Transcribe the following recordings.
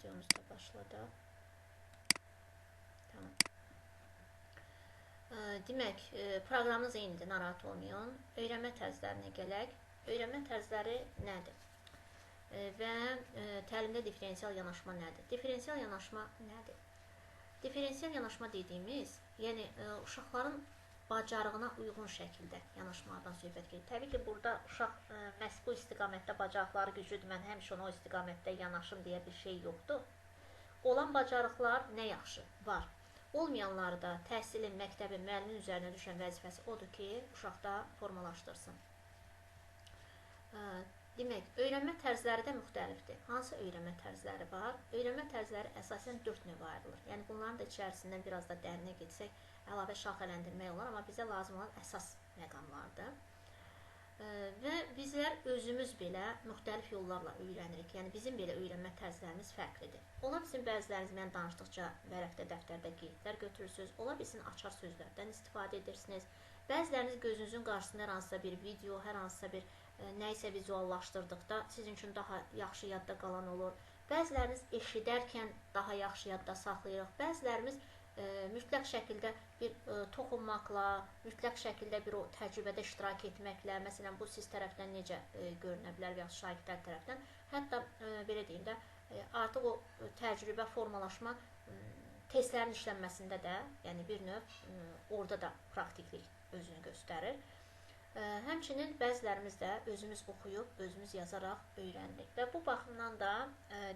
videomuz da başladı. Tamam. Demək, proqramınız eynidir, narahat olmayın. Öyrənmə tərzlərinə gələk. Öyrənmə tərzləri nədir? Və təlimdə differensial yanaşma nədir? Differensial yanaşma nədir? Differensial yanaşma dediyimiz, yəni uşaqların bacarığına uyğun şəkildə yanaşmalardan söhbət gedir. Təbii ki, burada uşaq məhz bu istiqamətdə bacarıqları güclüdür, mən həmişə o istiqamətdə yanaşım deyə bir şey yoxdur. Olan bacarıqlar nə yaxşı var. Olmayanlarda təhsilin, məktəbin, müəllimin üzərinə düşən vəzifəsi odur ki, uşaqda formalaşdırsın. Demək, öyrənmə tərzləri də müxtəlifdir. Hansı öyrənmə tərzləri var? Öyrənmə tərzləri əsasən 4 növ ayrılır. Yəni bunların da içərisindən biraz da dərinə getsək, əlavə şaxələndirmək olar, amma bizə lazım olan əsas məqamlardır. Və bizlər özümüz belə müxtəlif yollarla öyrənirik. Yəni bizim belə öyrənmə tərzlərimiz fərqlidir. Ola bilsin bəziləriniz mən danışdıqca vərəqdə, dəftərdə qeydlər götürürsünüz. Ola bilsin açar sözlərdən istifadə edirsiniz. Bəziləriniz gözünüzün qarşısında hər hansısa bir video, hər hansısa bir nəyisə vizuallaşdırdıqda sizin üçün daha yaxşı yadda qalan olur. Bəziləriniz eşidərkən daha yaxşı yadda saxlayırıq. Bəzilərimiz mütləq şəkildə bir toxunmaqla, mütləq şəkildə bir o təcrübədə iştirak etməklə, məsələn, bu siz tərəfdən necə görünə bilər və ya şagirdlər tərəfdən, hətta belə deyim də, artıq o təcrübə, formalaşma testlərin işlənməsində də, yəni bir növ orada da praktiklik özünü göstərir. Həmçinin bəzilərimiz də özümüz oxuyub, özümüz yazaraq öyrənirik və bu baxımdan da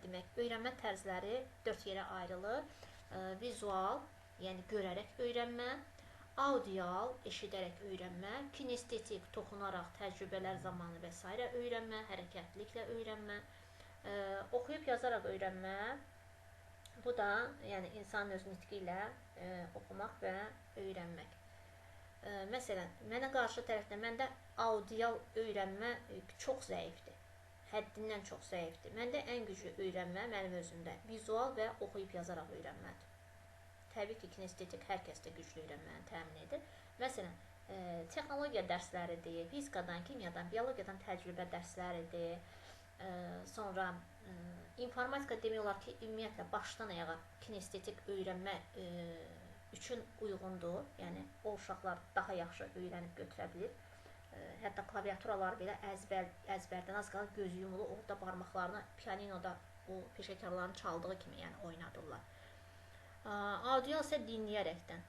demək, öyrənmə tərzləri 4 yerə ayrılır. Vizual, yəni görərək öyrənmə, audial, eşidərək öyrənmə, kinestetik, toxunaraq təcrübələr zamanı və s. öyrənmə, hərəkətliklə öyrənmə, oxuyub yazaraq öyrənmə, bu da yəni insanın öz nitqi ilə oxumaq və öyrənmək. Məsələn, mənə qarşı tərəfdə məndə audial öyrənmə çox zəifdir. Həddindən çox zəifdir. Məndə ən güclü öyrənmə mənim özümdə vizual və oxuyub yazaraq öyrənmədir. Təbii ki, kinestetik hər kəsdə güclü öyrənməni təmin edir. Məsələn, texnologiya dərsləridir, fizikadan, kimyadan, biologiyadan təcrübə dərsləridir. Sonra informatika demək olar ki, ümumiyyətlə başdan ayağa kinestetik öyrənmə üçün uyğundur. Yəni, o uşaqlar daha yaxşı öyrənib götürə bilir. Hətta klaviaturalar belə əzbərdən az qalır gözü yumulu, orada barmaqlarını pianinoda o peşəkarların çaldığı kimi yəni oynadırlar. Audio isə dinləyərəkdən.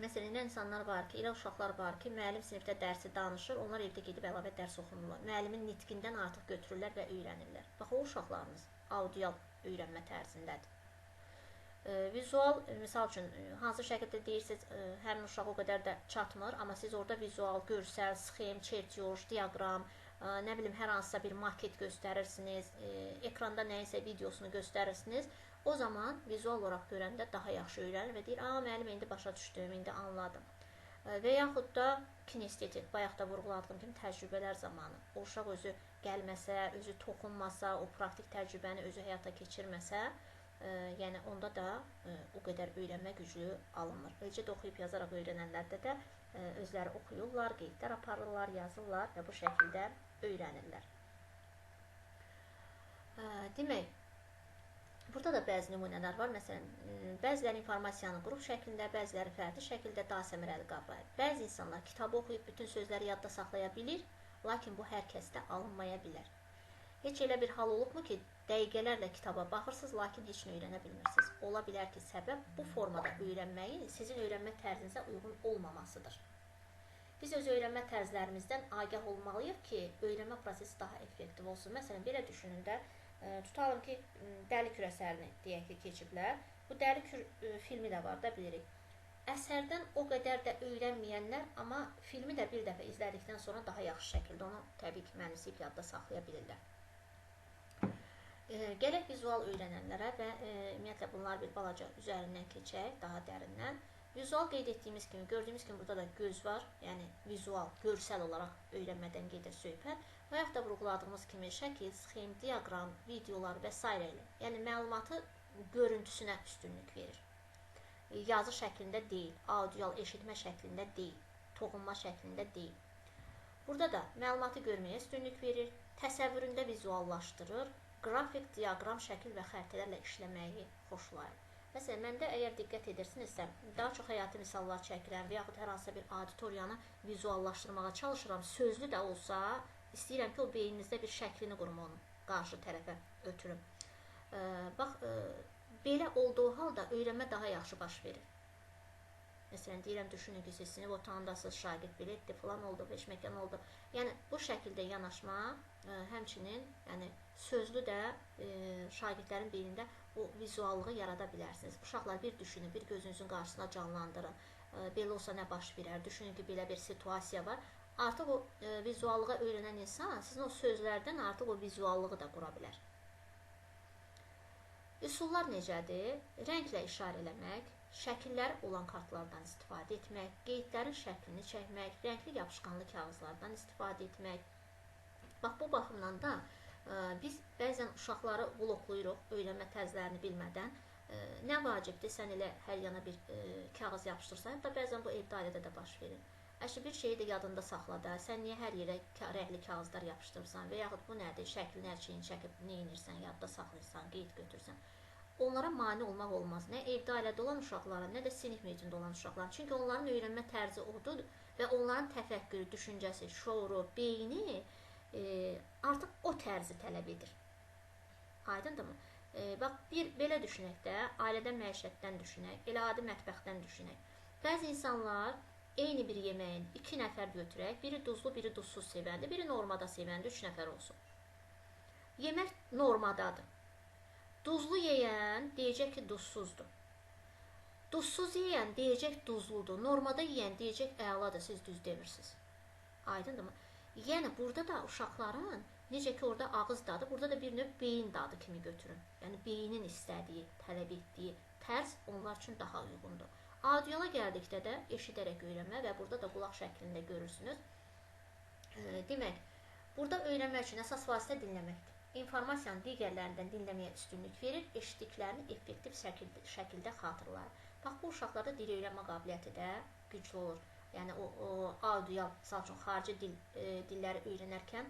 Məsələn, elə insanlar var ki, elə uşaqlar var ki, müəllim sinifdə dərsi danışır, onlar evdə gedib əlavə dərs oxunurlar. Müəllimin nitqindən artıq götürürlər və öyrənirlər. Bax, o uşaqlarımız audial öyrənmə tərzindədir. Vizual, misal üçün, hansı şəkildə deyirsiniz, həmin uşaq o qədər də çatmır, amma siz orada vizual, görsəl, sxem, çertyoş, diaqram, nə bilim, hər hansısa bir maket göstərirsiniz, ekranda nəyinsə videosunu göstərirsiniz, o zaman vizual olaraq görəndə daha yaxşı öyrənir və deyir, müəllim, indi başa düşdüm, indi anladım. Və yaxud da kinestetik, bayaq da vurğuladığım kimi təcrübələr zamanı. O uşaq özü gəlməsə, özü toxunmasa, o praktik təcrübəni özü həyata keçirməsə, yəni onda da o qədər öyrənmə güclü alınmır. Eləcə də oxuyub yazaraq öyrənənlərdə də özləri oxuyurlar, qeydlər aparırlar, yazırlar və bu şəkildə öyrənirlər. Demək, burada da bəzi nümunələr var. Məsələn, bəziləri informasiyanı qrup şəklində, bəziləri fərdi şəkildə daha səmərəli qavrayır. Bəzi insanlar kitabı oxuyub bütün sözləri yadda saxlaya bilir, lakin bu hər kəsdə alınmaya bilər. Heç elə bir hal olubmu ki, dəqiqələrlə kitaba baxırsınız, lakin heç nə öyrənə bilmirsiniz. Ola bilər ki, səbəb bu formada öyrənməyin sizin öyrənmə tərzinizə uyğun olmamasıdır. Biz öz öyrənmə tərzlərimizdən agah olmalıyıq ki, öyrənmə prosesi daha effektiv olsun. Məsələn, belə düşünün də, tutalım ki, Dəli Kür əsərini deyək ki, keçiblər. Bu Dəli Kür filmi də var da, bilirik. Əsərdən o qədər də öyrənməyənlər, amma filmi də bir dəfə izlədikdən sonra daha yaxşı şəkildə onu təbii ki, mənimsəyib yadda saxlaya bilirlər. Gələk vizual öyrənənlərə və ümumiyyətlə bunlar bir balaca üzərindən keçək, daha dərindən. Vizual qeyd etdiyimiz kimi, gördüyümüz kimi burada da göz var, yəni vizual, görsəl olaraq öyrənmədən gedir söhbət. Və yaxud da vurğuladığımız kimi şəkil, sxem, diaqram, videolar və s. ilə, yəni məlumatı görüntüsünə üstünlük verir. Yazı şəklində deyil, audial eşitmə şəklində deyil, toxunma şəklində deyil. Burada da məlumatı görməyə üstünlük verir, təsəvvüründə vizuallaşdırır, qrafik, diaqram, şəkil və xəritələrlə işləməyi xoşlayır. Məsələn, məndə əgər diqqət edirsinizsə, daha çox həyati misallar çəkirəm və yaxud hər hansısa bir auditoriyanı vizuallaşdırmağa çalışıram. Sözlü də olsa, istəyirəm ki, o beyninizdə bir şəklini qurum onun qarşı tərəfə ötürüm. Bax, belə olduğu halda öyrənmə daha yaxşı baş verir. Məsələn, deyirəm, düşünün ki, siz sinif otağındasınız, şagird biletdir, falan oldu, peşməkan oldu. Yəni, bu şəkildə yanaşma, həmçinin sözlü də şagirdlərin beynində o vizuallığı yarada bilərsiniz. Uşaqlar bir düşünün, bir gözünüzün qarşısına canlandırın. Belə olsa nə baş verər? Düşünün ki, belə bir situasiya var. Artıq o vizuallığı öyrənən insan sizin o sözlərdən artıq o vizuallığı da qura bilər. Üsullar necədir? Rənglə işarə eləmək, şəkilləri olan kartlardan istifadə etmək, qeydlərin şəklini çəkmək, rəngli yapışqanlı kağızlardan istifadə etmək. Bax, bu baxımdan da biz bəzən uşaqları bloklayırıq, öyrənmə tərzlərini bilmədən. Nə vacibdir? Sən elə hər yana bir kağız yapışdırsan, hətta bəzən bu evdə ailədə də baş verir. Əşi, bir şeyi də yadında saxla da, sən niyə hər yerə rəngli kağızlar yapışdırırsan və yaxud bu nədir? Şəklini, hər şeyini çəkib nə edirsən, yadda saxlayırsan, qeyd götürsən. Onlara mane olmaq olmaz. Nə evdə ailədə olan uşaqların, nə də sinif mühitində olan uşaqların. Çünki onların öyrənmə tərzi odur və onların təfəkkürü, düşüncəsi, şuuru, beyni artıq o tərzi tələb edir. Aydındırmı? Bax, belə düşünək də, ailədən, məişətdən düşünək, elə adi mətbəxdən düşünək. Bəzi insanlar eyni bir yeməyin 2 nəfər götürək, biri duzlu, biri duzsuz sevəndir, biri normada sevəndir, 3 nəfər olsun. Yemək normadadır. Duzlu yeyən deyəcək ki, duzsuzdur. Duzsuz yeyən deyəcək duzludur. Normada yeyən deyəcək əladır, siz düz demirsiniz. Aydındırmı? Yəni, burada da uşaqların, necə ki, orada ağız dadı, burada da bir növ beyin dadı kimi götürün. Yəni, beynin istədiyi, tələb etdiyi tərz onlar üçün daha uyğundur. Audiola gəldikdə də eşidərək öyrənmə və burada da qulaq şəklində görürsünüz. Demək, burada öyrənmək üçün əsas vasitə dinləməkdir. İnformasiyanı digərlərindən dinləməyə üstünlük verir, eşitdiklərini effektiv şəkildə xatırlayır. Bax, bu uşaqlarda dil öyrənmə qabiliyyəti də güclü olur. Yəni, o audial, misal üçün, xarici dilləri öyrənərkən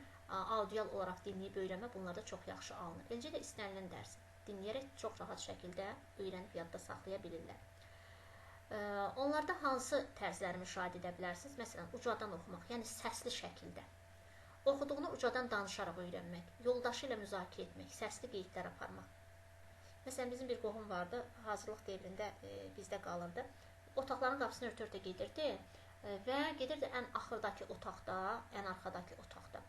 audial olaraq dinləyib öyrənmə bunlarda çox yaxşı alınır. Eləcə də istənilən dərsi dinləyərək çox rahat şəkildə öyrənib yadda saxlaya bilirlər. Onlarda hansı tərzləri müşahidə edə bilərsiniz? Məsələn, ucadan oxumaq, yəni səsli şəkildə. Oxuduğunu ucadan danışaraq öyrənmək, yoldaşı ilə müzakirə etmək, səsli qeydlər aparmaq. Məsələn, bizim bir qohum vardı, hazırlıq devrində bizdə qalırdı. Otaqların qapısını örtə-örtə gedirdi və gedirdi ən axırdakı otaqda, ən arxadakı otaqda.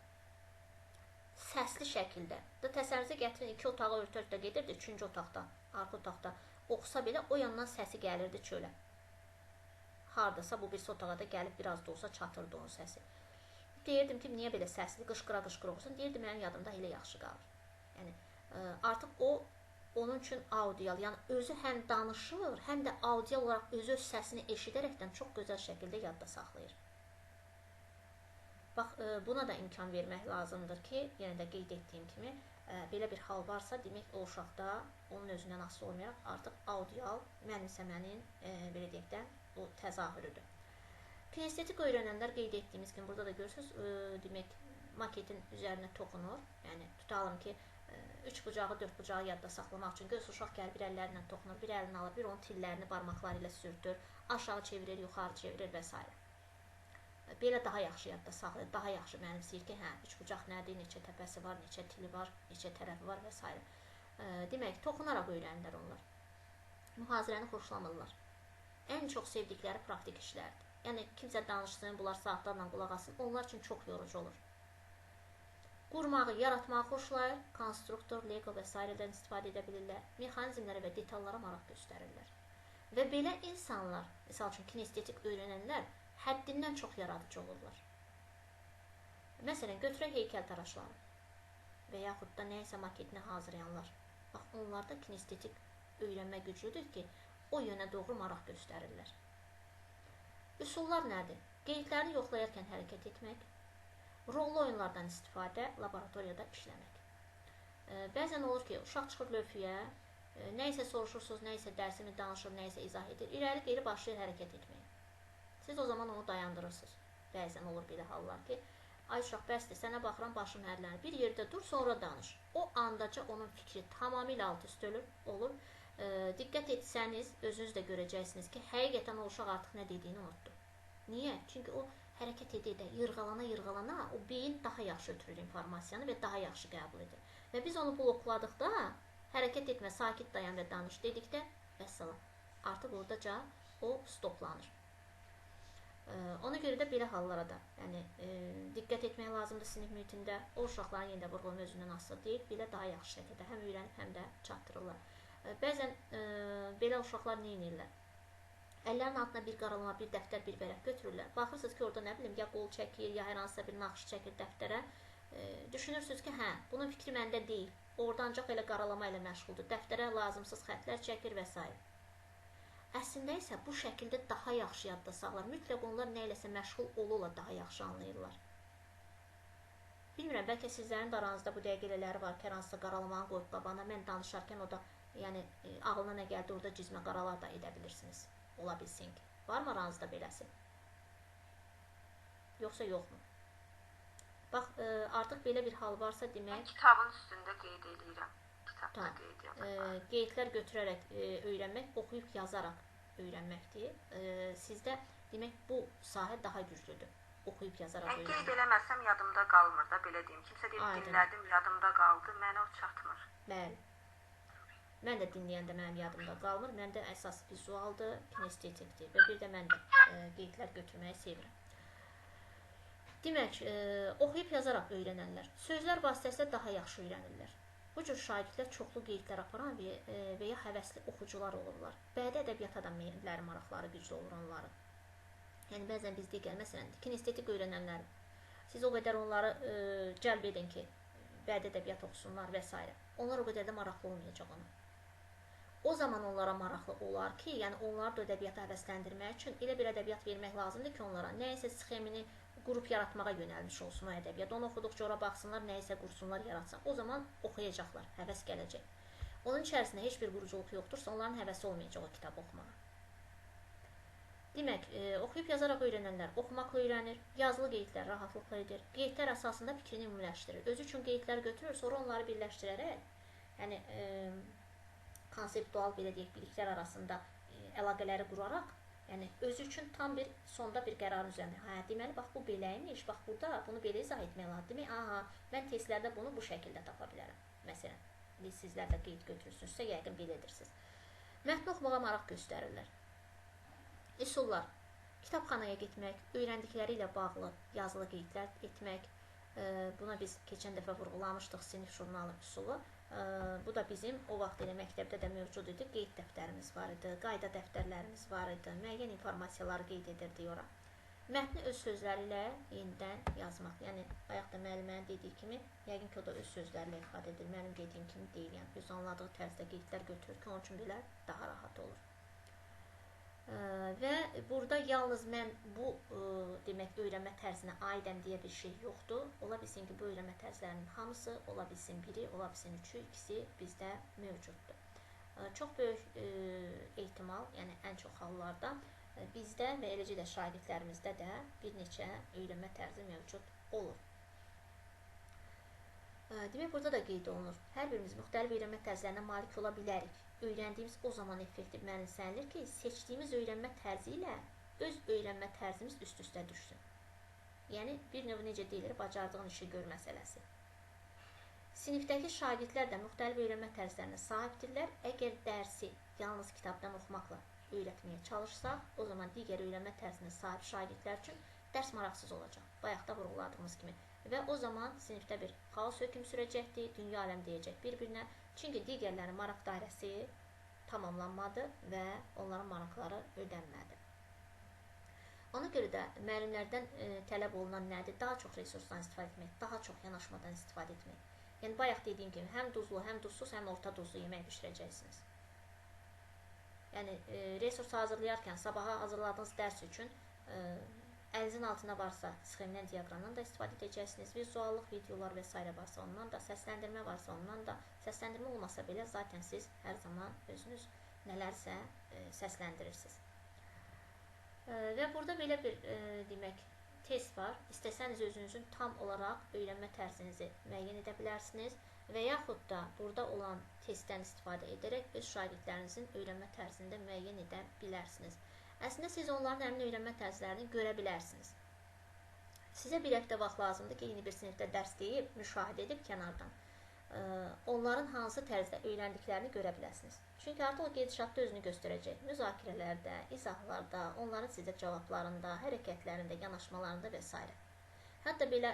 Səsli şəkildə. Təsəvvürünüzə gətirin, 2 otağı örtə-örtə gedirdi, 3-cü otaqda, arxa otaqda. Oxusa belə o yandan səsi gəlirdi çölə. Hardasa bu birisi otağa da gəlib biraz da olsa çatırdı onun səsi. Deyirdim ki, niyə belə səsli, qışqıra-qışqıra olsun? Deyirdim, mənim yadımda elə yaxşı qalır. Yəni, artıq o, onun üçün audial, yəni özü həm danışır, həm də audial olaraq özü öz səsini eşidərəkdən çox gözəl şəkildə yadda saxlayır. Bax, buna da imkan vermək lazımdır ki, yenə də qeyd etdiyim kimi, belə bir hal varsa, demək o uşaqda onun özündən asılı olmayaraq artıq audial mənimsəmənin, belə deyək də, bu təzahürüdür. Kinestetik öyrənənlər qeyd etdiyimiz kimi, burada da görürsünüz, demək, maketin üzərinə toxunur. Yəni, tutalım ki, 3 bucağı, 4 bucağı yadda saxlamaq üçün göz uşaq gəlir, bir əllərindən toxunur, bir əlini alır, bir onun tillərini barmaqları ilə sürtür, aşağı çevirir, yuxarı çevirir və s. Belə daha yaxşı yadda saxlayır, daha yaxşı mənimsəyir ki, 3 bucaq nədir, neçə təpəsi var, neçə tili var, neçə tərəfi var və s. Demək, toxunaraq öyrənirlər onlar. Mühazirəni xoşlamırlar. Ən çox sevdikləri praktik işlərdir. Yəni, kimsə danışsın, bunlar saatlarla qulaq asın, onlar üçün çox yorucu olur. Qurmağı, yaratmağı xoşlayır, konstruktor, lego və s.dən istifadə edə bilirlər, mexanizmlərə və detallara maraq göstərirlər. Və belə insanlar, misal üçün kinestetik öyrənənlər, həddindən çox yaradıcı olurlar. Məsələn, götürək heykəltaraşları və yaxud da nəyəsə maketini hazırlayanlar. Bax, onlarda kinestetik öyrənmə güclüdür ki, o yönə doğru maraq göstərirlər. Üsullar nədir? Qeydləri yoxlayarkən hərəkət etmək, rollu oyunlardan istifadə, laboratoriyada işləmək. Bəzən olur ki, uşaq çıxır lövhəyə, nəysə soruşursunuz, nəysə dərsimi danışır, nəysə izah edir, irəli geri başlayır hərəkət etməyə. Siz o zaman onu dayandırırsınız. Bəzən olur belə hallar ki, Ay uşaq, bəsdir, sənə baxıram, başım hərlənir. Bir yerdə dur, sonra danış. O andaca onun fikri tamamilə alt üst olur. Diqqət etsəniz, özünüz də görəcəksiniz ki, həqiqətən o uşaq artıq nə dediyini unutdu. Niyə? Çünki o hərəkət edə, yırğalana, o beyin daha yaxşı ötürür informasiyanı və daha yaxşı qəbul edir. Və biz onu blokladıqda, hərəkət etmə, sakit dayan və danış dedikdə, vəssalam, artıq oradaca o stoplanır. Ona görə də belə hallara da diqqət etmək lazımdır sinif mühitində. O uşaqların yenə də vurğunun özündən asılı deyil, belə daha yaxşı şəkildə həm öyrənib, həm də çatdırırlar. Bəzən belə uşaqlar nə edirlər? Əllərinin altına bir qaralama, bir dəftər, bir vərəq götürürlər. Baxırsınız ki, orada nə bilim, ya qol çəkir, ya hər hansısa bir naxış çəkir dəftərə. Düşünürsünüz ki, hə, bunun fikri məndə deyil. Orada ancaq elə qaralama ilə məşğuldur. Dəftərə lazımsız xətlər çəkir və s. Əslində isə bu şəkildə daha yaxşı yadda saxlar. Mütləq onlar nə iləsə məşğul olurlar, daha yaxşı anlayırlar. Bilmirəm, bəlkə sizlərin də aranızda bu dəqiqələri var ki, hər hansısa qaralamanı qoyub qabana, mən danışarkən o da, ağlına nə gəldi, orada cizmə qaralar da edə bilirsiniz. Ola bilsin ki. Var mı aranızda beləsi? Yoxsa yoxmu? Bax, artıq belə bir hal varsa demək... Kitabın üstündə qeyd edirəm. Qeydlər götürərək öyrənmək, oxuyub yazaraq öyrənməkdir. Sizdə demək bu sahə daha güclüdür. Oxuyub yazaraq öyrənmək. Qeyd eləməsəm yadımda qalmır da, belə deyim. Kimsə deyib dinlədim, yadımda qaldı, mənə o çatmır. Bəli. Mən də dinləyəndə mənim yadımda qalmır. Məndə əsas vizualdır, kinestetikdir və bir də mən də qeydlər götürməyi sevirəm. Demək, oxuyub yazaraq öyrənənlər sözlər vasitəsilə daha yaxşı öyrənirlər. Bu cür şagirdlər çoxlu qeydlər aparan və ya həvəsli oxucular olurlar. Bədi ədəbiyyat adamları maraqları güclü olur onların. Yəni, bəzən biz digər, məsələn, kinestetik öyrənənlər, siz o qədər onları cəlb edin ki, bədi ədəbiyyat oxusunlar və s. Onlar o qədər də maraqlı olmayacaq ona. O zaman onlara maraqlı olar ki, yəni onları da ədəbiyyata həvəsləndirmək üçün elə bir ədəbiyyat vermək lazımdır ki, onlara nəyəsə sxemini qrup yaratmağa yönəlmiş olsun o ədəbiyyat. Onu oxuduqca ora baxsınlar, nəyəsə qursunlar, yaratsın. O zaman oxuyacaqlar, həvəs gələcək. Onun içərisində heç bir quruculuq yoxdursa, onların həvəsi olmayacaq o kitabı oxumağa. Demək, oxuyub yazaraq öyrənənlər oxumaqla öyrənir, yazılı qeydlər rahatlıqla edir. Qeydlər əsasında fikrini ümumiləşdirir. Özü üçün qeydlər götürür, sonra onları birləşdirərək, yəni konseptual, belə deyək, biliklər arasında əlaqələri quraraq, yəni özü üçün tam bir sonda bir qərarın üzərində. Hə, deməli, bax bu beləymiş, bax burada bunu belə izah etmək lazım. Demək, aha, mən testlərdə bunu bu şəkildə tapa bilərəm. Məsələn, sizlər də qeyd götürürsünüzsə, yəqin belə edirsiniz. Mətn oxumağa maraq göstərirlər. Üsullar: kitabxanaya getmək, öyrəndikləri ilə bağlı yazılı qeydlər etmək. Buna biz keçən dəfə vurğulamışdıq sinif jurnalı üsulu. Bu da bizim o vaxt elə məktəbdə də mövcud idi. Qeyd dəftərimiz var idi, qayda dəftərlərimiz var idi, müəyyən informasiyaları qeyd edirdik ora. Mətni öz sözləri ilə yenidən yazmaq. Yəni, bayaqda müəllimənin dediyi kimi, yəqin ki, o da öz sözləri ilə ifadə edir. Mənim dediyim kimi deyil, yəni öz anladığı tərzdə qeydlər götürür ki, onun üçün belə daha rahat olur. Və burada yalnız mən bu demək öyrənmə tərzinə aidəm deyə bir şey yoxdur. Ola bilsin ki, bu öyrənmə tərzlərinin hamısı, ola bilsin biri, ola bilsin üçü, ikisi bizdə mövcuddur. Çox böyük ehtimal, yəni ən çox hallarda bizdə və eləcə də şagirdlərimizdə də bir neçə öyrənmə tərzi mövcud olur. Demək, burada da qeyd olunur. Hər birimiz müxtəlif öyrənmə tərzlərinə malik ola bilərik. Öyrəndiyimiz o zaman effektiv mənimsənilir ki, seçdiyimiz öyrənmə tərzi ilə öz öyrənmə tərzimiz üst-üstə düşsün. Yəni, bir növ necə deyilir, bacardığın işi gör məsələsi. Sinifdəki şagirdlər də müxtəlif öyrənmə tərzlərinə sahibdirlər. Əgər dərsi yalnız kitabdan oxumaqla öyrətməyə çalışsaq, o zaman digər öyrənmə tərzinə sahib şagirdlər üçün dərs maraqsız olacaq. Bayaqda vurğuladığımız kimi. Və o zaman sinifdə bir xaos hökm sürəcəkdir, dünya aləm deyəcək bir-birinə. Çünki digərlərinin maraq dairəsi tamamlanmadı və onların maraqları ödənmədi. Ona görə də müəllimlərdən tələb olunan nədir? Daha çox resursdan istifadə etmək, daha çox yanaşmadan istifadə etmək. Yəni, bayaq dediyim kimi, həm duzlu, həm duzsuz, həm orta duzlu yemək bişirəcəksiniz. Yəni, resurs hazırlayarkən sabaha hazırladığınız dərs üçün əlinizin altına varsa sxemdən, diaqramdan da istifadə edəcəksiniz. Vizuallıq, videolar və s. varsa ondan da, səsləndirmə varsa ondan da. Səsləndirmə olmasa belə, zaten siz hər zaman özünüz nələrsə səsləndirirsiniz. Və burada belə bir, demək, test var. İstəsəniz özünüzün tam olaraq öyrənmə tərzinizi müəyyən edə bilərsiniz və yaxud da burada olan testdən istifadə edərək öz şagirdlərinizin öyrənmə tərzini də müəyyən edə bilərsiniz. Əslində siz onların həmin öyrənmə tərzlərini görə bilərsiniz. Sizə bir həftə vaxt lazımdır ki, yeni bir sinifdə dərs deyib, müşahidə edib kənardan onların hansı tərzdə öyrəndiklərini görə biləsiniz. Çünki artıq o gedişatda özünü göstərəcək. Müzakirələrdə, izahlarda, onların sizə cavablarında, hərəkətlərində, yanaşmalarında və s. Hətta belə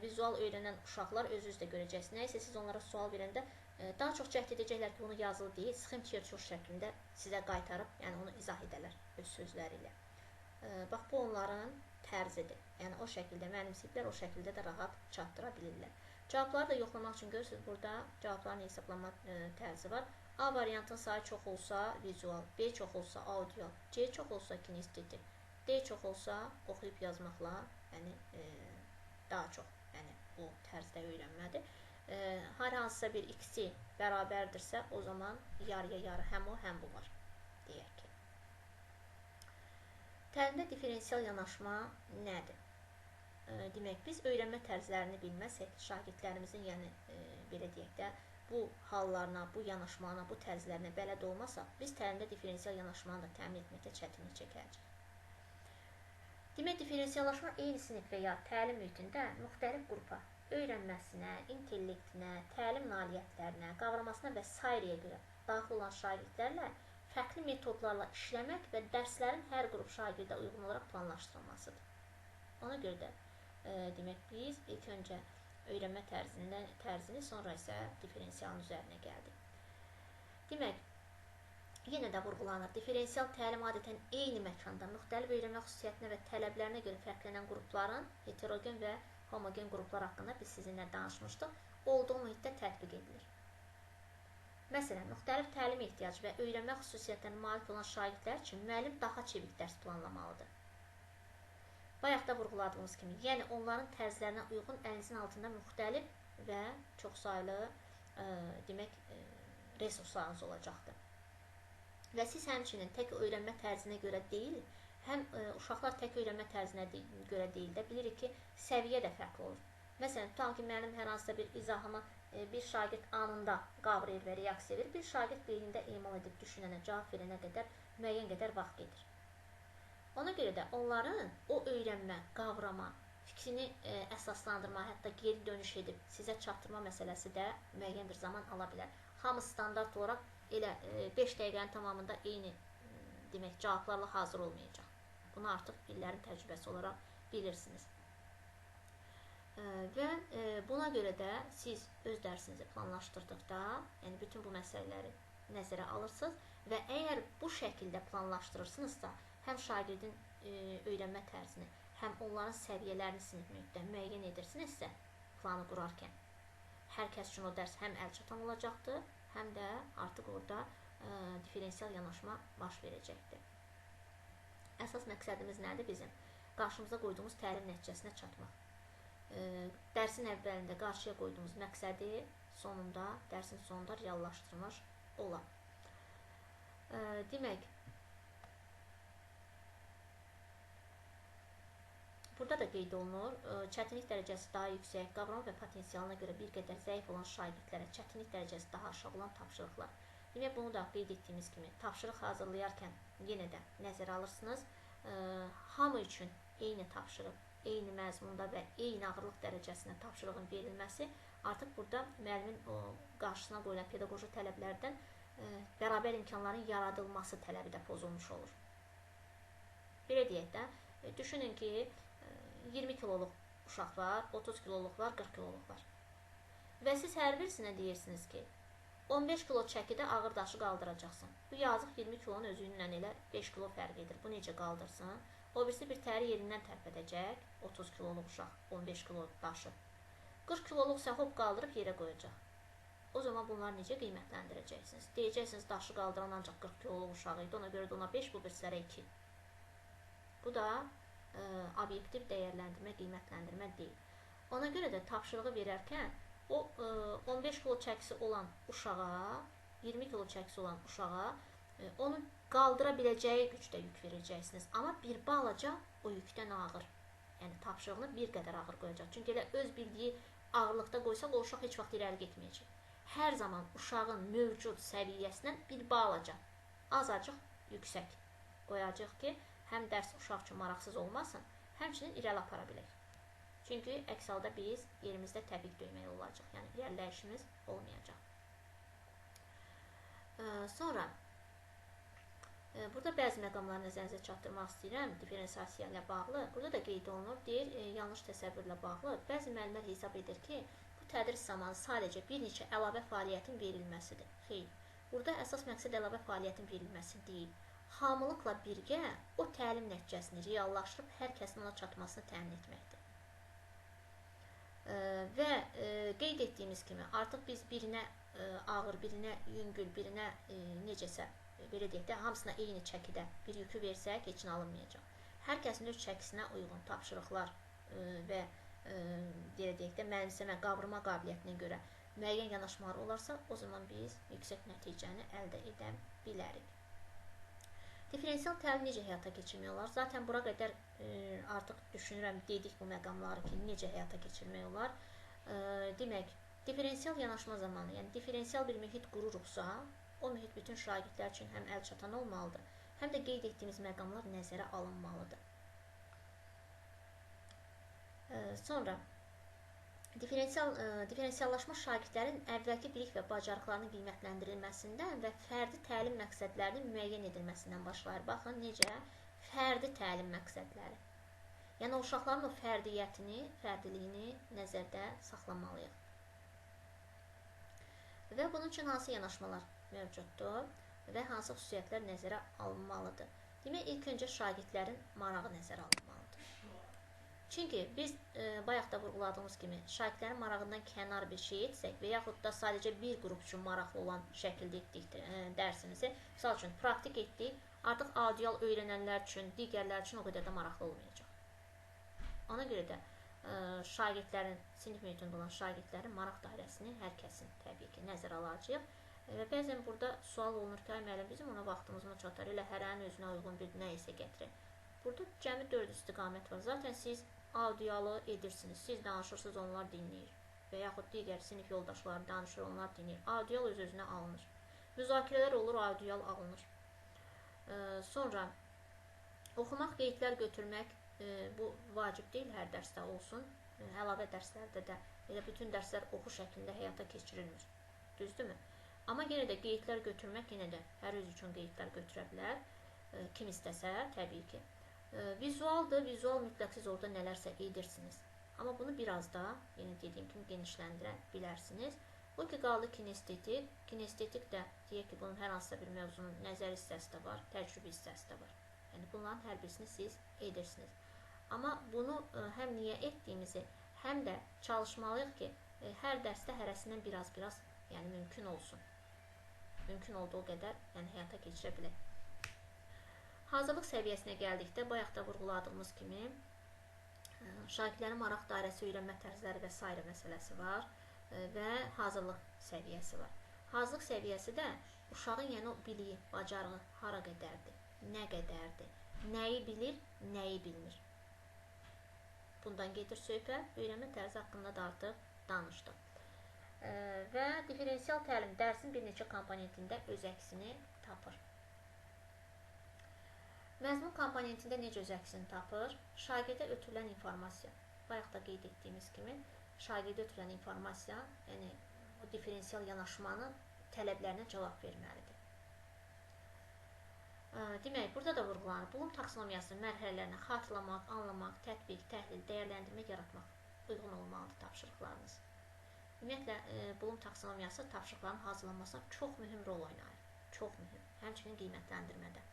vizual öyrənən uşaqlar özünüz də görəcəksiniz. Nəysə siz onlara sual verəndə daha çox cəhd edəcəklər ki, bunu yazılı deyil, sıxım çerçur şəklində sizə qaytarıb, yəni onu izah edərlər öz sözləri ilə. Bax, bu onların tərzidir. Yəni o şəkildə mənimsəyiblər, o şəkildə də rahat çatdıra bilirlər. Cavabları da yoxlamaq üçün görürsünüz, burada cavabların hesablanma tərzi var. A variantın sayı çox olsa vizual, B çox olsa audio, C çox olsa kinestetik, D çox olsa oxuyub yazmaqla, yəni daha çox, yəni bu tərzdə öyrənmədir. Hər hansısa bir ikisi bərabərdirsə, o zaman yarıya yarı həm o, həm bu var, deyək ki. Təlimdə diferensial yanaşma nədir? Demək, biz öyrənmə tərzlərini bilməsək, şagirdlərimizin, yəni belə deyək də, bu hallarına, bu yanaşmalarına, bu tərzlərinə bələd olmasaq, biz təlimdə diferensial yanaşmanı da təmin etməkdə çətinlik çəkəcəyik. Demək, diferensiallaşma eyni sinif və ya təlim mühitində müxtəlif qrupa, öyrənməsinə, intellektinə, təlim nailiyyətlərinə, qavramasına və s-yə görə daxil olan şagirdlərlə fərqli metodlarla işləmək və dərslərin hər qrup şagirdə uyğun olaraq planlaşdırılmasıdır. Ona görə də demək, biz ilk öncə öyrənmə tərzini, sonra isə diferensialın üzərinə gəldik. Demək, yenə də vurğulanır. Diferensial təlim adətən eyni məkanda müxtəlif öyrənmə xüsusiyyətinə və tələblərinə görə fərqlənən qrupların heterogen və homogen qruplar haqqında biz sizinlə danışmışdıq. Olduğu mühitdə tətbiq edilir. Məsələn, müxtəlif təlim ehtiyacı və öyrənmə xüsusiyyətlərinə malik olan şagirdlər üçün müəllim daha çevik dərs planlamalıdır. Bayaq da vurğuladığımız kimi, yəni onların tərzlərinə uyğun əlinizin altında müxtəlif və çoxsaylı demək, resurslarınız olacaqdır. Və siz həmçinin tək öyrənmə tərzinə görə deyil, həm uşaqlar tək öyrənmə tərzinə görə deyil də bilirik ki, səviyyə də fərqli olur. Məsələn, tutan ki, müəllim hər hansısa bir izahımı bir şagird anında qavrayır və reaksiya verir, bir şagird beynində emal edib düşünənə, cavab verənə qədər müəyyən qədər vaxt gedir. Ona görə də onların o öyrənmə, qavrama, fikrini əsaslandırma, hətta geri dönüş edib sizə çatdırma məsələsi də müəyyən bir zaman ala bilər. Hamı standart olaraq elə 5 dəqiqənin tamamında eyni demək, cavablarla hazır olmayacaq. Bunu artıq illərin təcrübəsi olaraq bilirsiniz. Və buna görə də siz öz dərsinizi planlaşdırdıqda, yəni bütün bu məsələləri nəzərə alırsınız və əgər bu şəkildə planlaşdırırsınızsa, həm şagirdin öyrənmə tərzini, həm onların səviyyələrini sinif mühitdə müəyyən edirsinizsə, planı qurarkən, hər kəs üçün o dərs həm əlçatan olacaqdır, həm də artıq orada diferensial yanaşma baş verəcəkdir. Əsas məqsədimiz nədir bizim? Qarşımıza qoyduğumuz təlim nəticəsinə çatmaq. Dərsin əvvəlində qarşıya qoyduğumuz məqsədi dərsin sonunda reallaşdırmış olar. Demək, burada da qeyd olunur, çətinlik dərəcəsi daha yüksək, qavrama və potensialına görə bir qədər zəif olan şagirdlərə çətinlik dərəcəsi daha aşağı olan tapşırıqlar. Demək, bunu da qeyd etdiyimiz kimi tapşırıq hazırlayarkən yenə də nəzərə alırsınız. Hamı üçün eyni tapşırıq, eyni məzmunda və eyni ağırlıq dərəcəsində tapşırığın verilməsi artıq burada müəllimin qarşısına qoyulan pedaqoji tələblərdən bərabər imkanların yaradılması tələbi də pozulmuş olur. Belə deyək də, düşünün ki, 20 kiloluq uşaq var, 30 kiloluq var, 40 kiloluq var. Və siz hər birisinə deyirsiniz ki, 15 kilo çəkidə ağır daşı qaldıracaqsın. Bu yazıq 20 kilonun özüylə elə 5 kilo fərq edir. Bu necə qaldırsın? O birisi bir təri yerindən tərpədəcək, 30 kiloluq uşaq, 15 kilo daşı. 40 kiloluq isə hop qaldırıb yerə qoyacaq. O zaman bunları necə qiymətləndirəcəksiniz? Deyəcəksiniz, daşı qaldıran ancaq 40 kiloluq uşaq idi, ona görə də ona 5, bu birislərə 2. Bu da obyektiv dəyərləndirmə, qiymətləndirmə deyil. Ona görə də tapşırığı verərkən o 15 kilo çəkisi olan uşağa, 20 kilo çəkisi olan uşağa onun qaldıra biləcəyi gücdə yük verəcəksiniz. Amma bir balaca o yükdən ağır. yəni tapşırığını bir qədər ağır qoyacaq. Çünki elə öz bildiyi ağırlıqda qoysaq, o uşaq heç vaxt irəli getməyəcək. Hər zaman uşağın mövcud səviyyəsindən bir balaca, azacıq yüksək qoyacaq ki, həm dərs uşaq üçün maraqsız olmasın, həmçinin irəli apara bilək. Çünki əks halda biz yerimizdə təpik döymək olacaq, yəni irəliləyişimiz olmayacaq. Sonra burada bəzi məqamları nəzərinizə çatdırmaq istəyirəm, diferensiasiya ilə bağlı. Burada da qeyd olunur, deyir, yanlış təsəvvürlə bağlı. Bəzi müəllimlər hesab edir ki, bu tədris zamanı sadəcə bir neçə əlavə fəaliyyətin verilməsidir. Xeyr, burada əsas məqsəd əlavə fəaliyyətin verilməsi deyil. Hamılıqla birgə o təlim nəticəsini reallaşdırıb hər kəsin ona çatmasını təmin etməkdir. Və qeyd etdiyimiz kimi, artıq biz birinə ağır, birinə yüngül, birinə necəsə, belə deyək də, hamısına eyni çəkidə bir yükü versək, heç nə alınmayacaq. Hər kəsin öz çəkisinə uyğun tapşırıqlar və deyək də, mənimsəmə, qavrama qabiliyyətinə görə müəyyən yanaşmalar olarsa, o zaman biz yüksək nəticəni əldə edə bilərik. Diferensial təlim necə həyata keçirmək olar? Zaten bura qədər artıq düşünürəm, dedik bu məqamları ki, necə həyata keçirmək olar. Demək, diferensial yanaşma zamanı, yəni diferensial bir mühit qururuqsa, o mühit bütün şagirdlər üçün həm əl çatan olmalıdır, həm də qeyd etdiyimiz məqamlar nəzərə alınmalıdır. Sonra, diferensiallaşma şagirdlərin əvvəlki bilik və bacarıqlarının qiymətləndirilməsindən və fərdi təlim məqsədlərinin müəyyən edilməsindən başlayır. Baxın, necə? Fərdi təlim məqsədləri. Yəni, uşaqların o fərdiyyətini, fərdiliyini nəzərdə saxlamalıyıq. Və bunun üçün hansı yanaşmalar mövcuddur və hansı xüsusiyyətlər nəzərə alınmalıdır? Demək, ilk öncə şagirdlərin marağı nəzərə alınmalıdır. Çünki biz bayaq da vurğuladığımız kimi şagirdlərin marağından kənar bir şey etsək və yaxud da sadəcə bir qrup üçün maraqlı olan şəkildə etdik dərsimizi, misal üçün praktik etdik, artıq audial öyrənənlər üçün, digərlər üçün o qədər də maraqlı olmayacaq. Ona görə də şagirdlərin, sinif mühitində olan şagirdlərin maraq dairəsini hər kəsin təbii ki, nəzərə alacaq. Və bəzən burada sual olunur ki, müəllim, bizim ona vaxtımız mı çatar, elə hərənin özünə uyğun bir nə isə gətirir. Burada cəmi 4 istiqamət var. Zaten siz audialı edirsiniz, siz danışırsınız, onlar dinləyir. Və yaxud digər sinif yoldaşları danışır, onlar dinləyir. Audial öz-özünə alınır. Müzakirələr olur, audial alınır. Sonra, oxumaq, qeydlər götürmək, bu vacib deyil, hər dərsdə olsun. Əlavə dərslərdə də elə bütün dərslər oxu şəklində həyata keçirilmir. Düzdürmü? Amma yenə də qeydlər götürmək, yenə də hər öz üçün qeydlər götürə bilər. Kim istəsə, təbii ki. Vizualdır, vizual mütləq siz orada nələrsə edirsiniz. Amma bunu biraz da, yenə dediyim kimi, genişləndirə bilərsiniz. Bu ki, qaldı kinestetik. Kinestetik də, deyək ki, bunun hər hansısa bir mövzunun nəzər hissəsi də var, təcrübə hissəsi də var. Yəni, bunların hər birisini siz edirsiniz. Amma bunu həm niyə etdiyimizi, həm də çalışmalıyıq ki, hər dərsdə hərəsindən biraz-biraz, yəni mümkün olsun. Mümkün olduğu qədər, yəni həyata keçirə bilək. Hazırlıq səviyyəsinə gəldikdə, bayaq da vurğuladığımız kimi, şagirdlərin maraq dairəsi, öyrənmə tərzləri və s. məsələsi var və hazırlıq səviyyəsi var. Hazırlıq səviyyəsi də uşağın yəni o biliyi, bacarığı hara qədərdir, nə qədərdir, nəyi bilir, nəyi bilmir. Bundan gedir söhbət, öyrənmə tərzi haqqında da artıq danışdıq. Və diferensial təlim dərsin bir neçə komponentində öz əksini tapır. Məzmun komponentində necə öz əksini tapır? Şagirdə ötürülən informasiya. Bayaq da qeyd etdiyimiz kimi, şagirdə ötürülən informasiya, yəni o diferensial yanaşmanın tələblərinə cavab verməlidir. Demək, burada da vurğulanır. Bloom taksonomiyasının mərhələlərini xatırlamaq, anlamaq, tətbiq, təhlil, dəyərləndirmək, yaratmaq uyğun olmalıdır tapşırıqlarınız. Ümumiyyətlə, Bloom taksonomiyası tapşırıqların hazırlanmasına çox mühüm rol oynayır. Çox mühüm. Həmçinin qiymətləndirmədə.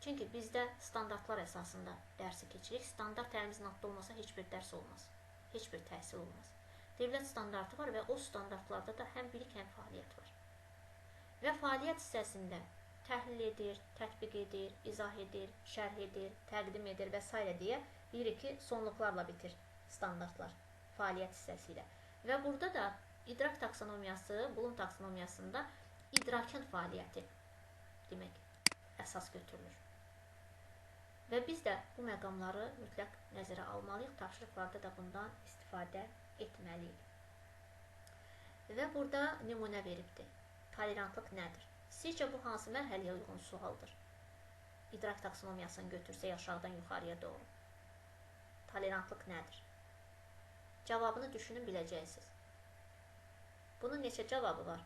Çünki bizdə standartlar əsasında dərsi keçirik. Standart təlimimizin altında olmasa heç bir dərs olmaz. Heç bir təhsil olmaz. Dövlət standartı var və o standartlarda da həm bilik, həm fəaliyyət var. Və fəaliyyət hissəsində təhlil edir, tətbiq edir, izah edir, şərh edir, təqdim edir və s. deyə bilirik ki, sonluqlarla bitir standartlar fəaliyyət hissəsi ilə. Və burada da idrak taksonomiyası, Bloom taksonomiyasında idrakın fəaliyyəti demək əsas götürülür. Və biz də bu məqamları mütləq nəzərə almalıyıq, tapşırıqlarda da bundan istifadə etməliyik. Və burada nümunə veribdir. Tolerantlıq nədir? Sizcə bu hansı mərhələyə uyğun sualdır? İdrak taksonomiyasını götürsək aşağıdan yuxarıya doğru. Tolerantlıq nədir? Cavabını düşünün, biləcəksiniz. Bunun neçə cavabı var?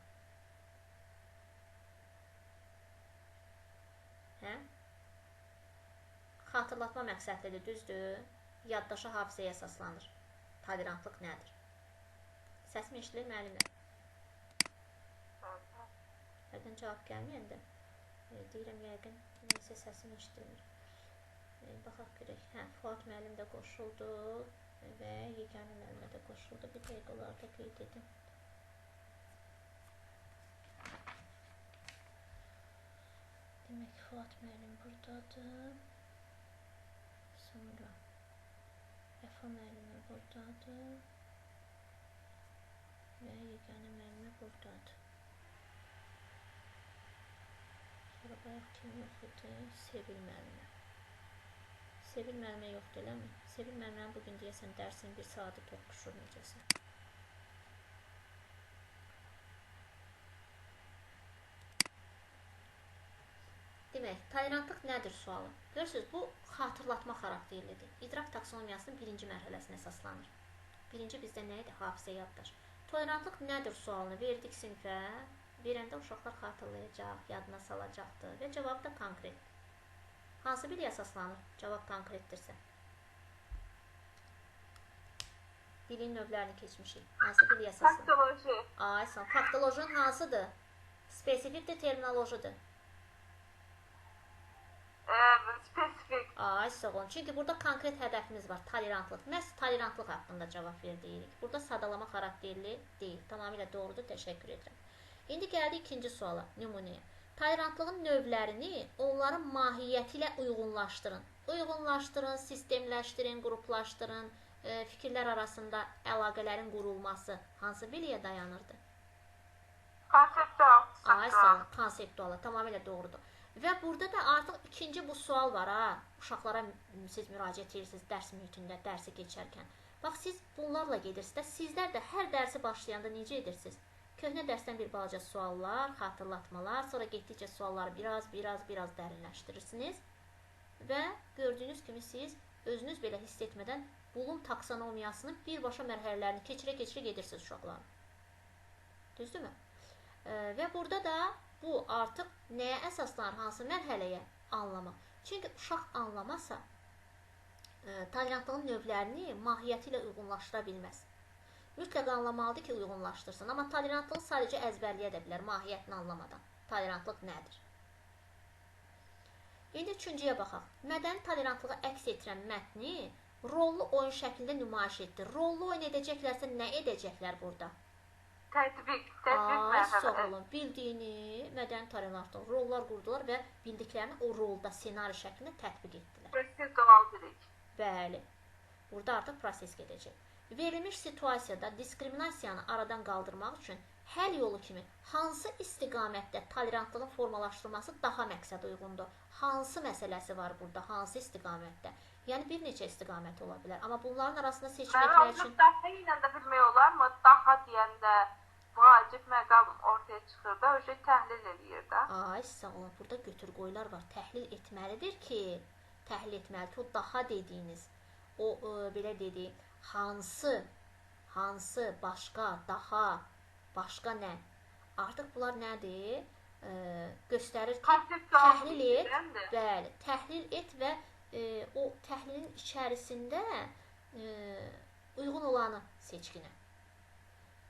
Xatırlatma məqsədlidir, düzdür? Yaddaşa, hafizəyə əsaslanır. Tolerantlıq nədir? Səsim eşidilir müəllimlər? Hərdən cavab gəlməyəndə deyirəm, yəqin neysə səsim eşidilmir. Baxaq görək. Fuad müəllim də qoşuldu və yeganə müəllimə də qoşuldu. Bir dəqiqə olardı qeyd edim. Demək ki, Fuad müəllim buradadır. Sonra Əfa müəllimə buradadır və yeganə müəllimə buradadır. Sonra bayaq kim yox idi? Sevil müəllimə. Sevil müəllimə yoxdur, eləmi? Sevil müəllimə bugün deyəsən dərsin bir saatı toqquşur necəsə. Demək, tolerantlıq nədir sualı? Görürsünüz, bu xatırlatma xarakterlidir. İdrak taksonomiyasının birinci mərhələsinə əsaslanır. Birinci bizdə nə idi? Hafizə, yaddaş. Tolerantlıq nədir sualını verdik sinifə. Verəndə uşaqlar xatırlayacaq, yadına salacaqdır və cavab da konkret. Hansı biliyə əsaslanır? Cavab konkretdirsə. Dilin növlərini keçmişik. Hansı biliyə əsaslanır? Faktoloji. Ay, sağ. Faktolojinin hansıdır? Spesifik də terminolojidir. Spesifik. Ay, sağ olun. Çünki burada konkret hədəfimiz var, tolerantlıq. Məhz tolerantlıq haqqında cavab verdiyirik. Burada sadalama xarakterli deyil. Tamamilə doğrudur, təşəkkür edirəm. İndi gəldik ikinci suala, nümunəyə. Tolerantlığın növlərini onların mahiyyəti ilə uyğunlaşdırın. Uyğunlaşdırın, sistemləşdirin, qruplaşdırın. Fikirlər arasında əlaqələrin qurulması hansı biliyə dayanırdı? Konseptual. Ay, sağ olun, konseptuala, tamamilə doğrudur. Və burada da artıq ikinci bu sual var, ha. Uşaqlara siz müraciət edirsiniz dərs mühitində, dərsi keçərkən. Bax, siz bunlarla gedirsiniz. Sizlər də hər dərsi başlayanda necə edirsiniz? Köhnə dərsdən bir balaca suallar, xatırlatmalar, sonra getdikcə sualları biraz dərinləşdirirsiniz. Və gördüyünüz kimi siz özünüz belə hiss etmədən Bloom taksonomiyasının birbaşa mərhələlərini keçirə-keçirə gedirsiniz uşaqların. Düzdürmü? Və burada da bu artıq nəyə əsaslanır, hansı mərhələyə anlamaq. Çünki uşaq anlamasa, tolerantlığın növlərini mahiyyəti ilə uyğunlaşdıra bilməz. Mütləq anlamalıdır ki, uyğunlaşdırsın. Amma tolerantlığı sadəcə əzbərləyə də bilər, mahiyyətini anlamadan. Tolerantlıq nədir? İndi üçüncüyə baxaq. Mədəni tolerantlığı əks etdirən mətni rollu oyun şəklində nümayiş etdir. Rollu oyun edəcəklərsə nə edəcəklər burada? Tətbiq Sağ olun. Bildiyini mədəni tolerantlıq rollar qurdular və bildiklərini o rolda ssenari şəklində tətbiq etdilər. Prosesual bilik. Bəli. Burada artıq proses gedəcək. Verilmiş situasiyada diskriminasiyanı aradan qaldırmaq üçün həll yolu kimi hansı istiqamətdə tolerantlığın formalaşdırılması daha məqsəd uyğundur? Hansı məsələsi var burada? Hansı istiqamətdə? Yəni bir neçə istiqamət ola bilər. Amma bunların arasında seçim etmək üçün... Daha ilə də bilmək olar mı? Daha deyəndə vacib məqam ortaya çıxır da, o şey təhlil edir də. Ay, sağ olun. Burada götür-qoylar var. Təhlil etməlidir ki, təhlil etməlidir. O daha dediyiniz, o belə dediyi, hansı, başqa, daha, başqa nə? Artıq bunlar nədir? Göstərir ki, təhlil et, bəli, təhlil et və o təhlilin içərisində uyğun olanı seçkinə.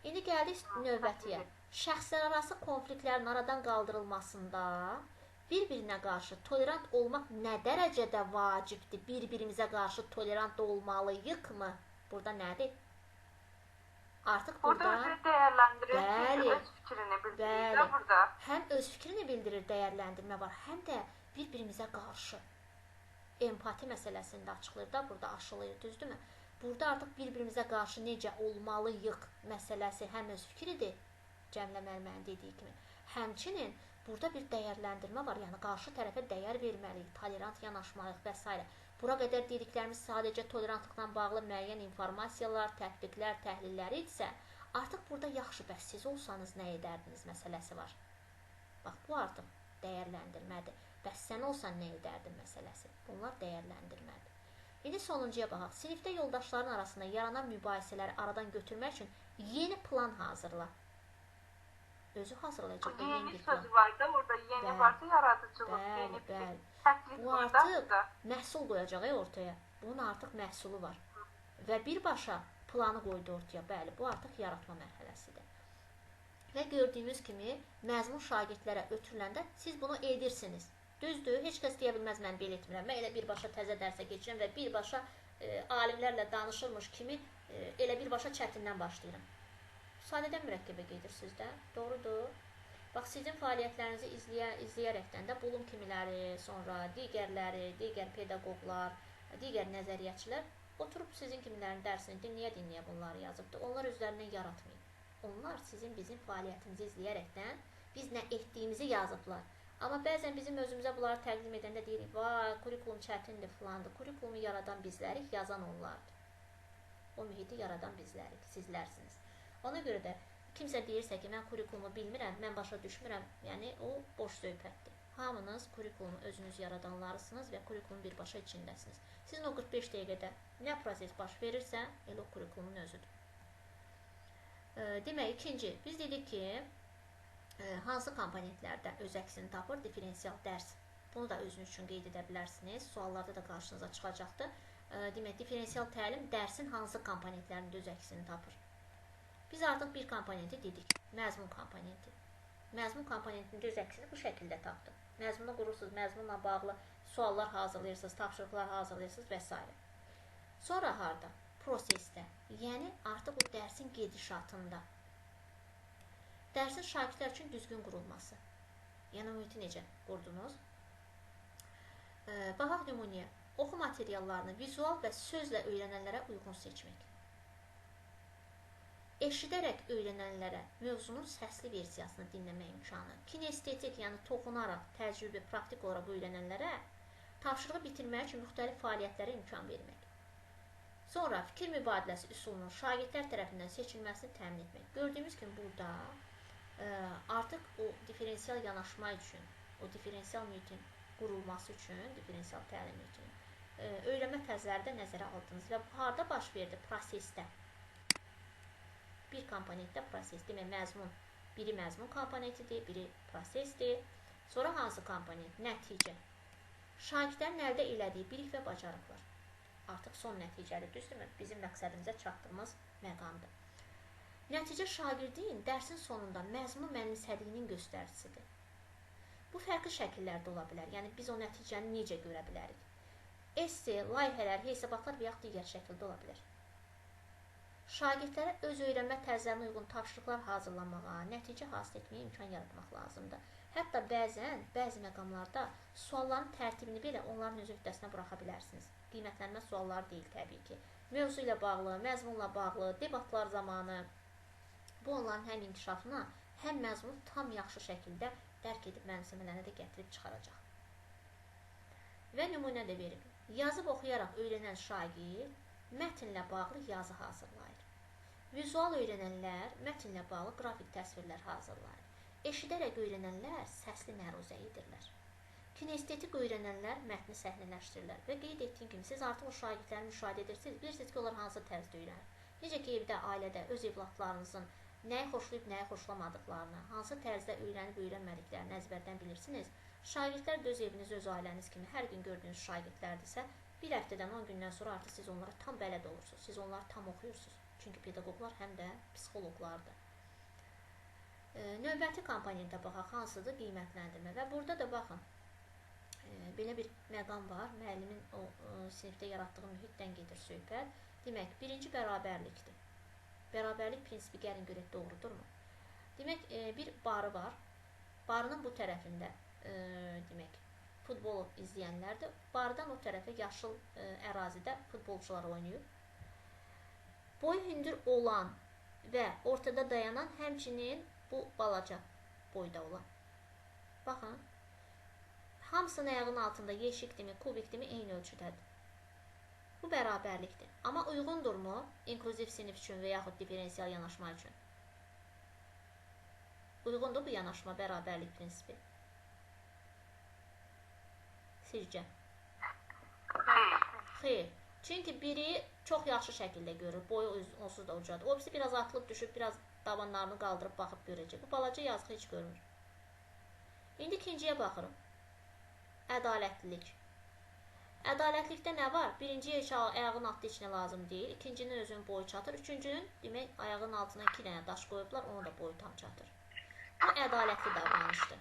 İndi gəldik növbətiyə. Şəxslər arası konfliktlərin aradan qaldırılmasında bir-birinə qarşı tolerant olmaq nə dərəcədə vacibdir? Bir-birimizə qarşı tolerant olmalıyıq mı? Burada nədir? Artıq burada dəyərləndirir, öz fikrini bildirir burada. Həm öz fikrini bildirir, dəyərləndirmə var, həm də bir-birimizə qarşı empati məsələsində açıqlayır da, burada aşılayır, düzdürmü? Burada artıq bir-birimizə qarşı necə olmalıyıq məsələsi həm öz fikridir, Cəmilə müəllimənin dediyi kimi. Həmçinin Burada bir dəyərləndirmə var, yəni qarşı tərəfə dəyər verməliyik, tolerant yanaşmalıyıq və s. Bura qədər dediklərimiz sadəcə tolerantlıqla bağlı müəyyən informasiyalar, tətbiqlər, təhlilləri isə artıq burada yaxşı, bəs siz olsanız nə edərdiniz məsələsi var. Bax, bu artıq dəyərləndirmədir. Bəs sən olsan nə edərdin məsələsi. Bunlar dəyərləndirmədir. İndi sonuncuya baxaq. Sinifdə yoldaşların arasında yaranan mübahisələri aradan götürmək üçün yeni plan hazırla. Özü hazırlayacaq yeni bir plan. Sözü var da orada yeni varsa yaradıcılıq, yeni bir təklif bu burada artıq məhsul qoyacaq ortaya. Bunun artıq məhsulu var. Və birbaşa planı qoydu ortaya. Bəli, bu artıq yaratma mərhələsidir. Və gördüyümüz kimi məzmun şagirdlərə ötürüləndə siz bunu edirsiniz. Düzdür, heç kəs deyə bilməz mən belə etmirəm. Mən elə birbaşa təzə dərsə keçirəm və birbaşa alimlərlə danışırmış kimi elə birbaşa çətindən başlayıram. Sadədən mürəkkəbə gedirsiniz də, doğrudur. Bax, sizin fəaliyyətlərinizi izləyərəkdən də Bloom kimiləri, sonra digərləri, digər pedaqoqlar, digər nəzəriyyəçilər oturub sizin kimilərin dərsini dinləyə-dinləyə bunları yazıbdır. Onlar özlərindən yaratmayın. Onlar sizin bizim fəaliyyətimizi izləyərəkdən biz nə etdiyimizi yazıblar. Amma bəzən bizim özümüzə bunları təqdim edəndə deyirik, vay, kurikulum çətindir, filandır. Kurikulumu yaradan bizlərik, yazan onlardır. O mühiti yaradan bizlərik, sizlərsiniz. Ona görə də kimsə deyirsə ki, mən kurikulumu bilmirəm, mən başa düşmürəm, yəni o boş söhbətdir. Hamınız kurikulumu özünüz yaradanlarısınız və kurikulumun birbaşa içindəsiniz. Sizin o 45 dəqiqədə nə proses baş verirsə, elə o kurikulumun özüdür. Demək, ikinci, biz dedik ki, hansı komponentlərdə öz əksini tapır? Diferensial dərs. Bunu da özünüz üçün qeyd edə bilərsiniz. Suallarda da qarşınıza çıxacaqdır. Demək, diferensial təlim dərsin hansı komponentlərində öz əksini tapır? Biz artıq bir komponenti dedik, məzmun komponenti. Məzmun komponentinin öz əksini bu şəkildə tapdı. Məzmunu qurursunuz, məzmunla bağlı suallar hazırlayırsınız, tapşırıqlar hazırlayırsınız və s. Sonra harada? Prosesdə, yəni artıq o dərsin gedişatında. Dərsin şagirdlər üçün düzgün qurulması. Yəni, mühiti necə qurdunuz? Baxaq nümunəyə. Oxu materiallarını vizual və sözlə öyrənənlərə uyğun seçmək. Eşidərək öyrənənlərə mövzunun səsli versiyasını dinləmə imkanı. Kinestetik, yəni toxunaraq, təcrübə, praktik olaraq öyrənənlərə tapşırığı bitirmək üçün müxtəlif fəaliyyətlərə imkan vermək. Sonra fikir mübadiləsi üsulunun şagirdlər tərəfindən seçilməsini təmin etmək. Gördüyümüz kimi burada artıq o diferensial yanaşma üçün, o diferensial mühitin qurulması üçün, diferensial təlim üçün öyrənmə tərzləri də nəzərə aldınız və harada baş verdi? Prosesdə. Bir komponentdə proses, demək məzmun, biri məzmun komponentidir, biri prosesdir. Sonra hansı komponent? Nəticə. Şagirdlərin əldə elədiyi bilik və bacarıqlar. Artıq son nəticəli, düzdürmü? Bizim məqsədimizə çatdığımız məqamdır. Nəticə şagirdin dərsin sonunda məzmunu mənimsədiyinin göstəricisidir. Bu fərqli şəkillərdə ola bilər. Yəni, biz o nəticəni necə görə bilərik? Esse, layihələr, hesabatlar və yaxud digər şəkildə ola bilər. Şagirdlərə öz öyrənmə tərzlərinə uyğun tapşırıqlar hazırlamağa, nəticə hasil etməyə imkan yaratmaq lazımdır. Hətta bəzi məqamlarda sualların tərtibini belə onların öz öhdəsinə buraxa bilərsiniz. Qiymətlənmə sualları deyil təbii ki. Mövzu ilə bağlı, məzmunla bağlı, debatlar zamanı bu onların həm inkişafına, həm məzmunu tam yaxşı şəkildə dərk edib mənimsəmələrinə də gətirib çıxaracaq. Və nümunə də verib. Yazıb oxuyaraq öyrənən şagird mətnlə bağlı yazı hazırlayır. Vizual öyrənənlər mətnlə bağlı qrafik təsvirlər hazırlayır. Eşidərək öyrənənlər səsli məruzə edirlər. Kinestetik öyrənənlər mətni səhnələşdirirlər və qeyd etdiyim kimi siz artıq o şagirdləri müşahidə edirsiniz, bilirsiniz ki, onlar hansı tərzdə öyrənir. Necə ki, evdə, ailədə öz evladlarınızın nəyi xoşlayıb, nəyi xoşlamadıqlarını, hansı tərzdə öyrənib, öyrənmədiklərini əzbərdən bilirsiniz. Şagirdlər də öz eviniz, öz ailəniz kimi hər gün gördüyünüz şagirdlərdirsə, bir həftədən 10 gündən sonra artıq siz onlara tam bələd olursunuz, siz onları tam oxuyursunuz. Çünki pedaqoqlar həm də psixoloqlardır. Növbəti komponentə baxaq, hansıdır? Qiymətləndirmə. Və burada da baxın, belə bir məqam var. Müəllimin o sinifdə yaratdığı mühitdən gedir söhbət. Demək, birinci bərabərlikdir. Bərabərlik prinsipi gəlin görək doğrudurmu? Demək, bir barı var. Barının bu tərəfində demək, futbolu izləyənlərdir. Bardan o tərəfə yaşıl ərazidə futbolçular oynayıb. Boyu hündür olan və ortada dayanan həmçinin bu balaca boyda olan. Baxın, hamısının ayağının altında yeşikdimi, kubikdimi eyni ölçüdədir. Bu bərabərlikdir. Amma uyğundurmu inklüziv sinif üçün və yaxud diferensial yanaşma üçün? Uyğundur bu yanaşma, bərabərlik prinsipi. Sizcə? Xeyr. Çünki biri çox yaxşı şəkildə görür, boyu onsuz da ucadır. O birisi biraz atılıb düşüb, biraz dabanlarını qaldırıb baxıb görəcək. Bu balaca yazıq heç görmür. İndi ikinciyə baxırıq. Ədalətlilik. Ədalətlikdə nə var? Birinciyə heç ayağın altı içinə lazım deyil. İkincinin özünün boyu çatır. Üçüncünün demək ayağın altına 2 dənə daş qoyublar, onun da boyu tam çatır. Bu ədalətli davranışdır.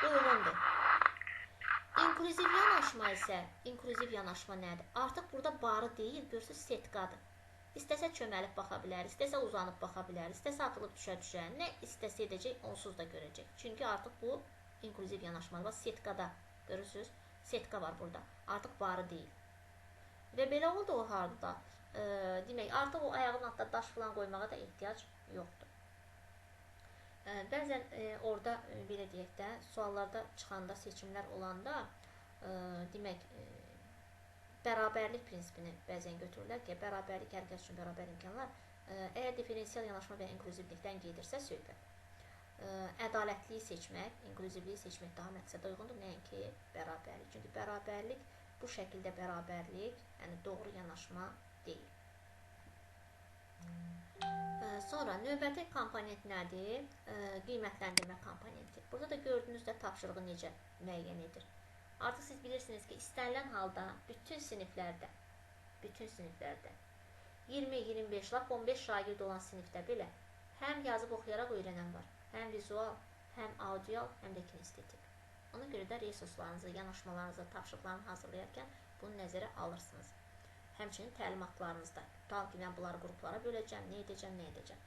Uyğundur. İnklüziv yanaşma isə, inklüziv yanaşma nədir? Artıq burada barı deyil, görürsünüz setqadır. İstəsə çöməlib baxa bilər, istəsə uzanıb baxa bilər, istəsə atılıb düşə-düşə, nə istəsə edəcək, onsuz da görəcək. Çünki artıq bu inklüziv yanaşma var, setqada, görürsünüz, setqa var burada. Artıq barı deyil. Və belə oldu o halda, demək, artıq o ayağın altında daş falan qoymağa da ehtiyac yoxdur. Bəzən orada, belə deyək də, suallarda çıxanda, seçimlər olanda, demək, bərabərlik prinsipini bəzən götürürlər ki, bərabərlik, hər kəs üçün bərabər imkanlar. Əgər diferensial yanaşma və inklüzivlikdən gedirsə söhbət, ədalətliyi seçmək, inklüzivliyi seçmək daha məqsədə uyğundur, nəinki bərabərlik. Çünki bərabərlik, bu şəkildə bərabərlik, yəni doğru yanaşma deyil. Sonra növbəti komponent nədir? Qiymətləndirmə komponenti. Burada da gördüyünüzdə tapşırığı necə müəyyən edir. Artıq siz bilirsiniz ki, istənilən halda bütün siniflərdə 20, 25, lap 15 şagird olan sinifdə belə həm yazıb oxuyaraq öyrənən var, həm vizual, həm audial, həm də kinestetik. Ona görə də resurslarınızı, yanaşmalarınızı, tapşırıqlarını hazırlayarkən bunu nəzərə alırsınız. Həmçinin təlimatlarınızda. Tutal ki, mən bunları qruplara böləcəm, nə edəcəm.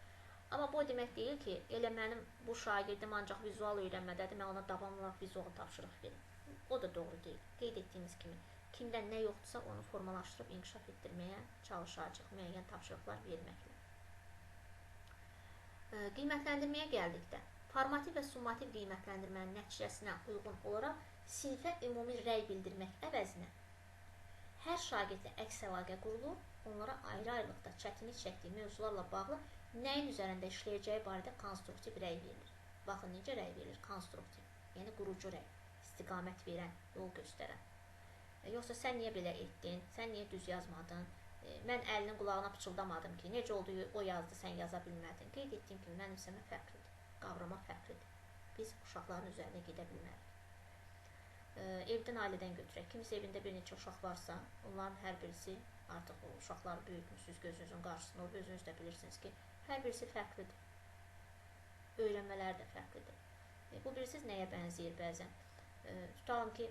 Amma bu demək deyil ki, elə mənim bu şagirdim ancaq vizual öyrənmədədir, mən ona davam olaraq vizual tapşırıq verim. O da doğru deyil. Qeyd etdiyimiz kimi, kimdən nə yoxdursa onu formalaşdırıb inkişaf etdirməyə çalışacaq, müəyyən tapşırıqlar verməklə. Qiymətləndirməyə gəldikdə, formativ və summativ qiymətləndirmənin nəticəsinə uyğun olaraq sinifə ümumi rəy bildirmək əvəzinə hər şagirdlə əks əlaqə qurulur, onlara ayrı-ayrılıqda çətinlik çəkdiyi mövzularla bağlı nəyin üzərində işləyəcəyi barədə konstruktiv rəy verilir. Baxın, necə rəy verilir? Konstruktiv, yəni qurucu rəy, istiqamət verən, yol göstərən. Yoxsa sən niyə belə etdin, sən niyə düz yazmadın, mən əlinin qulağına pıçıldamadım ki, necə oldu o yazdı, sən yaza bilmədin. Qeyd etdiyim kimi, mənimsəmə fərqlidir, qavrama fərqlidir. Biz uşaqların üzərinə gedə bilmərik. Evdən, ailədən götürək. Kimisi evində bir neçə uşaq varsa, onların hər birisi, artıq o uşaqları böyütmüşsünüz gözünüzün qarşısında, özünüz də bilirsiniz ki, hər birisi fərqlidir. Öyrənmələri də fərqlidir. Bu bilirsiniz nəyə bənzəyir bəzən? Tutalım ki,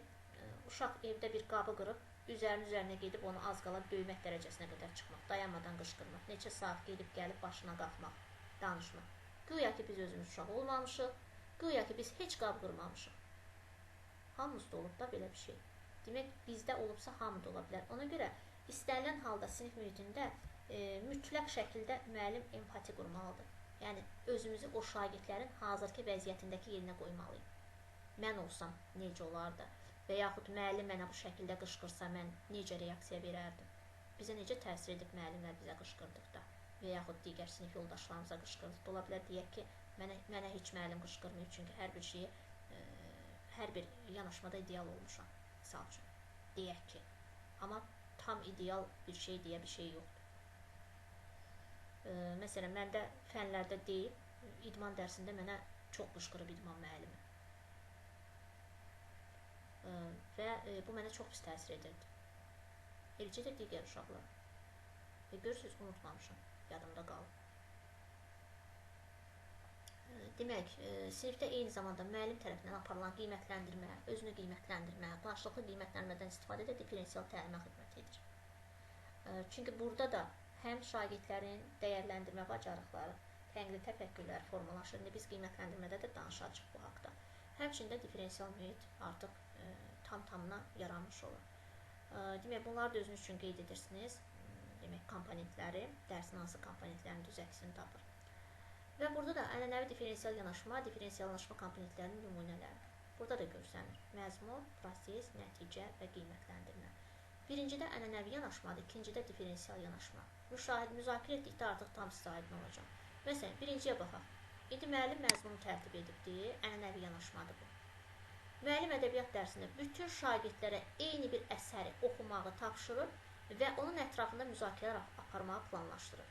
uşaq evdə bir qabı qırıb, üzərinə gedib onu az qala döymək dərəcəsinə qədər çıxmaq, dayanmadan qışqırmaq, neçə saat gedib gəlib başına qalxmaq, danışmaq. Güya ki, biz özümüz uşaq olmamışıq, güya ki, biz heç qab qırmamışıq. Hamımızda olub da belə bir şey. Demək, bizdə olubsa hamıda ola bilər. Ona görə istənilən halda sinif mühitində mütləq şəkildə müəllim empati qurmalıdır. Yəni, özümüzü o şagirdlərin hazırki vəziyyətindəki yerinə qoymalıyıq. Mən olsam necə olardı? Və yaxud müəllim mənə bu şəkildə qışqırsa, mən necə reaksiya verərdim? Bizə necə təsir edib müəllimlər bizə qışqırdıqda? Və yaxud digər sinif yoldaşlarımıza qışqırdıqda? Ola bilər deyək ki, mənə heç müəllim qışqırmıyor, çünki hər bir şeyi hər bir yanaşmada ideal olmuşam, misal üçün, deyək ki. Amma tam ideal bir şey deyə bir şey yoxdur. Məsələn, məndə fənlərdə deyib, idman dərsində mənə çox qışqırıb idman müəllimi. Və bu mənə çox pis təsir edirdi. Eləcə də digər uşaqlar. Və görürsünüz, unutmamışam, yadımda qalıb. Demək, sinifdə eyni zamanda müəllim tərəfindən aparılan qiymətləndirmə, özünü qiymətləndirmə, başlıqlı qiymətləndirmədən istifadə də diferensial təlimə xidmət edir. Çünki burada da həm şagirdlərin dəyərləndirmə bacarıqları, tənqidi təfəkkürlər formalaşır. İndi biz qiymətləndirmədə də danışacağıq bu haqda. Həmçində diferensial mühit artıq tam-tamına yaranmış olur. Demək, bunları da özünüz üçün qeyd edirsiniz. Demək, komponentləri, dərsin hansı komponentlərinin düz əksini tapır. Və burada da ənənəvi diferensial yanaşma komponentlərinin nümunələri. Burada da görsənir. Məzmun, proses, nəticə və qiymətləndirmə. Birincidə ənənəvi yanaşmadır, ikincidə diferensial yanaşma. Müzakirə etdikdə artıq tam sizə aydın olacaq. Məsələn, birinciyə baxaq. İndi müəllim məzmunu tərtib edibdir, ənənəvi yanaşmadır bu. Müəllim ədəbiyyat dərsində bütün şagirdlərə eyni bir əsəri oxumağı tapşırır və onun ətrafında müzakirələr aparmağı planlaşdırır.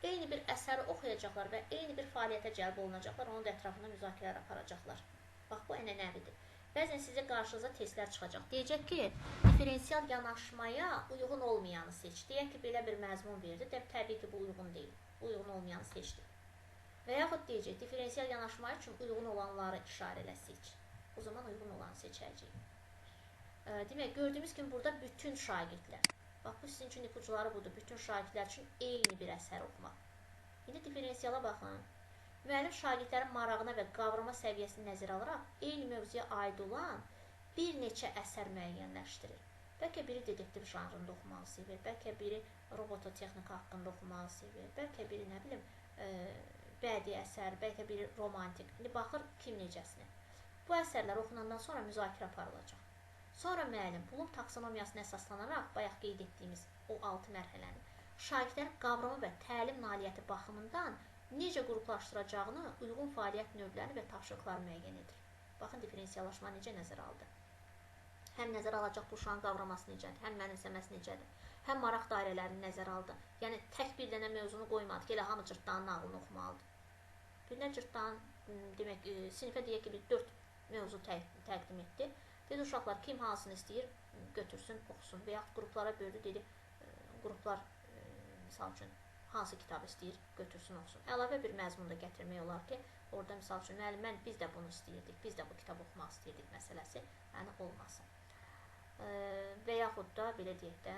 Eyni bir əsəri oxuyacaqlar və eyni bir fəaliyyətə cəlb olunacaqlar, onun da ətrafında müzakirələr aparacaqlar. Bax, bu ənənəvidir. Bəzən sizə qarşınıza testlər çıxacaq. Deyəcək ki, diferensial yanaşmaya uyğun olmayanı seç. Deyək ki, belə bir məzmun verdi, təbii ki, bu uyğun deyil. Uyğun olmayanı seçdi. Və yaxud deyəcək, diferensial yanaşma üçün uyğun olanları işarələ seç. O zaman uyğun olanı seçəcəyik. Demək, gördüyümüz kimi burada bütün şagirdlər. Bax, bu sizin üçün ipucuları budur. Bütün şagirdlər üçün eyni bir əsər oxumaq. İndi diferensiyala baxın. Müəllim şagirdlərin marağına və qavrama səviyyəsini nəzərə alaraq eyni mövzuya aid olan bir neçə əsər müəyyənləşdirir. Bəlkə biri detektiv janrında oxumağı sevir, bəlkə biri robototexnika haqqında oxumağı sevir, bəlkə biri, nə bilim, bədii əsər, bəlkə biri romantik. İndi baxır kim necəsinə. Bu əsərlər oxunandan sonra müzakirə aparılacaq. Sonra müəllim Bloom taksonomiyasına əsaslanaraq bayaq qeyd etdiyimiz o 6 mərhələni şagirdlərin qavrama və təlim nailiyyəti baxımından necə qruplaşdıracağını, uyğun fəaliyyət növlərini və tapşırıqları müəyyən edir. Baxın, diferensiyalaşma necə nəzərə aldı. Həm nəzərə alacaq bu uşağın qavraması necədir, həm mənimsəməsi necədir, həm maraq dairələrini nəzərə aldı. Yəni, tək bir dənə mövzunu qoymadı ki, elə hamı cırtdanın nağılını oxumalıdır. Birdən cırtdan, demək, sinifə deyək ki, 4 mövzu təqdim etdi. Dedi, uşaqlar kim hansını istəyir, götürsün, oxusun. Və yaxud qruplara böldü, dedi, qruplar, misal üçün, hansı kitabı istəyir, götürsün, oxusun. Əlavə bir məzmun da gətirmək olar ki, orada misal üçün, müəllim, biz də bunu istəyirdik, biz də bu kitabı oxumaq istəyirdik məsələsi, yəni olmasın. Və yaxud da, belə deyək də,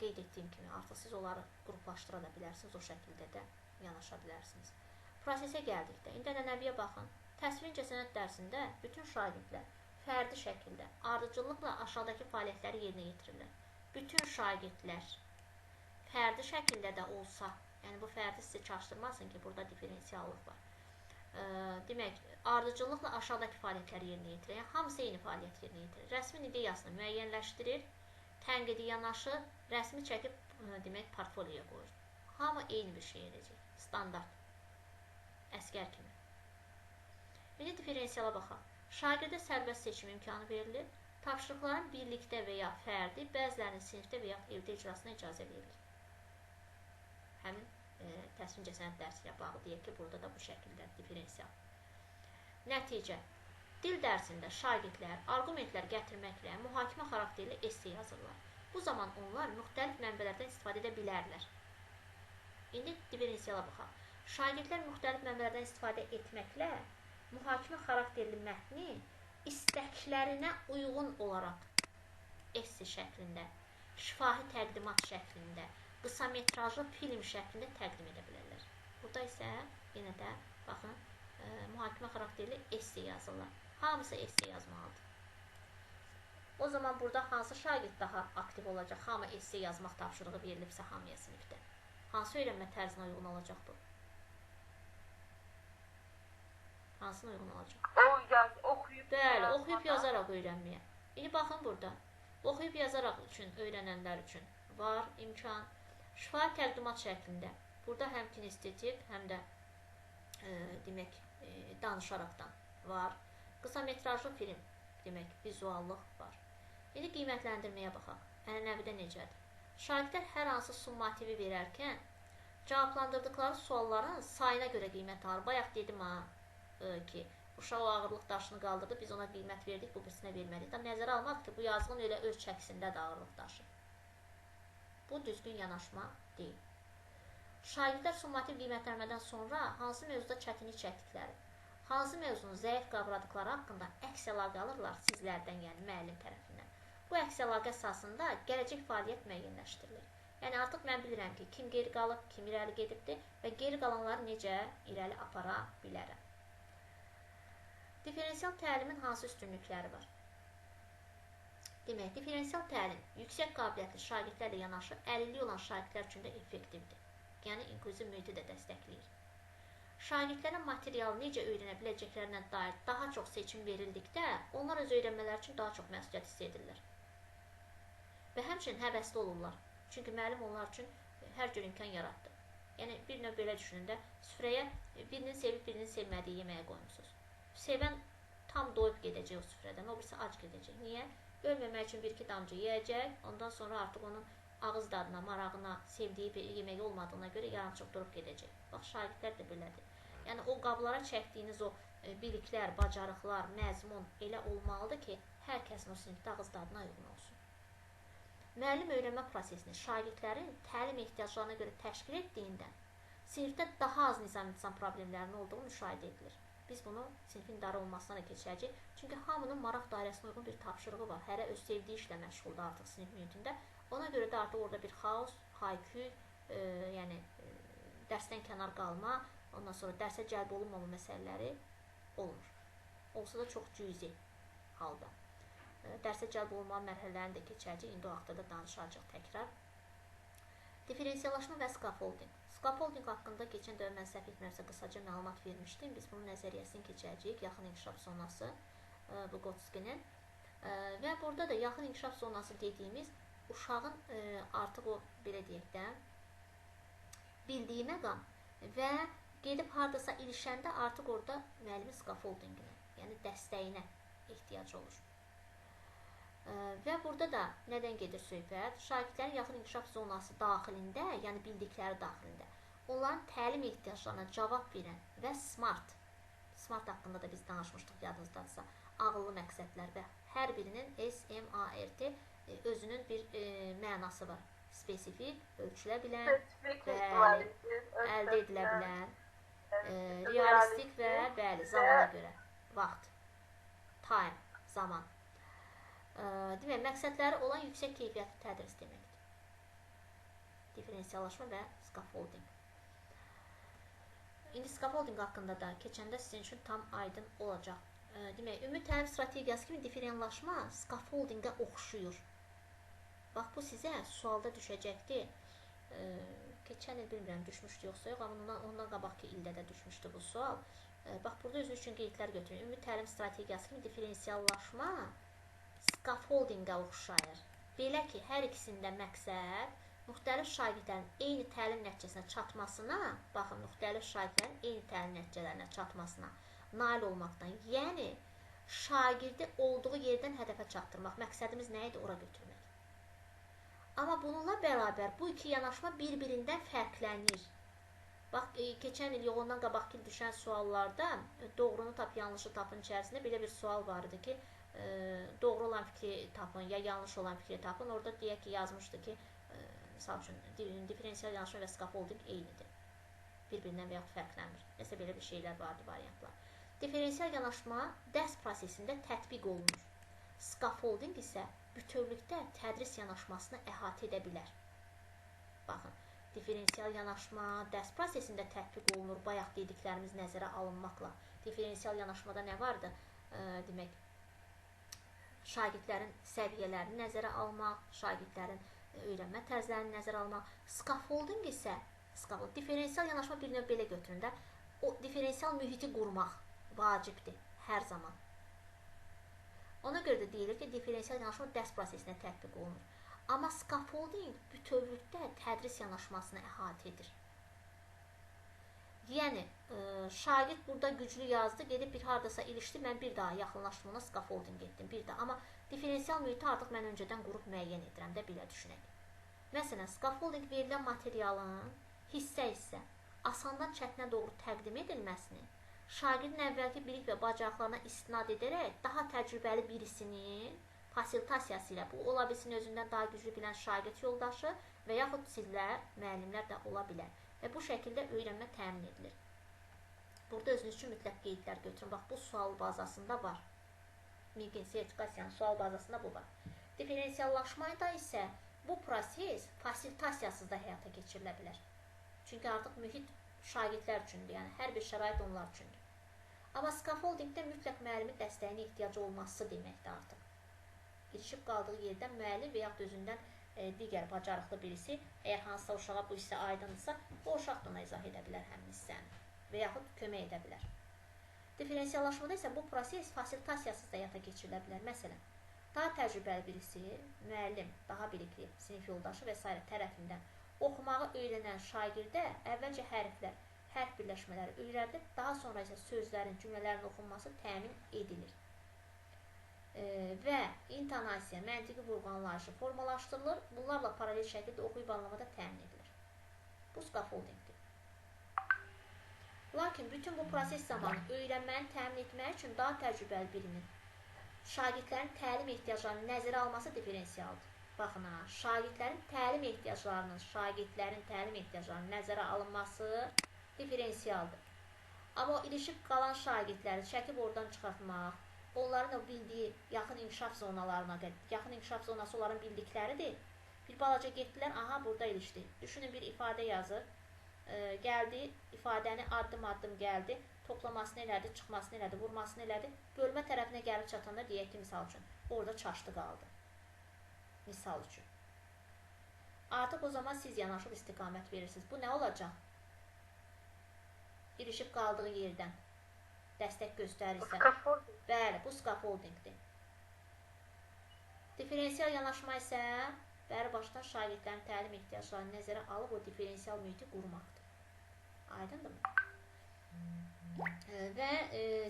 qeyd etdiyim kimi, artıq siz onları qruplaşdıra da bilərsiniz, o şəkildə də yanaşa bilərsiniz. Prosesə gəldikdə, indi ənənəviyə baxın. Təsvir incəsənət dərsində bütün şagirdlər fərdi şəkildə, ardıcıllıqla aşağıdakı fəaliyyətləri yerinə yetirirlər. Bütün şagirdlər fərdi şəkildə də olsa, yəni bu fərdi sizi çaşdırmasın ki, burada diferensiyallıq var. Demək, ardıcıllıqla aşağıdakı fəaliyyətləri yerinə yetirir. Yəni, hamısı eyni fəaliyyət yerinə yetirir. Rəsmin ideyasını müəyyənləşdirir, tənqidi yanaşır, rəsmi çəkib, demək, portfolyoya qoyur. Hamı eyni bir şey edəcək. Standart. Əskər kimi. İndi diferensiyala baxaq. Şagirdə sərbəst seçim imkanı verilir. Tapşırıqların birlikdə və ya fərdi, bəzilərinin sinifdə və ya evdə icrasına icazə verilir. Həmin təsvir incəsənət dərsi ilə bağlı deyək ki, burada da bu şəkildə diferensiyal. Nəticə. Dil dərsində şagirdlər arqumentlər gətirməklə mühakimə xarakterli esse yazırlar. Bu zaman onlar müxtəlif mənbələrdən istifadə edə bilərlər. İndi diferensiyala baxaq. Şagirdlər müxtəlif mənbələrdən istifadə etməklə mühakimə xarakterli mətni istəklərinə uyğun olaraq esse şəklində, şifahi təqdimat şəklində, qısa metrajlı film şəklində təqdim edə bilərlər. Burada isə yenə də, baxın, mühakimə xarakterli esse yazırlar. Hamısı esse yazmalıdır. O zaman burada hansı şagird daha aktiv olacaq? Hamı esse yazmaq tapşırığı verilibsə hamıya sinifdə. Hansı öyrənmə tərzinə uyğun olacaq bu? Hansına uyğun olacaq? Bəli, oxuyub yazaraq öyrənməyə. İndi baxın burada. Oxuyub yazaraq üçün, öyrənənlər üçün var imkan. Şifahi təqdimat şəklində. Burada həm kinestetik, həm də demək, danışaraqdan var. Qısa metrajlı film, demək, vizuallıq var. İndi qiymətləndirməyə baxaq. Ənənəvidə necədir? Şagirdlər hər hansı summativi verərkən cavablandırdıqları sualların sayına görə qiymət alır. Bayaq dedim ki, uşaq o ağırlıq daşını qaldırdı, biz ona qiymət verdik, bu birisinə vermədik. Nəzərə almaq ki, bu yazğın elə öz çəkisində də ağırlıq daşır. Bu düzgün yanaşma deyil. Şagirdlər summativ qiymətlənmədən sonra hansı mövzuda çətinlik çəkdikləri, hansı mövzunu zəif qavradıqları haqqında əks əlaqə alırlar sizlərdən, yəni müəllim tərəfindən. Bu əks əlaqə əsasında gələcək fəaliyyət müəyyənləşdirilir. Yəni artıq mən bilirəm ki, kim geri qalıb, kim irəli gedibdir və geri qalanları necə irəli apara bilərəm. Diferensial təlimin hansı üstünlükləri var? Demək, diferensial təlim yüksək qabiliyyətli şagirdlərlə yanaşı əlilliyi olan şagirdlər üçün də effektivdir. Yəni, inklüziv mühiti də dəstəkləyir. şagirdlərə materialı necə öyrənə biləcəklərinə dair daha çox seçim verildikdə, onlar öz öyrənmələri üçün daha çox məsuliyyət hiss edirlər. Və həmçinin həvəsli olurlar. Çünki müəllim onlar üçün hər cür imkan yaratdı. Yəni, bir növ belə düşünün də, süfrəyə birinin sevib, birinin sevmədiyi yeməyə qoymusunuz. Sevən tam doyub gedəcək o süfrədən, o birisi ac gedəcək. Niyə? Ölməmək üçün bir-iki damcı yeyəcək, ondan sonra artıq onun ağız dadına, marağına, sevdiyi bir yemək olmadığına görə yarımçıq durub gedəcək. Bax, şagirdlər də belədir. Yəni, o qablara çəkdiyiniz o biliklər, bacarıqlar, məzmun elə olmalıdır ki, hər kəsin o sinifdə ağız dadına uyğun olsun. Müəllim öyrənmə prosesini şagirdlərin təlim ehtiyaclarına görə təşkil etdiyindən sinifdə daha az nizam-intizam problemlərinin olduğu müşahidə edilir. Biz bunu sinifin idarə olmasına da keçəcəyik. Çünki hamının maraq dairəsinə uyğun bir tapşırığı var. Hərə öz sevdiyi işlə məşğuldur artıq sinif mühitində. Ona görə də artıq orada bir xaos, haykü, yəni dərsdən kənar qalma, ondan sonra dərsə cəlb olunmama məsələləri olmur. Olsa da çox cüzi halda. Dərsə cəlb olunma mərhələlərini də keçəcəyik. İndi o haqda da danışacaq təkrar. Diferensiyalaşma və skafolding. Skafolding haqqında keçən dəfə mən səhv etmirəmsə qısaca məlumat vermişdim. Biz bunun nəzəriyyəsini keçəcəyik. Yaxın inkişaf zonası Vygotsky'nin. Və burada da yaxın inkişaf zonası dediyimiz uşağın artıq o, belə deyək də, bildiyi məqam və gedib hardasa ilişəndə artıq orada müəllimin skafoldinginə, yəni dəstəyinə ehtiyac olur. Və burada da nədən gedir söhbət? Şagirdlərin yaxın inkişaf zonası daxilində, yəni bildikləri daxilində, onların təlim ehtiyaclarına cavab verən və SMART haqqında da biz danışmışdıq yadınızdadırsa, ağıllı məqsədlər və hər birinin SMART özünün bir mənası var. Spesifik, ölçülə bilən, əldə edilə bilən, realistik və bəli, zamana görə, vaxt, time, zaman. Demək, məqsədləri olan yüksək keyfiyyətli tədris deməkdir. Diferensiyalaşma və skafolding. İndi skafolding haqqında da keçəndə sizin üçün tam aydın olacaq. Demək, ümumi təlim strategiyası kimi diferensiyalaşma skafoldingə oxşuyur. Bax, bu sizə sualda düşəcəkdir. Keçən il bilmirəm, düşmüşdü yoxsa yox, amma ondan qabaqki ildə də düşmüşdü bu sual. Bax, burada özünüz üçün qeydlər götürün. Ümumi təlim strategiyası kimi diferensiyalaşma skafoldingə oxşayır. Belə ki, hər ikisində məqsəd müxtəlif şagirdlərin eyni təlim nəticəsinə çatmasına, baxın, müxtəlif şagirdlərin eyni təlim nəticələrinə çatmasına nail olmaqdan, yəni şagirdi olduğu yerdən hədəfə çatdırmaq. Məqsədimiz nə idi? Ora götürmək. Amma bununla bərabər bu iki yanaşma bir-birindən fərqlənir. Bax, keçən il yox, ondan qabaqki il düşən suallarda doğrunu tap, yanlışı tapın içərisində belə bir sual var idi ki, doğru olan fikri tapın, ya yanlış olan fikri tapın. Orada deyək ki, yazmışdı ki, misal üçün, diferensial yanaşma və skafolding eynidir. Bir-birindən və yaxud fərqlənmir. Nəsə belə bir şeylər vardı, variantlar. Diferensial yanaşma dərs prosesində tətbiq olunur. Skafolding isə bütövlükdə tədris yanaşmasını əhatə edə bilər. Baxın, diferensial yanaşma dərs prosesində tətbiq olunur, bayaq dediklərimiz nəzərə alınmaqla. Diferensial yanaşmada nə vardı? Demək, şagirdlərin səviyyələrini nəzərə almaq, şagirdlərin öyrənmə tərzlərini nəzərə almaq. Skafolding isə, diferensial yanaşma bir növ belə götürün də, o diferensial mühiti qurmaq vacibdir hər zaman. Ona görə də deyilir ki, diferensial yanaşma dərs prosesinə tətbiq olunur. Amma skafolding bütövlükdə tədris yanaşmasını əhatə edir. Yəni, şagird burada güclü yazdı, gedib bir hardasa ilişdi, mən bir daha yaxınlaşdım ona, skafolding etdim, bir daha. Amma diferensial mühiti artıq mən öncədən qrup müəyyən edirəm də, belə düşünək. Məsələn, skafolding verilən materialın hissə-hissə asandan çətinə doğru təqdim edilməsini, şagirdin əvvəlki bilik və bacarıqlarına istinad edərək daha təcrübəli birisinin fasiltasiyası ilə, bu ola bilsin özündən daha güclü bilən şagird yoldaşı və yaxud sizlər, müəllimlər də ola bilər. Və bu şəkildə öyrənmə təmin edilir. Burada özünüz üçün mütləq qeydlər götürün. Bax, bu sual bazasında var. Milgin sertifikasiyanın sual bazasında bu var. Diferensiallaşmayda isə bu proses fasiltasiyasız da həyata keçirilə bilər. Çünki artıq mühit şagirdlər üçündür, yəni hər bir şərait onlar üçündür. Amma skafoldingdə mütləq müəllimin dəstəyinə ehtiyacı olması deməkdir artıq. İlişib qaldığı yerdən müəllim və yaxud özündən digər bacarıqlı birisi, əgər hansısa uşağa bu hissə aydındırsa, o uşaq da ona izah edə bilər həmin hissəni. və yaxud kömək edə bilər. Diferensiallaşmada isə bu proses fasilitasiyasız da həyata keçirilə bilər. Məsələn, daha təcrübəli birisi, müəllim, daha bilikli sinif yoldaşı və s. tərəfindən oxumağı öyrənən şagirdə əvvəlcə hərflər, hərf birləşmələri öyrədilir, daha sonra isə sözlərin, cümlələrin oxunması təmin edilir. Və intonasiya, məntiqi vurğulanışı formalaşdırılır, bunlarla paralel şəkildə oxuyub anlamada təmin edilir. Bu scaffoldingdir. Lakin bütün bu proses zamanı öyrənməni təmin etmək üçün daha təcrübəli birinin şagirdlərin təlim ehtiyaclarını nəzərə alması diferensialdır. Baxın, şagirdlərin təlim ehtiyaclarının nəzərə alınması diferensialdır. Amma o ilişib qalan şagirdləri çəkib oradan çıxartmaq, onların o bildiyi yaxın inkişaf zonalarına, yaxın inkişaf zonası onların bildikləridir. Bir balaca getdilər, aha burada ilişdi. Düşünün, bir ifadə yazır, gəldi, ifadəni addım-addım gəldi, toplamasını elədi, çıxmasını elədi, vurmasını elədi, bölmə tərəfinə gəlib çatanda deyək ki, misal üçün, orada çaşdı qaldı. Misal üçün. Artıq o zaman siz yanaşıb istiqamət verirsiniz. Bu nə olacaq? İlişib qaldığı yerdən dəstək göstərirsə. Bəli, bu scaffoldingdir. Diferensial yanaşma isə bəri başdan şagirdlərin təlim ehtiyaclarını nəzərə alıb o diferensial mühiti qurmaqdır. Aydındırmı? Və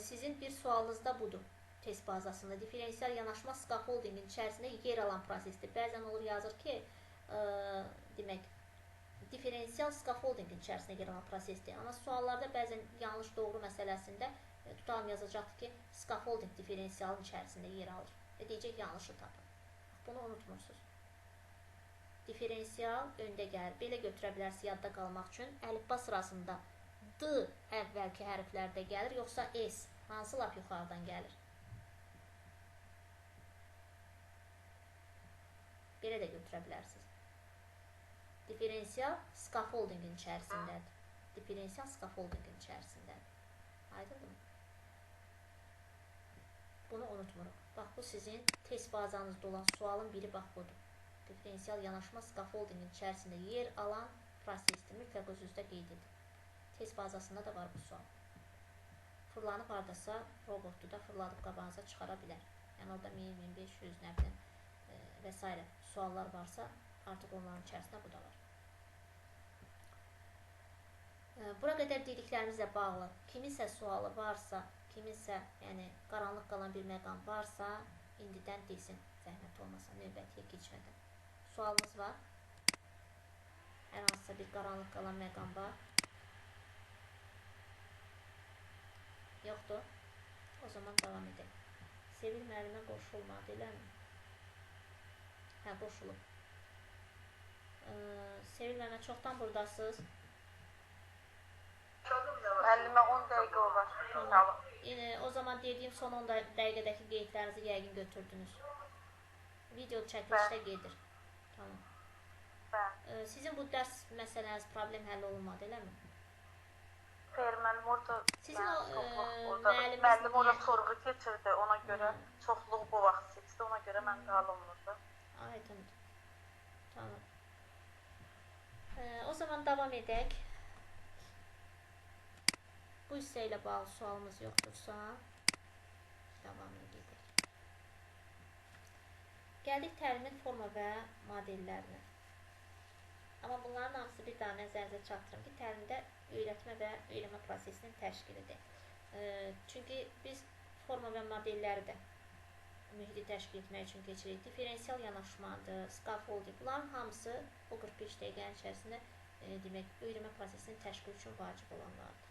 sizin bir sualınız da budur. Test bazasında diferensial yanaşma scaffoldingin içərisində yer alan prosesdir. Bəzən olur yazır ki, demək, diferensial scaffoldingin içərisində yer alan prosesdir. Amma suallarda bəzən yanlış doğru məsələsində tutalım yazacaqdır ki, scaffolding diferensialın içərisində yer alır. Və deyəcək yanlışı tapın. Bunu unutmursunuz. Diferensial öndə gəlir. Belə götürə bilərsiniz yadda qalmaq üçün. Əlifba sırasında D əvvəlki hərflərdə gəlir, yoxsa S? Hansı lap yuxarıdan gəlir? Belə də götürə bilərsiniz. Diferensial scaffoldingin içərisindədir. Diferensial scaffoldingin içərisindədir. Aydındır mı? Bunu unutmuruq. Bax, bu sizin test bazanızda olan sualın biri bax budur. Diferensial yanaşma scaffoldingin içərisində yer alan prosesdir. Mütləq öz-özdə qeyd edin. Test bazasında da var bu sual. Fırlanıb haradasa robotdu da fırladıb qabağınıza çıxara bilər. Yəni orada 1000, 1500, nə bilim və s. suallar varsa artıq onların içərisində bu da var. Bura qədər dediklərimizlə bağlı kiminsə sualı varsa, kiminsə yəni qaranlıq qalan bir məqam varsa, indidən desin, zəhmət olmasa, növbətiyə keçmədən. Sualınız var? Hər hansısa bir qaranlıq qalan məqam var? Yoxdur? O zaman davam edək. Sevil müəllimə qoşulmadı, eləmi? Hə, qoşulub. Sevil müəllimə, çoxdan buradasınız? Müəllimə 10 dəqiqə olar. O zaman dediyim son 10 dəqiqədəki qeydlərinizi yəqin götürdünüz. Video çəkilişdə gedir. Tamam. Sizin bu dərs məsələniz problem həll olunmadı, eləmi? Xeyr, müəllim orada müəllim orada sorğu keçirdi, ona görə çoxluq bu vaxt seçdi, ona görə mən qalınmırdı. Aydındır. Tamam. O zaman davam edək. Bu hissə ilə bağlı sualımız yoxdursa, davam edək. Gəldik təlimin forma və modellərinə. Amma bunların hamısı bir daha nəzərinizə çatdırım ki, təlimdə öyrətmə və öyrənmə prosesinin təşkilidir. Çünki biz forma və modelləri də mühiti təşkil etmək üçün keçirik. Diferensial yanaşmadır, scaffolding. Bunların hamısı o 45 dəqiqənin içərisində demək, öyrənmə prosesinin təşkili üçün vacib olanlardır.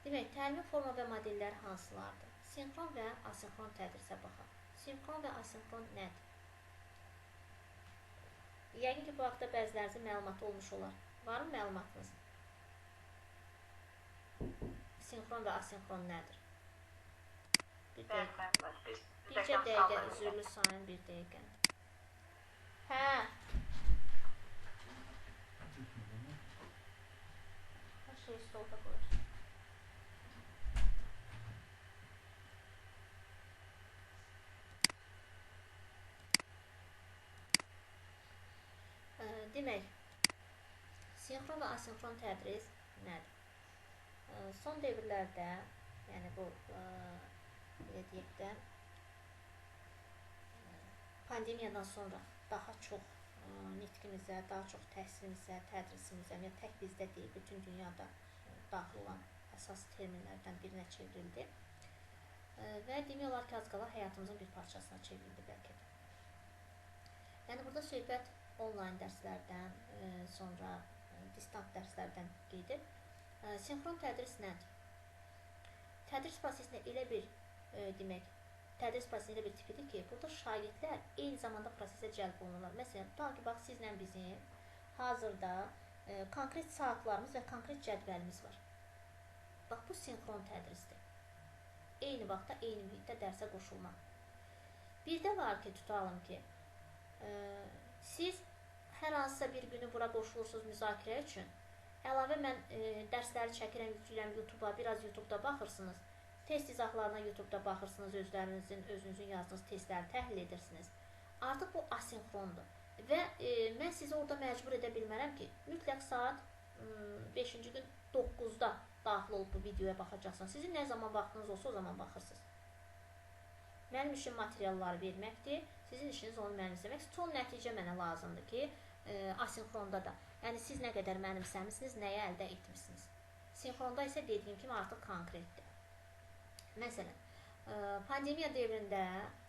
Demək, təlimin forma və modelləri hansılardır? Sinxron və asinxron tədrisə baxaq. Sinxron və asinxron nədir? Yəqin ki, bu haqda bəzilərinizin məlumatı olmuş olar. Var mı məlumatınız? Sinxron və asinxron nədir? Bir dəqiqə. Bircə dəqiqə, üzürlü sayın bir dəqiqə. Hə. Hər şey stolda qoyursun. Demək, sinxron və asinxron tədris nədir? Son dövrlərdə, yəni bu belə deyək də, pandemiyadan sonra daha çox nitqimizə, daha çox təhsilimizə, tədrisimizə, ya tək bizdə deyil, bütün dünyada daxil olan əsas terminlərdən birinə çevrildi. Və demək olar ki, az qala həyatımızın bir parçasına çevrildi bəlkə də. Yəni burada söhbət onlayn dərslərdən, sonra distant dərslərdən gedir. Sinxron tədris nədir? Tədris prosesində elə bir demək, tədris prosesində bir tipidir ki, burada şagirdlər eyni zamanda prosesə cəlb olunurlar. Məsələn, tutaq ki, bax, sizlə bizim hazırda konkret saatlarımız və konkret cədvəlimiz var. Bax, bu sinxron tədrisdir. Eyni vaxtda, eyni mühitdə dərsə qoşulmaq. Bir də var ki, tutalım ki, siz hər hansısa bir günü bura qoşulursunuz müzakirə üçün. Əlavə mən dərsləri çəkirəm, yükləyirəm YouTube-a, biraz YouTube-da baxırsınız. Test izahlarına YouTube-da baxırsınız, özünüzün yazdığınız testləri təhlil edirsiniz. Artıq bu asinxrondur. Və mən sizi orada məcbur edə bilmərəm ki, mütləq saat 5-ci gün 9-da daxil olub bu videoya baxacaqsınız. Sizin nə zaman vaxtınız olsa o zaman baxırsınız. Mənim işim materialları verməkdir, sizin işiniz onu mənimsəmək. Son nəticə mənə lazımdır ki, asinxronda da. Yəni siz nə qədər mənimsəmisiniz, nəyə əldə etmişsiniz. Sinxronda isə dediyim kimi artıq konkretdir. Məsələn, pandemiya dövründə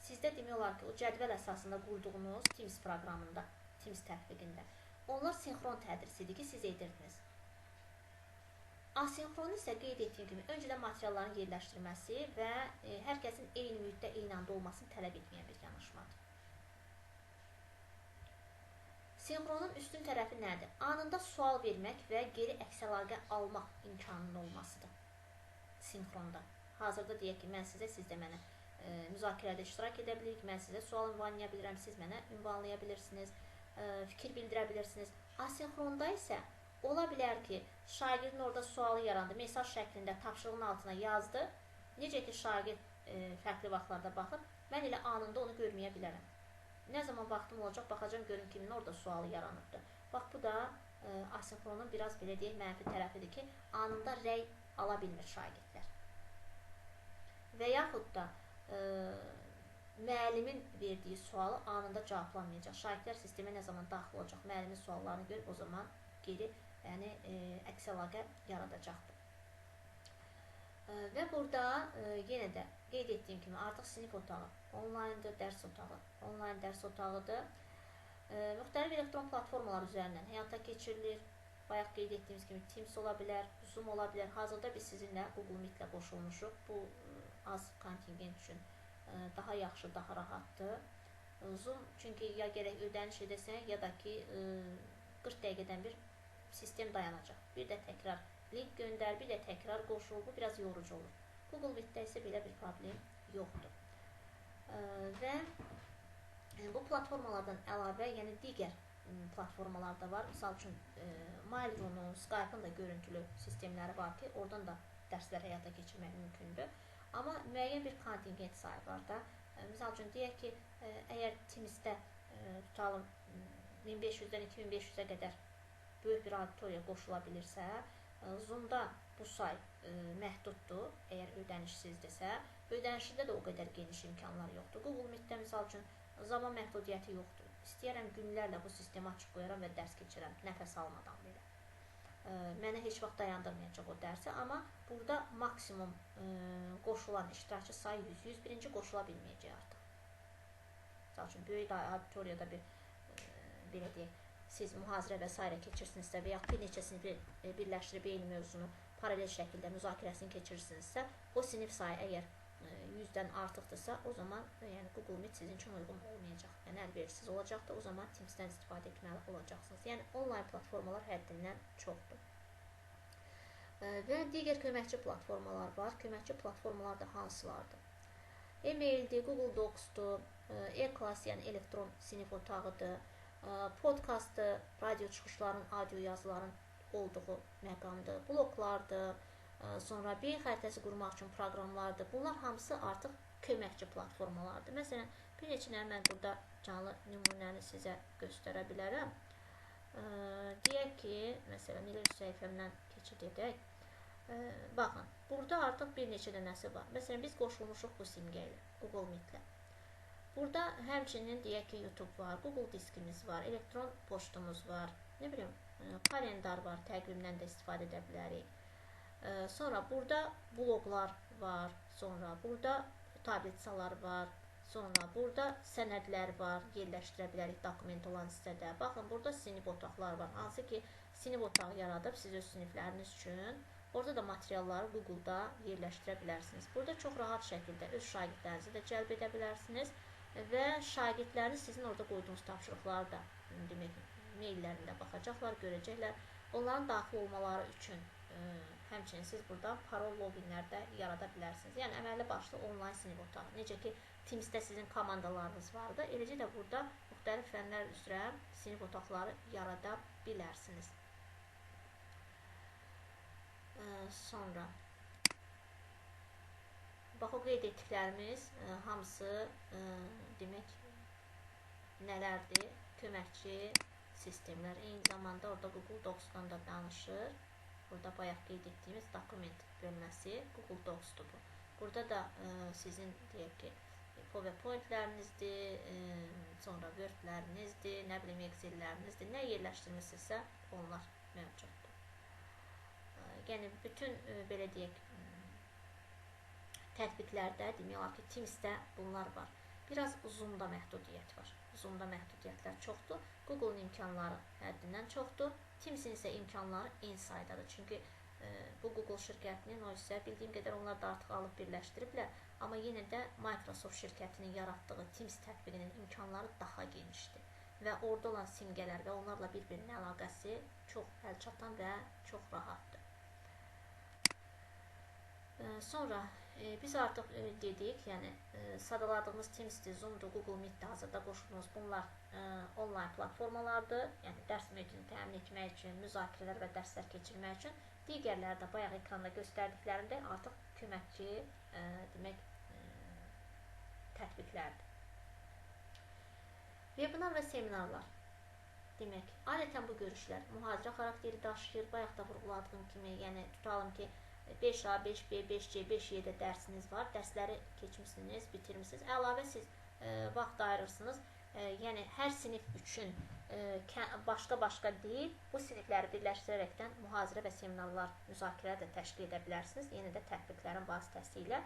sizdə demək olar ki, o cədvəl əsasında qurduğunuz Teams proqramında, Teams tətbiqində, onlar sinxron tədris idi ki, siz edirdiniz. Asinxron isə qeyd etdiyim kimi, öncədən materialların yerləşdirməsi və hər kəsin eyni mühitdə, eyni anda olmasını tələb etməyən bir yanaşmadır. Sinxronun üstün tərəfi nədir? Anında sual vermək və geri əks əlaqə almaq imkanının olmasıdır sinxronda. Hazırda deyək ki, mən sizə, siz də mənə müzakirədə iştirak edə bilirik, mən sizə sual ünvanlaya bilirəm, siz mənə ünvanlaya bilirsiniz, fikir bildirə bilirsiniz. Asinxronda isə ola bilər ki, şagirdin orada sualı yarandı, mesaj şəklində tapşırığın altına yazdı. Necə ki, şagird fərqli vaxtlarda baxır, mən elə anında onu görməyə bilərəm. Nə zaman vaxtım olacaq, baxacam, görüm kimin orada sualı yaranıbdır. Bax, bu da asinxronun biraz belə deyək, mənfi tərəfidir ki, anında rəy ala bilmir şagirdlər. Və yaxud da müəllimin verdiyi sualı anında cavablanmayacaq. Şagirdlər sistemə nə zaman daxil olacaq, müəllimin suallarını görüb o zaman geri əks əlaqə yaradacaqdır. Və burada yenə də qeyd etdiyim kimi artıq sinif otağı onlayndır, dərs otağı onlayn dərs otağıdır. Müxtəlif elektron platformalar üzərindən həyata keçirilir. Bayaq qeyd etdiyimiz kimi Teams ola bilər, Zoom ola bilər. Hazırda biz sizinlə Google Meet ilə qoşulmuşuq. Bu az kontingent üçün daha yaxşı, daha rahatdır. Zoom çünki ya gərək ödəniş edəsən, ya da ki 40 dəqiqədən bir sistem dayanacaq. Bir də təkrar link göndər, bir də təkrar qoşul. Bu biraz yorucu olur. Google Meet-də isə belə bir problem yoxdur. Və bu platformalardan əlavə, yəni digər platformalar da var. Misal üçün Mailroom'un, Skype'ın da görüntülü sistemləri var ki, oradan da dərslər həyata keçirmək mümkündür. Amma müəyyən bir kontingent sayı var da. Misal üçün deyək ki, əgər Teams'də tutalım 1500-dən 2500-ə qədər böyük bir auditoriya qoşula bilirsə, Zoom'da bu say məhduddur, əgər ödənişsizdirsə. Ödənişdə də o qədər geniş imkanlar yoxdur. Google Meet-də misal üçün zaman məhdudiyyəti yoxdur. İstəyərəm günlərlə bu sistemi açıq qoyaram və dərs keçirəm, nəfəs almadan belə. Mənə heç vaxt dayandırmayacaq o dərsi, amma burada maksimum qoşulan iştirakçı sayı 100, 101-ci qoşula bilməyəcək artıq. Misal üçün, böyük auditoriyada belə deyək, siz mühazirə və s. keçirsinizsə və yaxud bir neçə sinifi birləşdirib eyni mövzunu paralel şəkildə müzakirəsini keçirirsinizsə, o sinif sayı əgər 100-dən artıqdırsa, o zaman yəni Google Meet sizin üçün uyğun olmayacaq. Yəni əlverişsiz olacaqdır, o zaman Teams-dən istifadə etməli olacaqsınız. Yəni onlayn platformalar həddindən çoxdur. Və digər köməkçi platformalar var. Köməkçi platformalar da hansılardır? E-maildir, Google Docs-dur, e-class, yəni elektron sinif otağıdır, podkastdır, radio çıxışların, audio yazıların olduğu məqamdır, bloglardır, sonra beyin xəritəsi qurmaq üçün proqramlardır. Bunlar hamısı artıq köməkçi platformalardır. Məsələn, bir neçə mən burada canlı nümunəni sizə göstərə bilərəm. Deyək ki, məsələn, elə səhifəmdən keçid edək. Baxın, burada artıq bir neçə dənəsi var. Məsələn, biz qoşulmuşuq bu simgə ilə, Google Meet-lə. Burada həmçinin deyək ki, YouTube var, Google diskimiz var, elektron poçtumuz var, nə bilim, kalendar var, təqvimdən də istifadə edə bilərik. Sonra burada bloqlar var, sonra burada tabletsalar var, sonra burada sənədlər var, yerləşdirə bilərik dokument olan hissədə. Baxın, burada sinif otaqlar var, hansı ki, sinif otağı yaradıb siz öz sinifləriniz üçün. Orada da materialları Google-da yerləşdirə bilərsiniz. Burada çox rahat şəkildə öz şagirdlərinizi də cəlb edə bilərsiniz və şagirdləriniz sizin orada qoyduğunuz tapşırıqları da demək, maillərində baxacaqlar, görəcəklər. Onların daxil olmaları üçün həmçinin siz burada parol loginlər də yarada bilərsiniz. Yəni, əməlli başlı onlayn sinif otağı. Necə ki, Teams-də sizin komandalarınız vardı, eləcə də burada müxtəlif fənlər üzrə sinif otaqları yarada bilərsiniz. Sonra bax, o qeyd etdiklərimiz hamısı demək nələrdir? Köməkçi sistemlər. Eyni zamanda orada Google Docs-dan da danışır. Burada bayaq qeyd etdiyimiz dokument bölməsi Google Docs-dur bu. Burada da sizin deyək ki, PowerPoint-lərinizdir, sonra Word-lərinizdir, nə bilim, Excel-lərinizdir, nə yerləşdirmişsinizsə onlar mövcuddur. Yəni, bütün belə deyək, tətbiqlərdə demək olar ki, Teams-də bunlar var. Biraz Zoom-da məhdudiyyət var. Zoom-da məhdudiyyətlər çoxdur. Google-un imkanları həddindən çoxdur. Teams-in isə imkanları eyni saydadır. Çünki bu Google şirkətinin, o isə bildiyim qədər onlar da artıq alıb birləşdiriblər. Amma yenə də Microsoft şirkətinin yaratdığı Teams tətbiqinin imkanları daha genişdir. Və orada olan simgələr və onlarla bir-birinin əlaqəsi çox əlçatan və çox rahatdır. Sonra biz artıq dedik, yəni sadaladığımız Teams-dir, Zoom-dur, Google Meet-dir, hazırda qoşulduğumuz bunlar onlayn platformalardır. Yəni dərs mühitini təmin etmək üçün, müzakirələr və dərslər keçirmək üçün. Digərləri də bayaq ekranda göstərdiklərində artıq köməkçi demək tətbiqlərdir. Webinar və seminarlar. Demək, adətən bu görüşlər mühazirə xarakteri daşıyır. Bayaq da vurğuladığım kimi, yəni tutalım ki, 5A, 5B, 5C, 5Y-də dərsiniz var. Dərsləri keçmişsiniz, bitirmişsiniz. Əlavə siz vaxt ayırırsınız. Yəni, hər sinif üçün başqa-başqa deyil, bu sinifləri birləşdirərəkdən mühazirə və seminarlar, müzakirələr də təşkil edə bilərsiniz. Yenə də tətbiqlərin vasitəsilə.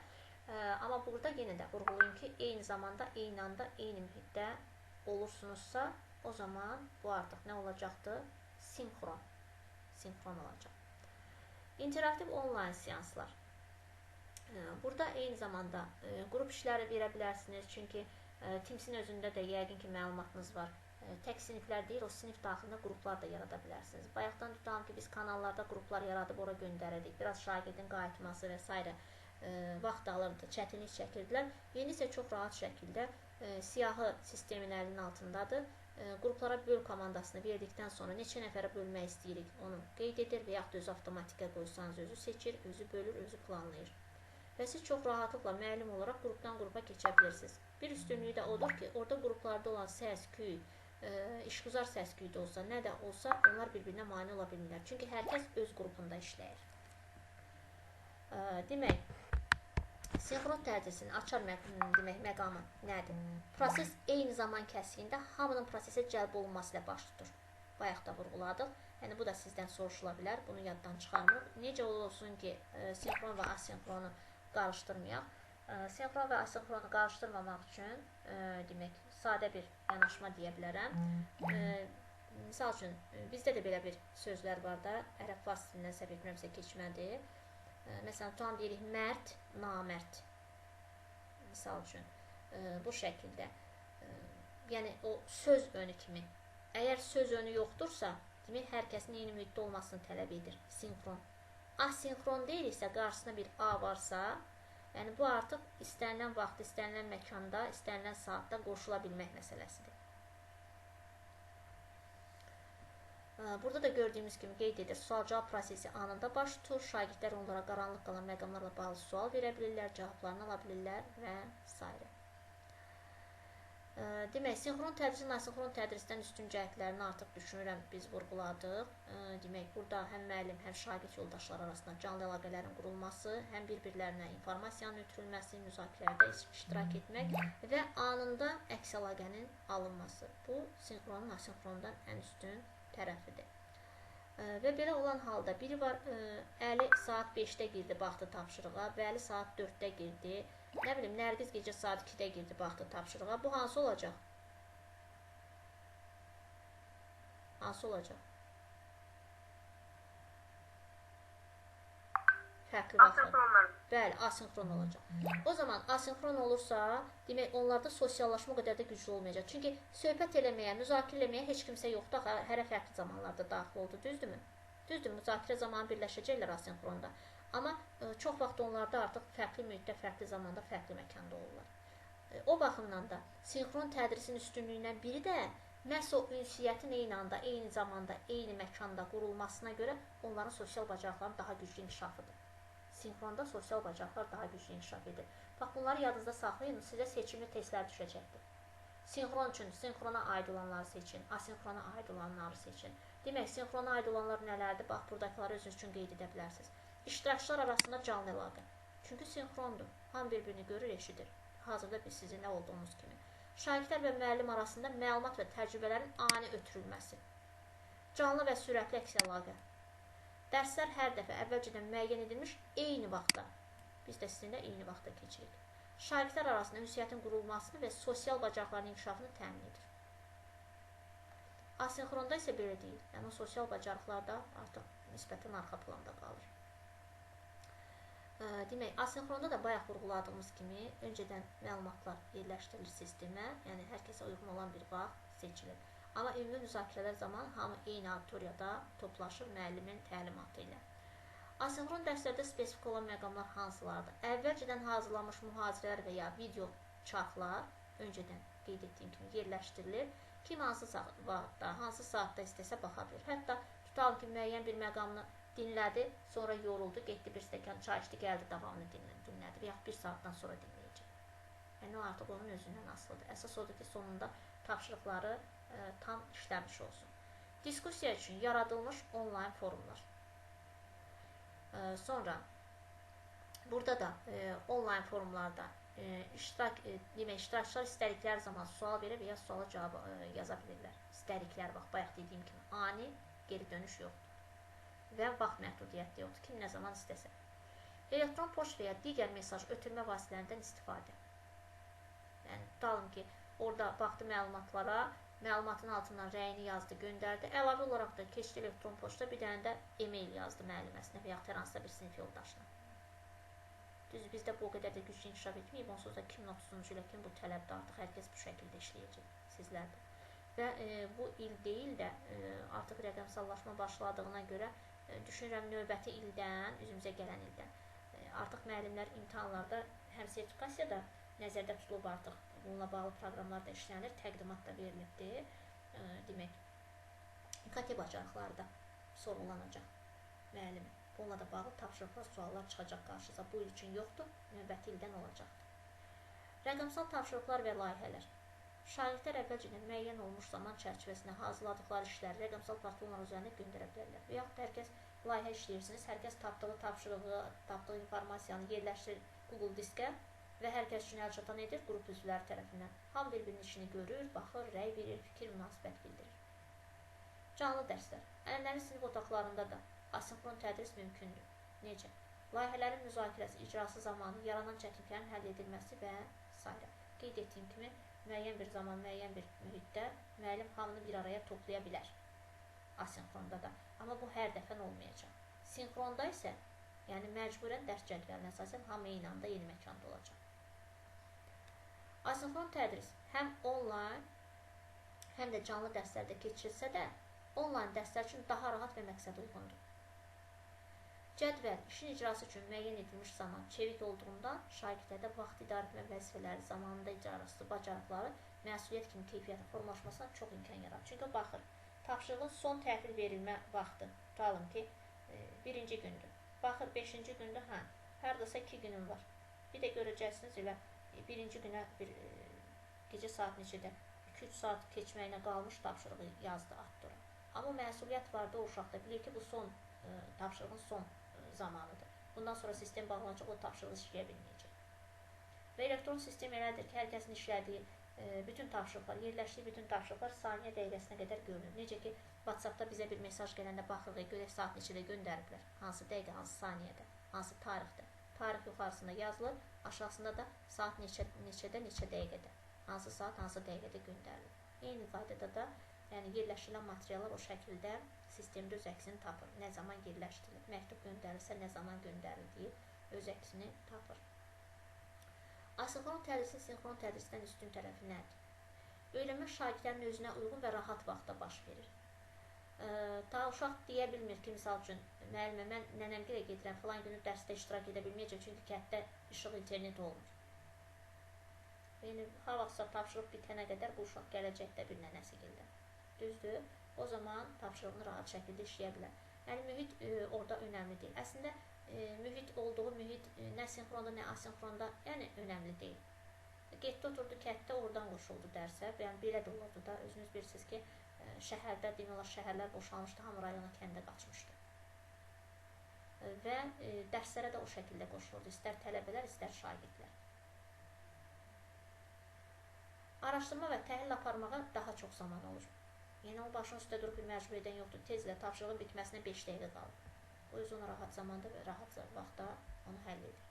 Amma burada yenə də vurğulayım ki, eyni zamanda, eyni anda, eyni mühitdə olursunuzsa, o zaman bu artıq nə olacaqdır? Sinxron olacaq. İnteraktiv onlayn seanslar. Burada eyni zamanda qrup işləri verə bilərsiniz. Çünki Teams-in özündə də yəqin ki, məlumatınız var. Tək siniflər deyil, o sinif daxilində qruplar da yarada bilərsiniz. Bayaqdan tutalım ki, biz kanallarda qruplar yaradıb ora göndəririk. Biraz şagirdin qayıtması və s. Vaxt alırdı, çətinlik çəkirdilər. Yeni isə çox rahat şəkildə siyahı sistemin əlinin altındadır. Qruplara böl komandasını verdikdən sonra neçə nəfərə bölmək istəyirik, onu qeyd edir və yaxud da özü avtomatikə qoysanız özü seçir, özü bölür, özü planlayır. Və siz çox rahatlıqla müəllim olaraq qrupdan qrupa keçə bilirsiniz. Bir üstünlüyü də odur ki, orada qruplarda olan səs-küy, işgüzar səs-küy də olsa, nə də olsa, onlar bir-birinə mane ola bilmirlər. Çünki hər kəs öz qrupunda işləyir. Demək, sinxron tərcəsini açar məqamı nədir? Proses eyni zaman kəsiyində hamının prosesə cəlb olunması ilə baş tutur. Bayaq da vurğuladıq. Yəni, bu da sizdən soruşula bilər. Bunu yaddan çıxarmırıq. Necə olsun ki, sinxron və asinxronu qarışdırmayaq. Sinxron və asinxronu qarışdırmamaq üçün demək, sadə bir yanaşma deyə bilərəm. Misal üçün, bizdə də belə bir sözlər var da, ərəb fars dilindən səhv etmirəmsə keçmədir. Məsələn, tutam deyirik, mərd, namərd. Misal üçün, bu şəkildə. Yəni, o söz önü kimi. Əgər söz önü yoxdursa, demək, hər kəsin eyni mühitdə olmasını tələb edir. Sinxron. Asinxron deyiriksə, qarşısında bir A varsa, yəni bu artıq istənilən vaxt, istənilən məkanda, istənilən saatda qoşula bilmək məsələsidir. Burada da gördüyümüz kimi qeyd edir, sual-cavab prosesi anında baş tutur, şagirdlər onlara qaranlıq qalan məqamlarla bağlı sual verə bilirlər, cavablarını ala bilirlər və s. Demək, sinxron tədrisin asinxron tədrisdən üstün cəhətlərini artıq düşünürəm biz vurğuladıq. Demək, burada həm müəllim, həm şagird yoldaşlar arasında canlı əlaqələrin qurulması, həm bir-birlərinə informasiyanın ötürülməsi, müzakirələrdə iştirak etmək və anında əks əlaqənin alınması. Bu, sinxronun asinxrondan ən üstün tərəfidir. Və belə olan halda biri var, Əli saat 5-də girdi, baxdı tapşırığa, Vəli saat 4-də girdi, nə bilim, Nərgiz gecə saat 2-də girdi, baxdı tapşırığa. Bu hansı olacaq? Hansı olacaq? Fərqli vaxtlar. Bəli, asinxron olacaq. O zaman asinxron olursa, demək, onlarda sosiallaşma o qədər də güclü olmayacaq. Çünki söhbət eləməyə, müzakirə eləməyə heç kimsə yoxdur, hərə fərqli zamanlarda daxil oldu, düzdürmü? Düzdür, müzakirə zamanı birləşəcəklər asinxronda. Amma çox vaxt onlarda artıq fərqli mühitdə, fərqli zamanda, fərqli məkanda olurlar. O baxımdan da sinxron tədrisin üstünlüyündən biri də məhz o ünsiyyətin eyni anda, eyni zamanda, eyni məkanda qurulmasına görə onların sosial bacarıqlarının daha güclü inkişafıdır. Sinxronda sosial bacarıqlar daha güclü inkişaf edir. Bax, bunları yadınızda saxlayın, sizə seçimli testlər düşəcəkdir. Sinxron üçün sinxrona aid olanları seçin, asinxrona aid olanları seçin. Demək, sinxrona aid olanlar nələrdir? Bax, buradakıları özünüz üçün qeyd edə bilərsiniz. İştirakçılar arasında canlı əlaqə. Çünki sinxrondur. Hamı bir-birini görür, eşidir. Hazırda biz sizin nə olduğunuz kimi. Şagirdlər və müəllim arasında məlumat və təcrübələrin ani ötürülməsi. Canlı və sürətli əks əlaqə. Dərslər hər dəfə əvvəlcədən müəyyən edilmiş eyni vaxtda. Biz də sizinlə eyni vaxtda keçirik. Şagirdlər arasında ünsiyyətin qurulmasını və sosial bacarıqların inkişafını təmin edir. Asinxronda isə belə deyil. Yəni, o sosial bacarıqlar da artıq nisbətən arxa planda qalır. Demək, asinxronda da bayaq vurğuladığımız kimi öncədən məlumatlar yerləşdirilir sistemə, yəni hər kəsə uyğun olan bir vaxt seçilir. Amma ümumi müzakirələr zamanı hamı eyni auditoriyada toplaşır müəllimin təlimatı ilə. Asinxron dərslərdə spesifik olan məqamlar hansılardır? Əvvəlcədən hazırlanmış mühazirələr və ya video çarxlar öncədən qeyd etdiyim kimi yerləşdirilir. Kim hansı vaxtda, hansı saatda istəsə baxa bilir. Hətta tutalım ki, müəyyən bir məqamını dinlədi, sonra yoruldu, getdi bir stəkan çay içdi, gəldi davamını dinlədi və yaxud bir saatdan sonra dinləyəcək. Yəni, o artıq onun özündən asılıdır. Əsas odur ki, sonunda tapşırıqları tam işləmiş olsun. Diskusiya üçün yaradılmış onlayn forumlar. Sonra burada da onlayn forumlarda iştirakçılar istədikləri zaman sual verir və ya suala cavab yaza bilirlər. İstədikləri vaxt, bayaq dediyim kimi, ani geri dönüş yoxdur və vaxt məhdudiyyəti yoxdur. Kim nə zaman istəsə. Elektron poçt və ya digər mesaj ötürmə vasitələrindən istifadə. Yəni, tutalım ki, orada baxdı məlumatlara, məlumatın altından rəyini yazdı, göndərdi. Əlavə olaraq da keçdi elektron poçta bir dənə də e-mail yazdı müəlliməsinə və yaxud hər hansısa bir sinif yoldaşına. Düz bizdə bu o qədər də güclü inkişaf etməyib, onsuz da 2030-cu ilə kimi bu tələbdə artıq hər kəs bu şəkildə işləyəcək sizlərdə. Və bu il deyil də artıq rəqəmsallaşma başladığına görə düşünürəm növbəti ildən, üzümüzə gələn ildən artıq müəllimlər imtahanlarda həm sertifikasiyada nəzərdə tutulub artıq bununla bağlı proqramlar da işlənir, təqdimat da verilibdir. Demək, İKT bacarıqları da sorğulanacaq müəllimi. Bununla da bağlı tapşırıqlar, suallar çıxacaq qarşınıza. Bu il üçün yoxdur, növbəti ildən olacaqdır. Rəqəmsal tapşırıqlar və layihələr. Şagirdlər əvvəlcədən müəyyən olmuş zaman çərçivəsində hazırladıqları işləri rəqəmsal platformalar üzərində göndərə bilərlər. Və yaxud hər kəs layihə işləyirsiniz, hər kəs tapdığı tapşırığı, tapdığı informasiyanı yerləşdirir Google diskə və hər kəs üçün əlçatan edir qrup üzvləri tərəfindən. Hamı bir-birinin işini görür, baxır, rəy verir, fikir, münasibət bildirir. Canlı dərslər. Ənənəvi sinif otaqlarında da asinxron tədris mümkündür. Necə? Layihələrin müzakirəsi, icrası zamanı yaranan çətinliklərin həll edilməsi və s. Qeyd etdiyim kimi, müəyyən bir zaman, müəyyən bir mühitdə müəllim hamını bir araya toplaya bilər. Asinxronda da. Amma bu hər dəfən olmayacaq. Sinxronda isə, yəni məcburən dərs cədvəlinə əsasən hamı eyni anda yeni məkanda olacaq. Asinxron tədris həm onlayn, həm də canlı dərslərdə keçirilsə də, onlayn dərslər üçün daha rahat və məqsəd uyğundur. Cədvəl, işin icrası üçün müəyyən edilmiş zaman çevik olduğundan şagirdlərdə vaxt idarə etmə vəzifələri, zamanında icrası, bacarıqları, məsuliyyət kimi keyfiyyətin formalaşmasına çox imkan yaradır. Çünki baxır, tapşırığın son təhvil verilmə vaxtı, tutalım ki, birinci gündür. Baxır, 5-ci gündə, hardasa 2 günüm var. Bir də görəcəksiniz elə birinci günə bir gecə saat neçədə 2-3 saat keçməyinə qalmış tapşırığı yazdı, atdı ora. Amma məsuliyyət vardı o uşaqda. Bilir ki, bu son tapşırığın son zamanıdır. Bundan sonra sistem bağlanacaq, o tapşırığı işləyə bilməyəcək. Və elektron sistem elədir ki, hər kəsin işlədiyi bütün tapşırıqlar, yerləşdiyi bütün tapşırıqlar saniyə dəqiqəsinə qədər görünür. Necə ki, WhatsApp-da bizə bir mesaj gələndə baxırıq, görək saat neçədə göndəriblər, hansı dəqiqə, hansı saniyədə, hansı tarixdə. Tarix yuxarısında yazılır, aşağısında da saat neçədə, neçə dəqiqədə, hansı saat, hansı dəqiqədə göndərilir. Eyni qaydada da yəni yerləşdirilən materiallar o şəkildə sistemdə öz əksini tapır. Nə zaman yerləşdirilir, məktub göndərilirsə nə zaman göndərildiyi öz əksini tapır. Asinxron tədrisin sinxron tədrisdən üstün tərəfi nədir? Öyrənmə şagirdlərin özünə uyğun və rahat vaxtda baş verir. Ta uşaq deyə bilmir ki, misal üçün, müəllimə, mən nənəmgilə gedirəm, falan günü dərsdə iştirak edə bilməyəcəm, çünki kənddə işıq, internet olmur. Yəni, ha vaxtsa tapşırıq bitənə qədər bu uşaq gələcəkdə bir nənəsi gildə. Düzdür, o zaman tapşırığını rahat şəkildə işləyə bilər. Yəni, mühit orada önəmli deyil. Əslində, mühit olduğu mühit nə sinxronda, nə asinxronda, yəni önəmli deyil. Getdi, oturdu kənddə, oradan qoşuldu dərsə, yəni belə də olurdu da, özünüz bilirsiniz ki, şəhərdə, demələr, şəhərlər boşalmışdı, hamı rayona kəndə qaçmışdı. Və dərslərə də o şəkildə qoşulurdu, istər tələbələr, istər şagirdlər. Araşdırma və təhlil aparmağa daha çox zaman olur. Yəni, o başın üstə durub bir məcbur edən yoxdur, tezlə tapşırığın bitməsinə 5 dəqiqə qalır. O yüzden ona rahat zamanda və rahat vaxtda onu həll edir.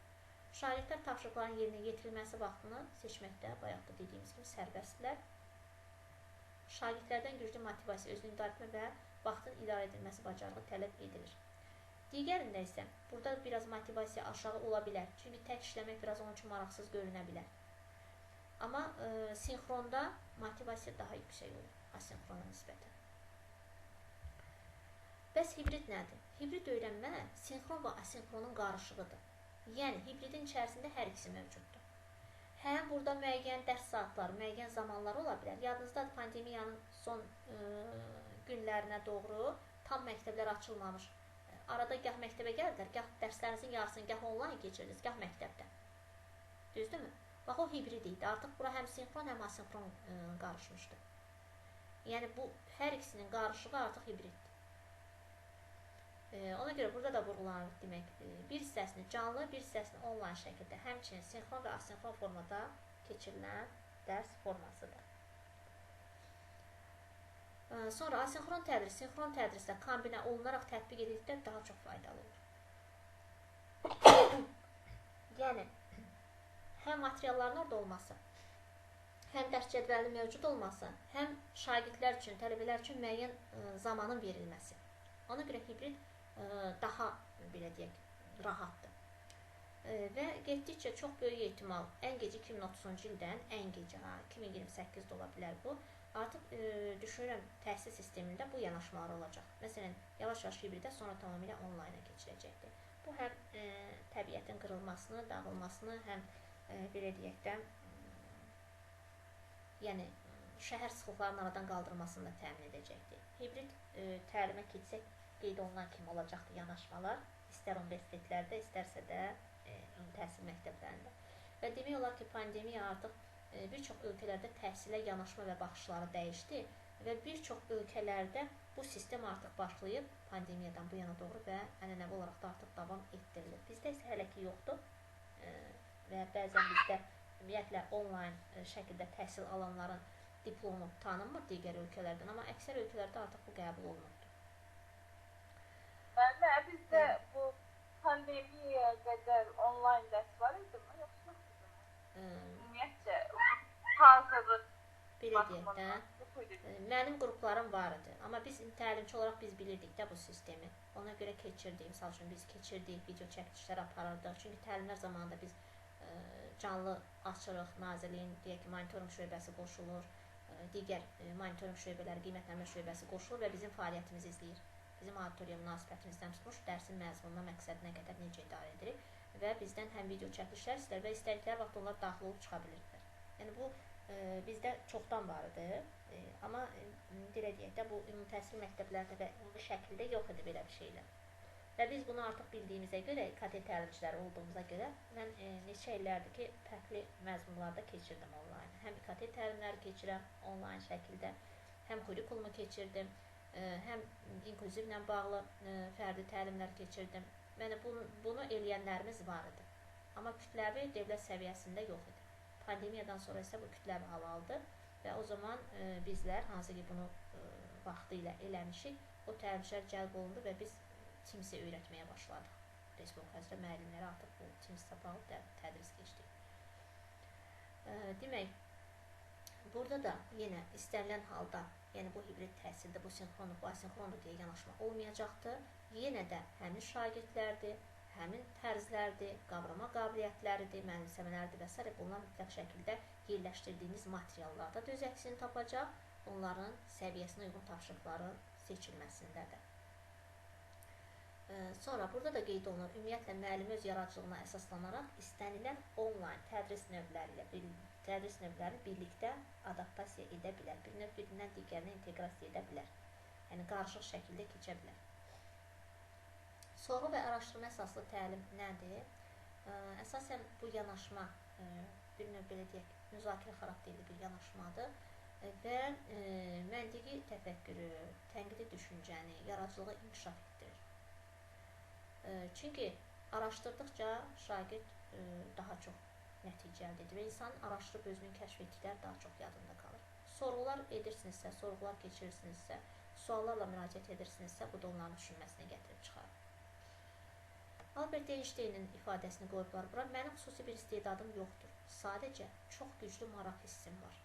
Şagirdlər tapşırıqların yerinə yetirilməsi vaxtını seçməkdə, bayaq da dediyimiz kimi, sərbəstdirlər. Şagirdlərdən güclü motivasiya, özünü idarə etmə və vaxtın idarə edilməsi bacarığı tələb edilir. Digərində isə burada biraz motivasiya aşağı ola bilər. Çünki tək işləmək biraz onun üçün maraqsız görünə bilər. Amma sinxronda motivasiya daha yüksək olur asinxrona nisbətən. Bəs hibrid nədir? Hibrid öyrənmə sinxron və asinxronun qarışığıdır. Yəni, hibridin içərisində hər ikisi mövcuddur. Həm burada müəyyən dərs saatları, müəyyən zamanlar ola bilər. Yadınızdadır, pandemiyanın son günlərinə doğru tam məktəblər açılmamış. Arada gah məktəbə gəldilər, gah dərslərinizin yarısını gah online keçirdiniz, gah məktəbdə. Düzdürmü? Bax, o hibrid idi. Artıq bura həm sinxron, həm asinxron qarışmışdı. Yəni, bu hər ikisinin qarışığı artıq hibriddir. Ona görə burada da vurğulanır demək, bir hissəsini canlı, bir hissəsini online şəkildə, həmçinin sinxron və asinxron formada keçirilən dərs formasıdır. Sonra asinxron tədris, sinxron tədrislə kombinə olunaraq tətbiq edildikdə daha çox faydalı olur. Yəni, həm materialların orada olması, həm dərs cədvəli mövcud olması, həm şagirdlər üçün, tələbələr üçün müəyyən zamanın verilməsi. Ona görə hibrid daha, belə deyək, rahatdır. Və getdikcə çox böyük ehtimal, ən gecə 2030-cu ildən, ən gecə 2028-də ola bilər bu, artıq düşünürəm təhsil sistemində bu yanaşmalar olacaq. Məsələn, yavaş-yavaş hibridə, sonra tamamilə onlayna keçiləcəkdir. Bu həm təbiətin qırılmasını, dağılmasını, həm belə deyək də, yəni şəhər sıxlıqlarının aradan qaldırmasını da təmin edəcəkdir. Hibrid təlimə keçsək, qeyd olunan kimi olacaqdır yanaşmalar, istər universitetlərdə, istərsə də təhsil məktəblərində. Və demək olar ki, pandemiya artıq bir çox ölkələrdə təhsilə yanaşma və baxışları dəyişdi və bir çox ölkələrdə bu sistem artıq başlayıb pandemiyadan bu yana doğru və ənənəvi olaraq da artıq davam etdirilir. Bizdə isə hələ ki yoxdur və bəzən bizdə ümumiyyətlə online şəkildə təhsil alanların diplomu tanınmır digər ölkələrdən, amma əksər ölkələrdə artıq bu qəbul olunur. Bizdə bu pandemiyaya qədər onlayn dərs var idi mi, yoxsa ümumiyyətcə hazırlıq belə deyək də, mənim qruplarım var idi, amma biz təlimçi olaraq biz bilirdik də bu sistemi. Ona görə keçirdik, misal üçün biz keçirdik, video çəkilişlər aparırdıq. Çünki təlimlər zamanında biz canlı açırıq, Nazirliyin deyək ki, monitorinq şöbəsi qoşulur, digər monitorinq şöbələri, qiymətlənmə şöbəsi qoşulur və bizim fəaliyyətimizi izləyir. Bizim auditoriya münasibətimizdən tutmuş, dərsin məzmununa, məqsədinə qədər necə idarə edirik və bizdən həm video çəkilişlər istər və istədikləri vaxt onlar daxil olub çıxa bilirdilər. Yəni, bu bizdə çoxdan var idi, amma deyə deyək də, bu ümumi təhsil məktəblərdə və ümumi şəkildə yox idi belə bir şeylər. Və biz bunu artıq bildiyimizə görə, KT təlimçiləri olduğumuza görə, mən neçə illərdir ki, fərqli məzmunlarda keçirdim onlayn. Həm KT təlimləri keçirəm onlayn şəkildə, həm kurikulumu keçirdim, həm inklüzivlə bağlı fərdi təlimlər keçirdim. Yəni, bunu eləyənlərimiz var idi. Amma kütləvi dövlət səviyyəsində yox idi. Pandemiyadan sonra isə bu kütləvi hal aldı və o zaman bizlər, hansı ki bunu vaxtı ilə eləmişik, o təlimçilər cəlb olundu və biz Teams-i öyrətməyə başladıq. Respublika üzrə müəllimlərə artıq bu Teams-də bağlı tədris keçdik. Demək, burada da yenə istənilən halda, yəni bu hibrid təhsildə bu sinxronlu, bu asinxronlu deyə yanaşma olmayacaqdır. Yenə də həmin şagirdlərdir, həmin tərzlərdir, qavrama qabiliyyətləridir, mənimsəmələrdir və s. Bunlar mütləq şəkildə yerləşdirdiyiniz materiallarda da öz əksini tapacaq, onların səviyyəsinə uyğun tapşırıqların seçilməsindədir. Sonra burada da qeyd olunur, ümumiyyətlə müəllim öz yaradıcılığına əsaslanaraq istənilən onlayn tədris növləri birlikdə adaptasiya edə bilər. Bir növ birindən digərinə inteqrasiya edə bilər. Yəni, qarışıq şəkildə keçə bilər. Sorğu və araşdırma əsaslı təlim nədir? Əsasən bu yanaşma, bir növ belə deyək, müzakirə xarakterli bir yanaşmadır və məntiqi təfəkkürü, tənqidi düşüncəni, yaradıcılığı inkişaf etdirir. Çünki araşdırdıqca şagird daha çox nəticə əldə edir və insanın araşdırıb özünün kəşf etdikləri daha çox yadında qalır. Sorğular edirsinizsə, sorğular keçirirsinizsə, suallarla müraciət edirsinizsə, bu da onların düşünməsinə gətirib çıxarır. Albert Einstein'in ifadəsini qoyublar bura, mənim xüsusi bir istedadım yoxdur. Sadəcə çox güclü maraq hissim var.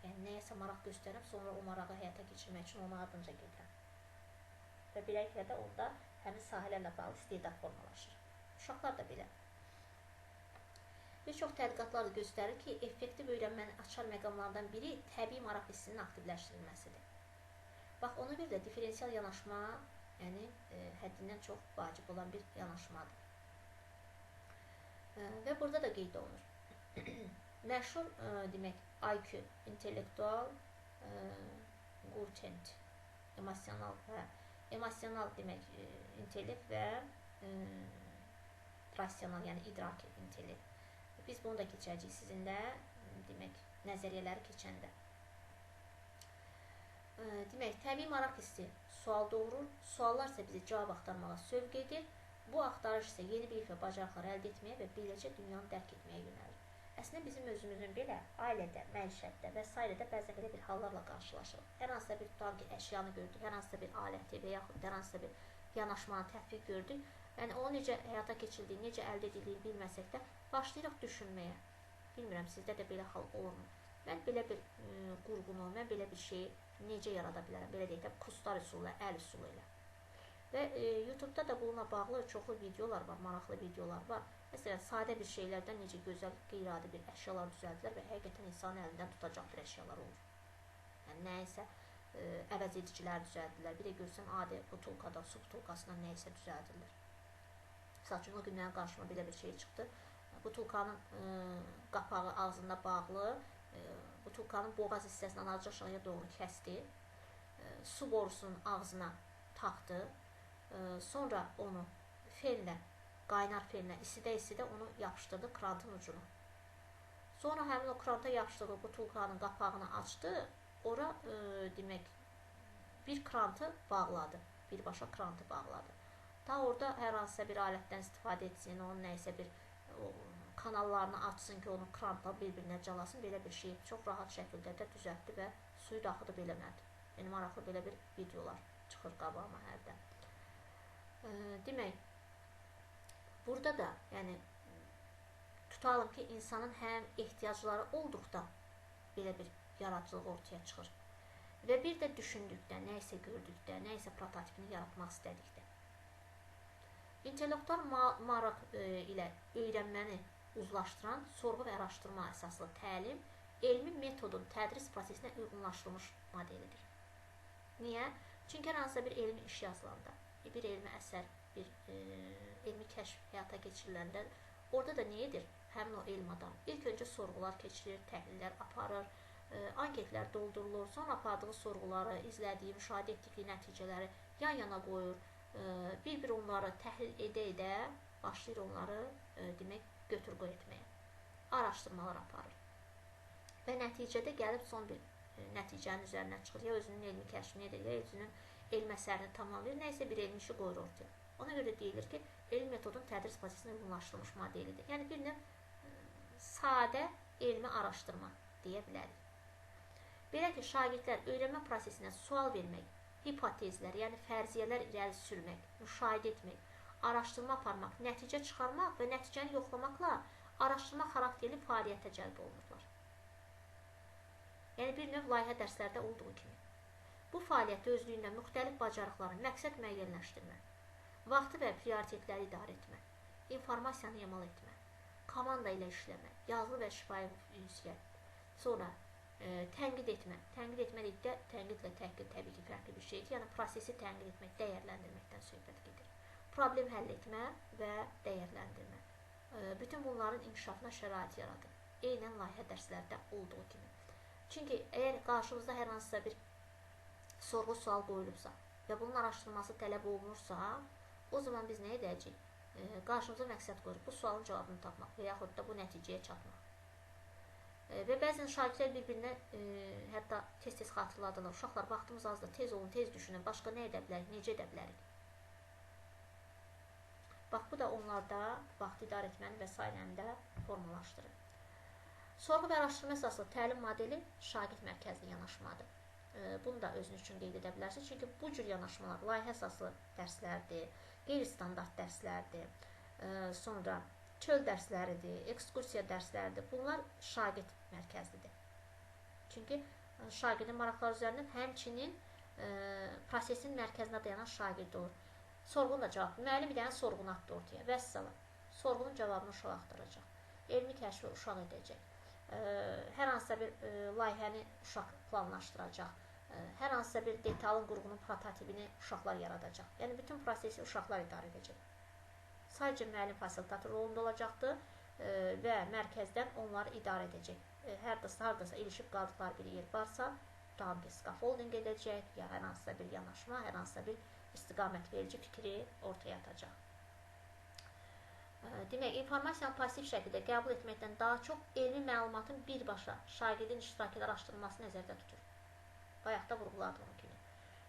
Yəni, nəyəsə maraq göstərəm, sonra o marağı həyata keçirmək üçün ona ardınca gedirəm. Və beləliklə də onda həmin sahələrlə bağlı istedad formalaşır. Uşaqlar da belə. Bir çox tədqiqatlar da göstərir ki, effektiv öyrənmənin açar məqamlardan biri təbii maraq hissinin aktivləşdirilməsidir. Bax, ona görə də diferensial yanaşma, yəni həddindən çox vacib olan bir yanaşmadır. Və burada da qeyd olunur. Məşhur, demək, IQ, intellektual quotient, emosional demək, intellekt və rasional, yəni idraki intellekt. Biz bunu da keçəcəyik sizinlə, demək, nəzəriyyələri keçəndə. Demək, təbii maraq hissi sual doğurur, suallar isə bizi cavab axtarmağa sövq edir. Bu axtarış isə yeni bilik və bacarıqlar əldə etməyə və beləcə dünyanı dərk etməyə yönəlir. Əslində bizim özümüzün belə ailədə, məişətdə və s. də bəzən belə bir hallarla qarşılaşırıq. Hər hansısa bir tutan ki, əşyanı gördük, hər hansısa bir aləti və yaxud hər hansısa bir yanaşmanı, tətbiq gördük. Yəni, o necə həyata keçirdiyini, necə əldə edildiyini bilməsək də başlayırıq düşünməyə. Bilmirəm, sizdə də belə hal olurmu? Mən belə bir qurğunu, mən belə bir şeyi necə yarada bilərəm? Belə deyək də, kurslar üsulu, əl üsulu ilə. Və YouTube-da da bununla bağlı çoxlu videolar var, maraqlı videolar var. Məsələn, sadə bir şeylərdən necə gözəl, qeyri-adi bir əşyalar düzəldilər və həqiqətən insanın əlindən tutacaq bir əşyalar olur. Yəni, nəyəsə əvəz edicilər düzəldilər. Bir də görsən, adi butulkadan, su butulkasından nəyəsə düzəldirlər. Məsəl üçün, o gündən qarşıma belə bir şey çıxdı. Butulkanın qapağı ağzında bağlı, butulkanın boğaz hissəsindən azca aşağıya doğru kəsdi. Su borusunun ağzına taxdı. Sonra onu fellə, qaynar fellə, isidə onu yapışdırdı krantın ucuna. Sonra həmin o kranta yapışdırdığı butulkanın qapağını açdı. Ora, demək, bir krantı bağladı. Birbaşa krantı bağladı. Ta orada hər hansısa bir alətdən istifadə etsin, onun nəysə bir kanallarını açsın ki, onu krantla bir-birinə calasın. Belə bir şey çox rahat şəkildə də düzəltdi və suyu da axıdıb eləmədi. Yəni, maraqlı belə bir videolar çıxır qabağıma hərdən. Demək, burada da, yəni, tutalım ki, insanın həm ehtiyacları olduqda belə bir yaradıcılıq ortaya çıxır. Və bir də düşündükdə, nəysə gördükdə, nəysə prototipini yaratmaq istədikdə. İntellektual maraq ilə öyrənməni uzlaşdıran sorğu və araşdırma əsaslı təlim elmi metodun tədris prosesinə uyğunlaşdırılmış modelidir. Niyə? Çünki hər hansısa bir elmi iş yazılanda, bir elmi əsər, bir elmi kəşf həyata keçiriləndə orada da nə edir? Həmin o elm adam ilk öncə sorğular keçirir, təhlillər aparır, anketlər doldurulur, sonra apardığı sorğuları, izlədiyi, müşahidə etdiyi nəticələri yan-yana qoyur, bir-bir onları təhlil edə-edə başlayır onları demək götür-qoy etməyə. Araşdırmalar aparır. Və nəticədə gəlib son bir nəticənin üzərinə çıxır. Ya özünün elmi kəşfini edir, ya özünün elm əsərini tamamlayır, nə isə bir elmi işi qoyur ortaya. Ona görə deyilir ki, elm metodun tədris prosesinə uyğunlaşdırılmış modelidir. Yəni bir növ sadə elmi araşdırma deyə bilərik. Belə ki, şagirdlər öyrənmə prosesinə sual vermək, hipotezlər, yəni fərziyyələr irəli sürmək, müşahidə etmək, araşdırma aparmaq, nəticə çıxarmaq və nəticəni yoxlamaqla araşdırma xarakterli fəaliyyətə cəlb olunurlar. Yəni bir növ layihə dərslərdə olduğu kimi. Bu fəaliyyət özlüyündə müxtəlif bacarıqların məqsəd müəyyənləşdirmə, vaxtı və prioritetləri idarə etmə, informasiyanı emal etmə, komanda ilə işləmə, yazılı və şifahi ünsiyyət, sonra tənqid etmə. Tənqid etməkdə tənqidlə təhqir təbii ki, fərqli bir şeydir. Yəni prosesi tənqid etmək, dəyərləndirməkdən söhbət gedir. Problem həll etmə və dəyərləndirmə. Bütün bunların inkişafına şərait yaradır. Eynən layihə dərslərdə olduğu kimi. Çünki əgər qarşımızda hər hansısa bir sorğu sual qoyulubsa və bunun araşdırılması tələb olunursa, o zaman biz nə edəcəyik? Qarşımıza məqsəd qoyuruq, bu sualın cavabını tapmaq və yaxud da bu nəticəyə çatmaq. Və bəzən şagirdlər bir-birinə hətta tez-tez xatırladılar. Uşaqlar, vaxtımız azdır, tez olun, tez düşünün, başqa nə edə bilərik, necə edə bilərik? Bax, bu da onlarda vaxt idarə etməni və sairəndə formalaşdırır. Sorğu və araşdırma əsaslı təlim modeli şagird mərkəzli yanaşmadır. Bunu da özünüz üçün qeyd edə bilərsiniz. Çünki bu cür yanaşmalar layihə əsaslı dərslərdir, qeyri-standart dərslərdir, sonra çöl dərsləridir, ekskursiya dərsləridir. Bunlar şagird mərkəzlidir. Çünki şagirdin maraqları üzərindən həmçinin prosesin mərkəzində dayanan şagird olur. Sorğunun da cavabı. Müəllim bir dənə sorğunu atdı ortaya. Vəssalam. Sorğunun cavabını uşaq axtaracaq. Elmi kəşfi uşaq edəcək. Hər hansısa bir layihəni uşaq planlaşdıracaq. Hər hansısa bir detalın qurğunun prototipini uşaqlar yaradacaq. Yəni bütün prosesi uşaqlar idarə edəcək. Sadəcə müəllim fasilitator rolunda olacaqdır və mərkəzdən onları idarə edəcək. Hardasa ilişib qaldıqları bir yer varsa, tutalım ki, scaffolding edəcək, ya hər hansısa bir yanaşma, hər hansısa bir istiqamət verici fikri ortaya atacaq. Demək, informasiyanı pasiv şəkildə qəbul etməkdən daha çox elmi məlumatın birbaşa şagirdin iştirakı ilə araşdırılması nəzərdə tutur. Bayaqda vurğuladığım kimi.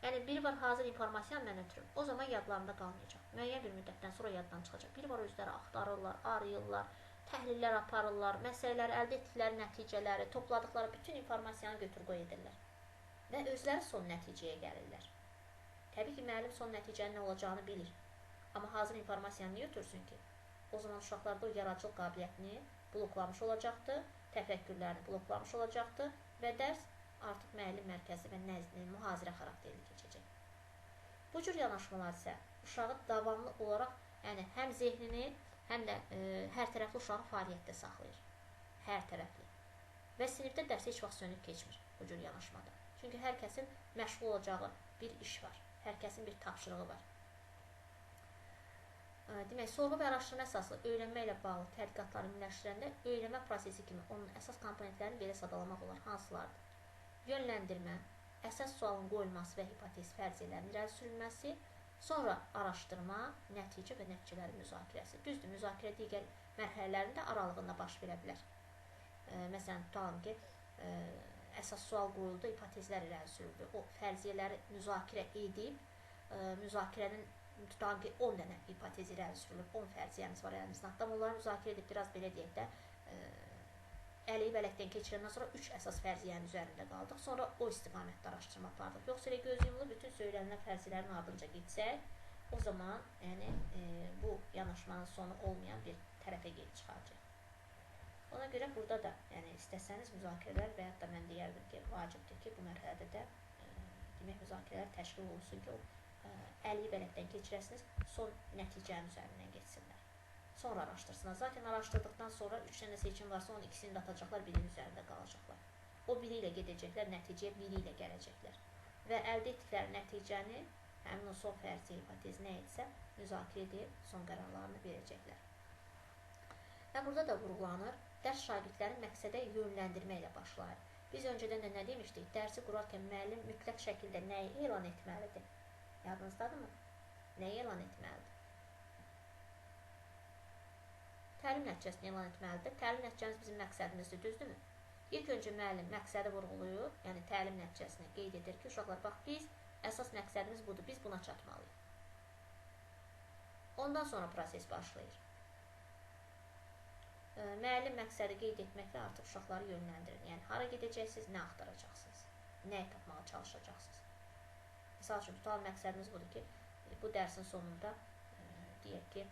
Yəni, biri var hazır informasiyanı mən ötürüm. O zaman yadlarında qalmayacaq. Müəyyən bir müddətdən sonra yaddan çıxacaq. Biri var özləri axtarırlar, arayırlar, təhlillər aparırlar, məsələləri, əldə etdikləri nəticələri, topladıqları bütün informasiyanı götür-qoy edirlər. Və özləri son nəticəyə gəlirlər. Təbii ki, müəllim son nəticənin nə olacağını bilir. Amma hazır informasiyanı niyə ötürsün ki? O zaman uşaqlarda o yaradıcılıq qabiliyyətini bloklamış olacaqdır, təfəkkürlərini bloklamış olacaqdır və dərs artıq müəllim mərkəzi və mühazirə xarakterli keçəcək. Bu cür yanaşmalar isə uşağı davamlı olaraq həm zehnini, həm də hər tərəfli uşağı fəaliyyətdə saxlayır. Hər tərəfli. Və sinifdə dərs heç vaxt sönük keçmir bu cür yanaşmada. Çünki hər kəsin məşğul olacağı bir iş var. Hər kəsin bir tapşırığı var. Demək, sorğu və araşdırma əsaslı öyrənmə ilə bağlı tədqiqatları ümumiləşdirəndə öyrənmə prosesi kimi onun əsas komponentlərini belə sadalamaq olar. Hansılardır? Yönləndirmə, əsas sualın qoyulması və hipotez fərziyyələrin irəli sürülməsi, sonra araşdırma, nəticə və nəticələrin müzakirəsi. Düzdür, müzakirə digər mərhələlərində aralığında baş verə bilər. Məsələn, tutalım ki, əsas sual qoyuldu, hipotezlər irəli sürüldü. O fərziyyələri müzakirə edib, müzakirənin tutalım ki, 10 dənə hipotez irəli sürülüb, 10 fərziyyəmiz var əlimizdə. Hatta onları müzakirə edib, biraz belə deyək də, əliyi bələkdən keçirəndən sonra 3 əsas fərziyyənin üzərində qaldıq. Sonra o istiqamətdə araşdırma apardıq. Yoxsa elə göz yumulu bütün söylənilən fərziyyələrin ardınca getsək, o zaman bu yanaşmanın sonu olmayan bir tərəfə gedib çıxaracaq. Ona görə burada da istəsəniz müzakirələr və yaxud da mən deyərdim ki, vacibdir ki, bu mərhələdə də demək müzakirələr təşkil olunsun ki, əliyi bələkdən keçirəsiniz, son nəticənin üzərindən geçsinlər. Sonra araşdırsınlar. Zaten araşdırdıqdan sonra 3 dənə seçim varsa, onun ikisini də atacaqlar, birinin üzərində qalacaqlar. O biri ilə gedəcəklər, nəticəyə biri ilə gələcəklər. Və əldə etdikləri nəticəni, həmin o son fərzi hipotez nə etsə, müzakirə edib son qərarlarını verəcəklər. Və burada da vurğulanır, dərs şagirdlərin məqsədə yönləndirmə ilə başlayır. Biz öncədən də nə demişdik? Dərsi qurarkən müəllim mütləq şəkildə nəyi elan etməlidir? Yadınızdadırmı? Nəyi elan etməlidir? Təlim nəticəsini elan etməlidir. Təlim nəticəmiz bizim məqsədimizdir, düzdürmü? İlk öncə müəllim məqsədi vurğulayır, yəni təlim nəticəsini qeyd edir ki, uşaqlar, bax, biz əsas məqsədimiz budur, biz buna çatmalıyıq. Ondan sonra proses başlayır. Müəllim məqsədi qeyd etməklə artıq uşaqları yönləndirir. Yəni, hara gedəcəksiniz, nə axtaracaqsınız, nəyi tapmağa çalışacaqsınız. Misal üçün, tutal məqsədimiz budur ki, bu dərsin sonunda deyək ki,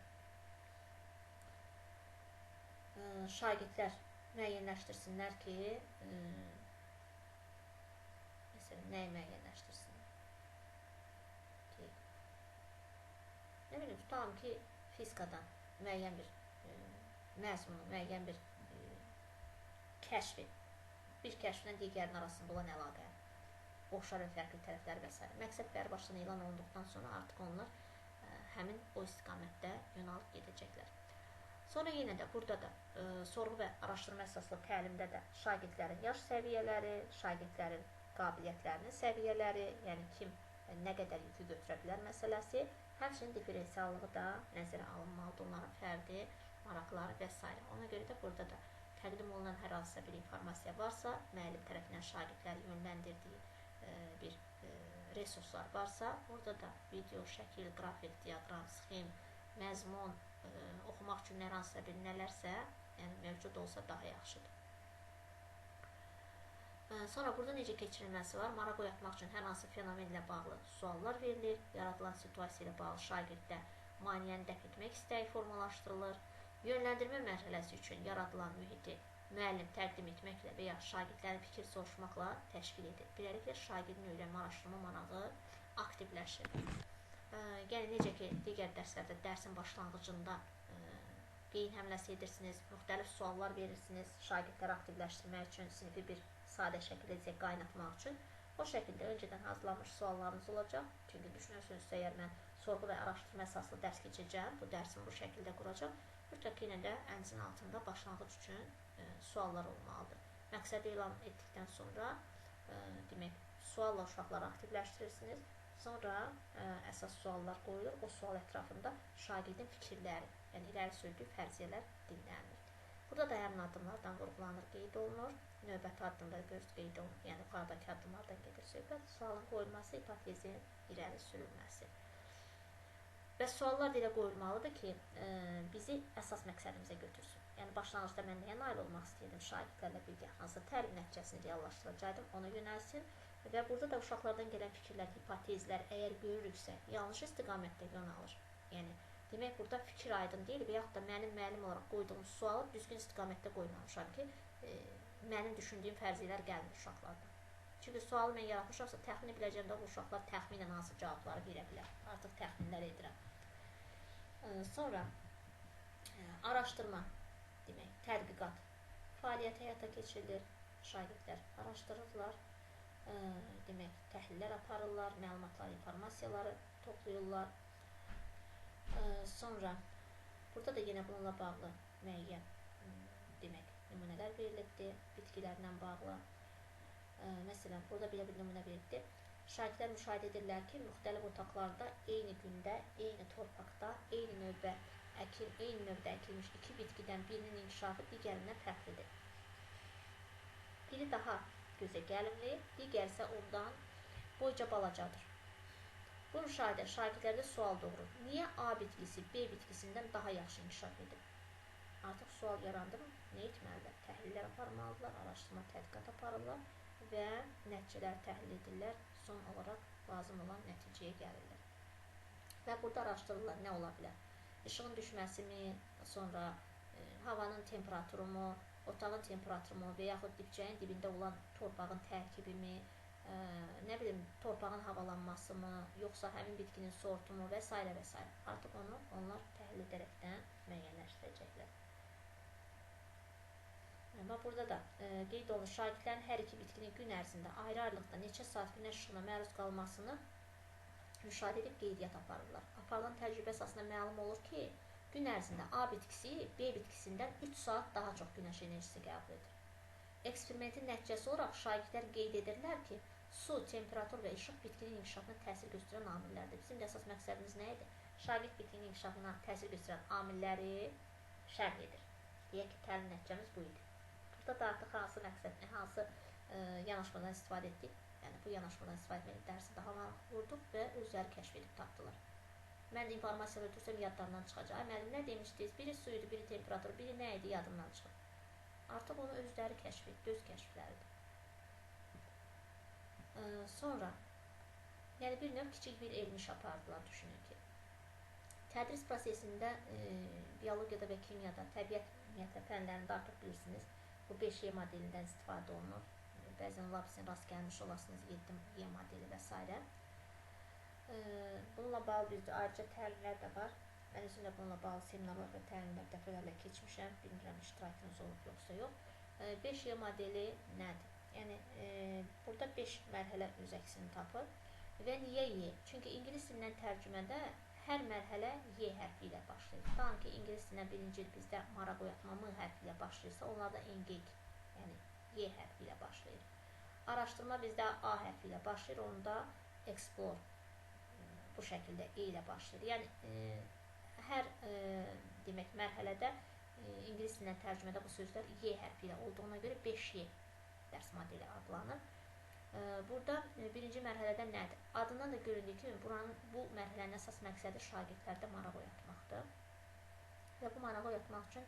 şagirdlər müəyyənləşdirsinlər ki, məsələn, nəyi müəyyənləşdirsinlər? Nə bilim, tutalım ki, fizikadan müəyyən bir məzmunu, müəyyən bir kəşfi, bir kəşflə digərinin arasında olan əlaqə, oxşar və fərqli tərəflər və s. Məqsəd bəri başdan elan olunduqdan sonra artıq onlar həmin o istiqamətdə yönəlib gedəcəklər. Sonra yenə də burada da sorğu və araşdırma əsaslı təlimdə də şagirdlərin yaş səviyyələri, şagirdlərin qabiliyyətlərinin səviyyələri, yəni kim nə qədər yükü götürə bilər məsələsi, həmçinin diferensiallığı da nəzərə alınmalıdır, onların fərdi, maraqları və s. Ona görə də burada da təqdim olunan hər hansısa bir informasiya varsa, müəllim tərəfindən şagirdləri yönləndirdiyi bir resurslar varsa, orada da video, şəkil, qrafik, diaqram, sxem, məzmun, oxumaq üçün hər hansısa bir nələrsə, yəni mövcud olsa daha yaxşıdır. Sonra burada necə keçirilməsi var? Maraq oyatmaq üçün hər hansı fenomenlə bağlı suallar verilir, yaradılan situasiya ilə bağlı şagirddə maneəni dəf etmək istəyi formalaşdırılır, yönləndirmə mərhələsi üçün yaradılan mühiti müəllim təqdim etməklə və ya şagirdlərin fikir soruşmaqla təşkil edir. Beləliklə, şagirdin öyrənmə, araşdırma marağı aktivləşir. Yəni, necə ki, digər dərslərdə dərsin başlanğıcında beyin həmləsi edirsiniz, müxtəlif suallar verirsiniz, şagirdləri aktivləşdirmək üçün, sinifi bir sadə şəkildə qaynatmaq üçün. O şəkildə öncədən hazırlanmış suallarınız olacaq. Çünki düşünürsünüzsə, əgər mən sorğu və araşdırma əsaslı dərs keçəcəm, bu dərsin bu şəkildə quracaq. Mütləq yenə də əlinizin altında başlanğıc üçün suallar olmalıdır. Məqsədi elan etdikdən sonra demək, sualla uşaqları aktivləşdirirsiniz. Sonra əsas suallar qoyulur. O sual ətrafında şagirdin fikirləri, yəni irəli sürdüyü fərziyyələr dinlənilir. Burada da həmin addımlardan vurğulanır, qeyd olunur. Növbəti addımda qeyd olunur. Yəni yuxarıdakı addımlardan gedir söhbət. Sualın qoyulması, hipotezin irəli sürülməsi. Və suallar da elə qoyulmalıdır ki, bizi əsas məqsədimizə götürsün. Yəni başlanğıcda mən nəyə nail olmaq istəyirdim? Şagirdlərlə birgə hansı təlim nəticəsini reallaşdıracaqdım, ona yönəlsin. Və burada da uşaqlardan gələn fikirlər, hipotezlər əgər görürüksə, yanlış istiqamətdə yönəlir. Yəni, demək, burada fikir aydın deyil və yaxud da mənim müəllim olaraq qoyduğum sualı düzgün istiqamətdə qoymamışam ki, mənim düşündüyüm fərziyyələr gəlmir uşaqlardan. Çünki sualı mən yaratmışamsa, təxmin biləcəm də bu uşaqlar təxminən hansı cavabları verə bilər. Artıq təxminlər edirəm. Sonra araşdırma, demək, tədqiqat, fəaliyyət həyata keçirilir, şagirdlər araşdırırlar, demək, təhlillər aparırlar, məlumatlar, informasiyaları toplayırlar. Sonra burada da yenə bununla bağlı müəyyən, demək, nümunələr verilibdir, bitkilərlə bağlı. Məsələn, burada belə bir nümunə verilibdir. Şagirdlər müşahidə edirlər ki, müxtəlif otaqlarda eyni gündə, eyni torpaqda, eyni növdə əkilmiş iki bitkidən birinin inkişafı digərindən fərqlidir. Biri daha gözə gəlimli, digəri isə ondan boyca balacadır. Bu müşahidə şagirdlərdə sual doğurur. Niyə A bitkisi B bitkisindən daha yaxşı inkişaf edir? Artıq sual yarandı mı? Nə etməlidir? Təhlillər aparmalıdırlar, araşdırma, tədqiqat aparırlar və nəticələr təhlil edirlər, son olaraq lazım olan nəticəyə gəlirlər. Və burada araşdırırlar, nə ola bilər? İşığın düşməsi mi, sonra havanın temperaturu mu, otağın temperaturu mu və yaxud dibçəyin dibində olan torpağın tərkibi mi, nə bilim, torpağın havalanması mı, yoxsa həmin bitkinin sortu mu və s. və s. Artıq onu onlar təhlil edərəkdən müəyyənləşdirəcəklər. Və burada da qeyd olunur, şagirdlərin hər iki bitkinin gün ərzində ayrı-ayrılıqda neçə saat günəş işığına məruz qalmasını müşahidə edib qeydiyyat aparırlar. Aparılan təcrübə əsasında məlum olur ki, gün ərzində A bitkisi B bitkisindən 3 saat daha çox günəş enerjisi qəbul edir. Eksperimentin nəticəsi olaraq şagirdlər qeyd edirlər ki, Su, temperatur və işıq bitkinin inkişafına təsir göstərən amillərdir. Bizim də əsas məqsədimiz nə idi? Şagird bitkinin inkişafına təsir göstərən amilləri şərh edir. Deyək ki, təlim nəticəmiz bu idi. Burada da artıq hansı məqsədlə, hansı yanaşmadan istifadə etdik. Yəni, bu yanaşmadan istifadə edib dərsi daha maraqlı vurduq və özləri kəşf edib tapdılar. Mən informasiya ötürsəm yadlarından çıxacaq. Müəllim, nə demişdiniz? Biri su idi, biri temperatur, biri nə idi yadımdan çıxıb. Artıq onu özləri kəşf etdi, öz kəşfləridir. Sonra, yəni bir növ kiçik bir elmi iş apardılar, düşünün ki. Tədris prosesində biologiyada və kimyada, təbiət ümumiyyətlə fənlərində artıq bilirsiniz, bu 5Y modelindən istifadə olunur. Bəzən labisin rast gəlmiş olasınız 7Y modeli və s. Bununla bağlı bizdə ayrıca təlimlər də var. Mən özüm də bununla bağlı seminarlar və təlimlər dəfələrlə keçmişəm. Bilmirəm, iştirakınız olub yoxsa yox. 5Y modeli nədir? Yəni, burada 5 mərhələ öz əksini tapır. Və niyə Y? Çünki ingilis dilindən tərcümədə hər mərhələ Y hərfi ilə başlayır. Tam ki, ingilis dilindən birinci il bizdə maraq oyatma M hərfi ilə başlayırsa, onlarda engage, yəni Y hərfi ilə başlayır. Araşdırma bizdə A hərfi ilə başlayır, onda explore bu şəkildə E ilə başlayır. Yəni, hər demək mərhələdə ingilis dilindən tərcümədə bu sözlər Y hərfi ilə olduğuna görə 5Y dərs modeli adlanır. Burada birinci mərhələdə nədir? Adından da göründüyü kimi, bu mərhələnin əsas məqsədi şagirdlərdə maraq oyatmaqdır. Və bu marağı oyatmaq üçün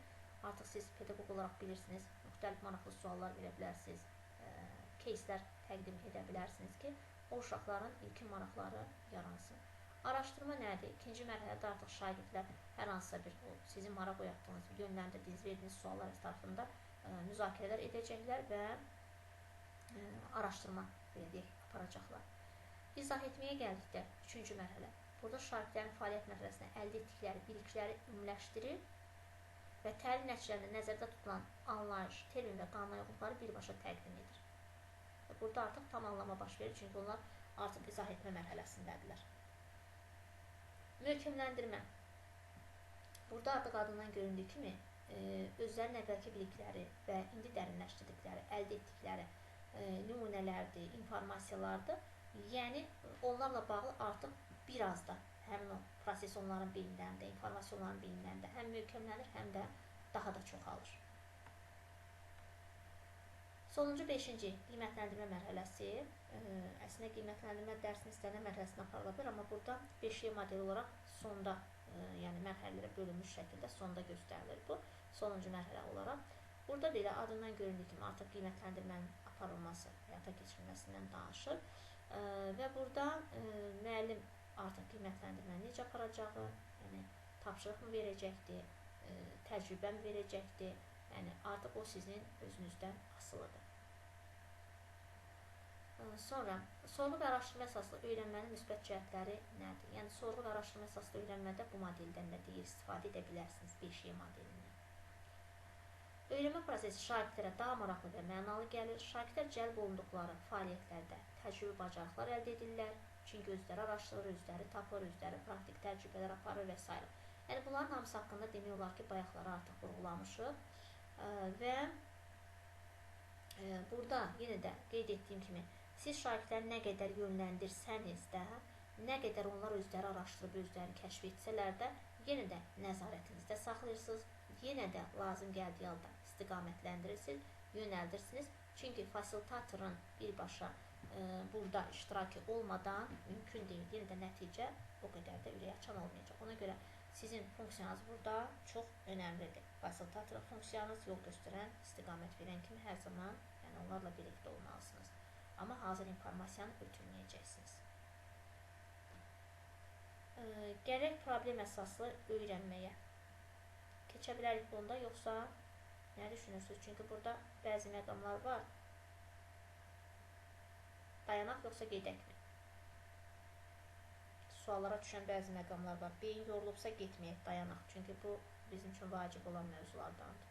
artıq siz pedaqoq olaraq bilirsiniz, müxtəlif maraqlı suallar verə bilərsiniz, кейslər təqdim edə bilərsiniz ki, o uşaqların ilkin maraqları yaransın. Araşdırma nədir? İkinci mərhələdə artıq şagirdlər hər hansısa bir sizin maraq oyatdığınız, yönləndirdiyiniz, verdiyiniz suallar ətrafında müzakirələr edəcəklər və araşdırma aparacaqlar. İzah etməyə gəldikdə 3-cü mərhələ. Burada şagirdlərin fəaliyyət mərhələsində əldə etdikləri bilikləri ümumiləşdirir və təlim nəticələrində nəzərdə tutulan anlayış, termin və qanunauyğunluqları birbaşa təqdim edir. Burada artıq tam anlama baş verir, çünki onlar artıq izah etmə mərhələsindədirlər. Möhkəmləndirmə. Burada artıq adından göründüyü kimi özlərinin əvvəlki bilikləri və indi dərinləşdirdikləri, əldə etdikləri nümunələrdir, informasiyalardır. Yəni, onlarla bağlı artıq biraz da həmin o proses onların beynlərində, informasiyaların beynlərində həm möhkəmlənir, həm də daha da çoxalır. Sonuncu 5-ci qiymətləndirmə mərhələsi. Əslində qiymətləndirmə dərsinin istənilən mərhələsində aparıla bilər, amma burada 5Y modeli olaraq sonda, yəni mərhələlərə bölünmüş şəkildə sonda göstərilir bu, sonuncu mərhələ olaraq. Burada belə adından göründüyü kimi artıq qiymətləndirmənin aparılması, həyata keçirilməsindən danışır və burada müəllim artıq qiymətləndirməni necə aparacağı, yəni tapşırıq mı verəcəkdir, təcrübə mi verəcəkdir, yəni artıq o sizin özünüzdən asılıdır. Sonra, sorğu və araşdırma əsaslı öyrənmənin müsbət cəhətləri nədir? Yəni, sorğu və araşdırma əsaslı öyrənmədə bu modeldən də deyir, istifadə edə bilərsiniz 5Y modelindən. Öyrənmə prosesi şagirdlərə daha maraqlı və mənalı gəlir. Şagirdlər cəlb olunduqları fəaliyyətlərdə təcrübə bacarıqlar əldə edirlər. Çünki özləri araşdırır, özləri tapır, özləri praktik təcrübələr aparır və s. Yəni, bunların hamısı haqqında demək olar ki, bayaqları artıq vurğulamışıq. Və burada yenə də qeyd etdiyim kimi, siz şagirdləri nə qədər yönləndirsəniz də, nə qədər onlar özləri araşdırıb, özləri kəşf etsələr də, yenə də nəzarətinizdə saxlayırsınız, yenə də lazım gəldiyi halda istiqamətləndirsiniz, yönəldirsiniz. Çünki fasilitatorun birbaşa burada iştirakı olmadan mümkün deyil. Yenə də nəticə o qədər də ürəkaçan olmayacaq. Ona görə sizin funksiyanız burada çox önəmlidir. Fasilitator funksiyanız yol göstərən, istiqamət verən kimi hər zaman onlarla birlikdə olmalısınız. Amma hazır informasiyanı ötürməyəcəksiniz. Gərək problem əsaslı öyrənməyə keçə bilərik bunda, yoxsa nə düşünürsünüz? Çünki burada bəzi məqamlar var. Dayanaq yoxsa gedəkmi? Suallara düşən bəzi məqamlar var. Beyin yorulubsa getməyək, dayanaq. Çünki bu bizim üçün vacib olan mövzulardandır.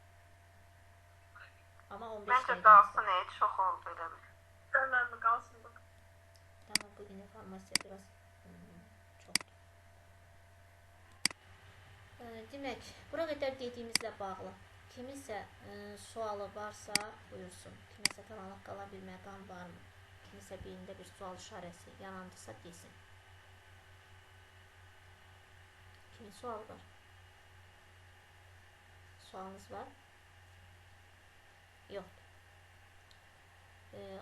Amma 15 dəqiqə. Məncə qalsın, çox oldu elə bil. Önəmli qalsın bu. Tamam, bugün informasiya biraz çoxdur. Demək, bura qədər dediyimizlə bağlı kiminsə sualı varsa buyursun. Kiməsə qaranlıq qalan bir məqam varmı? kimisə birində bir sual işarəsi yarandısa desin. Kimin sualı var? Sualınız var? Yoxdur.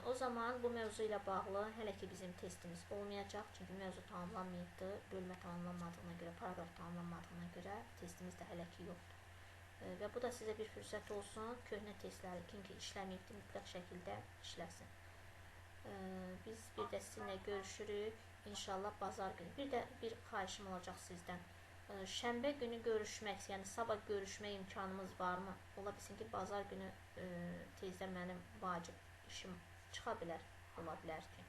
O zaman bu mövzu ilə bağlı hələ ki bizim testimiz olmayacaq. Çünki mövzu tamamlanmayıbdı. Bölmə tamamlanmadığına görə, paragraf tamamlanmadığına görə testimiz də hələ ki yoxdur. Və bu da sizə bir fürsət olsun. Köhnə testləri kim ki işləməyibdi, mütləq şəkildə işləsin. Biz bir də sizinlə görüşürük. İnşallah bazar günü. Bir də bir xahişim olacaq sizdən. Şənbə günü görüşmək, yəni sabah görüşmək imkanımız varmı? Ola bilsin ki, bazar günü tezdən mənim vacib işim çıxa bilər, ola bilər ki.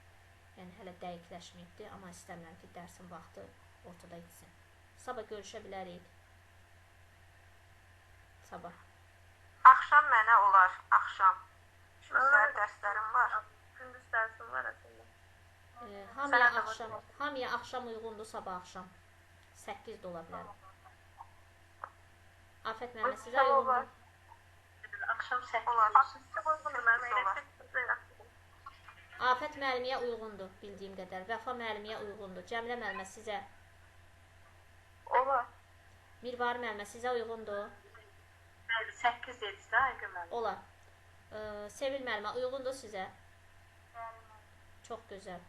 Yəni hələ dəqiqləşməyibdi, amma istəmirəm ki, dərsin vaxtı ortada gitsin. Sabah görüşə bilərik. Sabah. Axşam mənə olar, axşam. Çünki səhər dərslərim var. Gündüz dərsim var əslində. Hamıya axşam uyğundur, sabah axşam. 8 də ola bilər. Afət müəllimə sizə uyğundur. Axşam 8 olar. Afət müəlliməyə uyğundur, bildiyim qədər. Vəfa müəlliməyə uyğundur. Cəmilə müəllimə sizə? Olar. Mirvari müəllimə sizə uyğundur? 8 dedikdə Aygün müəllim. Olar. Sevil müəllimə uyğundur sizə? Çox gözəl.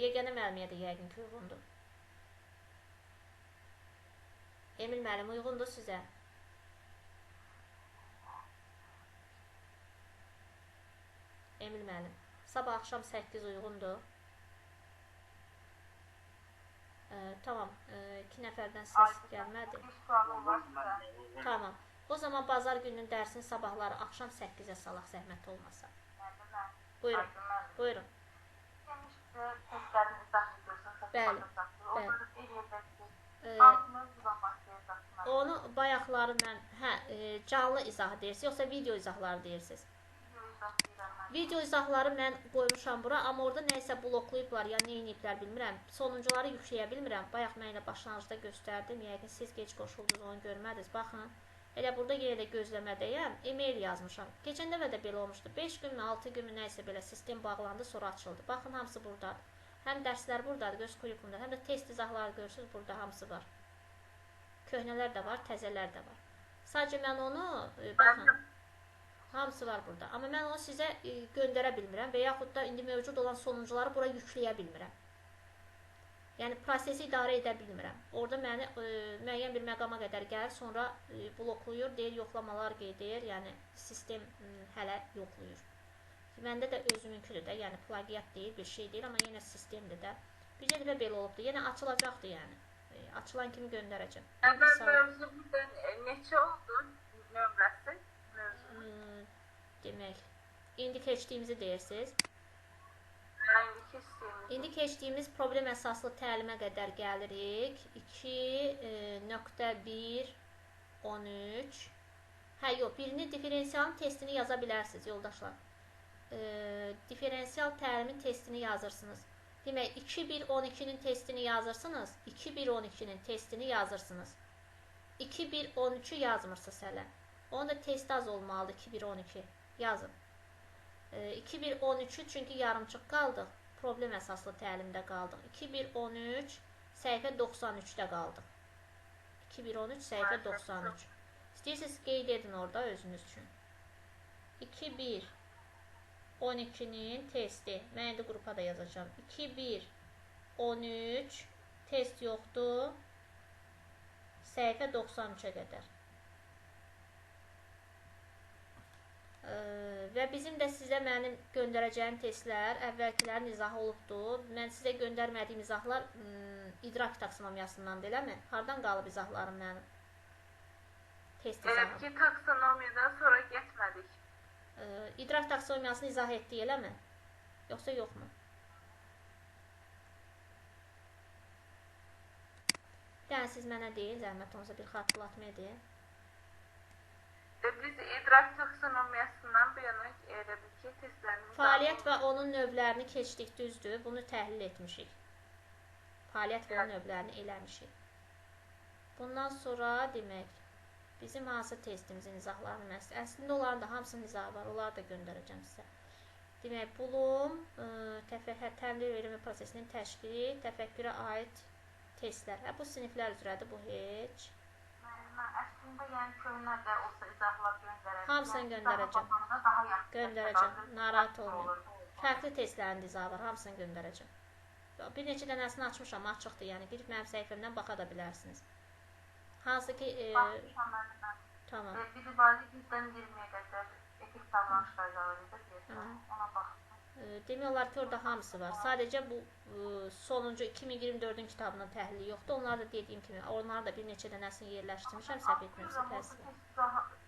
Yeganə müəlliməyə də yəqin ki uyğundur. Emil müəllim uyğundur sizə? Emil müəllim. Sabah axşam 8 uyğundur. Tamam. 2 nəfərdən səs gəlmədi. Tamam. O zaman bazar gününün dərsini sabahları axşam 8-ə salaq, zəhmət olmasa. Buyurun. Buyurun. Bəli. Onu bayaqları mən canlı izah deyirsiniz, yoxsa video izahları deyirsiniz? Video izahları mən qoymuşam bura, amma orada nəyisə bloklayıblar, ya neyniyiblər bilmirəm. Sonuncuları yükləyə bilmirəm. Bayaq mən elə başlanğıcda göstərdim. Yəqin siz gec qoşuldunuz, onu görmədiniz. Baxın, elə burada yenə də gözləmədəyəm. E-mail yazmışam. Keçən dəfə də belə olmuşdu. 5 gün mü, 6 gün mü nəyisə belə sistem bağlandı, sonra açıldı. Baxın, hamısı buradadır. Həm dərslər buradadır, göz kuyukumda. Həm də test izahları görürsünüz, burada hamısı var. Köhnələr də var, təzələr də var. Sadəcə mən onu, baxın, hamısı var burada. Amma mən onu sizə göndərə bilmirəm və yaxud da indi mövcud olan sonuncuları bura yükləyə bilmirəm. Yəni, prosesi idarə edə bilmirəm. Orada məni müəyyən bir məqama qədər gəlir, sonra bloklayır, deyir, yoxlamalar qeydir, yəni sistem hələ yoxlayır. Məndə də özümünküdür də, yəni plagiat deyil, bir şey deyil, amma yenə sistemdir də. Bircə dəfə belə olubdur, yenə açılacaqdır yəni. Açılan kimi göndərəcəm. Mövzu burada neçə oldu nömrəsi? Demək, indi keçdiyimizi deyirsiniz. İndi keçdiyimiz problem əsaslı təlimə qədər gəlirik. 2.1.13 birini diferensialın testini yaza bilərsiniz, yoldaşlar. Diferensial təlimin testini yazırsınız. Demək, 2.1.12-nin testini yazırsınız. 2.1.12-nin testini yazırsınız. 2.1.13-ü yazmırsınız hələ. Onun da testi az olmalıdır, 2.1.12. Yazın. 2.1.13-ü çünki yarımçıq qaldıq. Problem əsaslı təlimdə qaldıq. 2.1.13 səhifə 93-də qaldıq. 2.1.13 səhifə 93. İstəyirsiniz qeyd edin orada özünüz üçün. 2.1.12-nin testi. Mən indi qrupa da yazacağım. 2.1.13 test yoxdur. Səhifə 93-ə qədər. Və bizim də sizə mənim göndərəcəyim testlər əvvəlkilərin izahı olubdur. Mən sizə göndərmədiyim izahlar idrak taksonomiyasındandır, eləmi? Hardan qalıb izahlarım mənim? Test izahı. Elə ki, taksonomiyadan sonra getmədik. İdrak taksonomiyasını izah etdik, eləmi? Yoxsa yoxmu? Yəni, siz mənə deyil, zəhmət olunsa bir xatırlatma edin. Biz idrak taksonomiyasından bu yana elə bil ki, testlərimiz... Fəaliyyət və onun növlərini keçdik, düzdür. Bunu təhlil etmişik. Fəaliyyət və onun növlərini eləmişik. Bundan sonra, demək, bizim hansı testimizin izahlarını əslində onların da hamısının izahı var. Onları da göndərəcəm sizə. Demək, bulum, təmdir öyrənmə prosesinin təşkili, təfəkkürə aid testlər. Bu siniflər üzrədir, bu heç. Əslində, yəni köhnə də olsa izahlar göndərəcəm. Hamısını göndərəcəm. Göndərəcəm, narahat olmayın. Fərqli testlərin izahı var, hamısını göndərəcəm. Bir neçə dənəsini açmışam, açıqdır, yəni girib mənim səhifəmdən baxa da bilərsiniz. Hansı ki... Baxmışam mənim. Tamam. Bir de bazı 100-dən 20-yə qədər etik davranışlar edir, ona baxdım. Demək olar ki, orada hamısı var. Sadəcə bu sonuncu 2024-ün kitabının təhlili yoxdur. Onları da dediyim kimi, onları da bir neçə dənəsini yerləşdirmişəm, səhv etmirəmsə təsvir.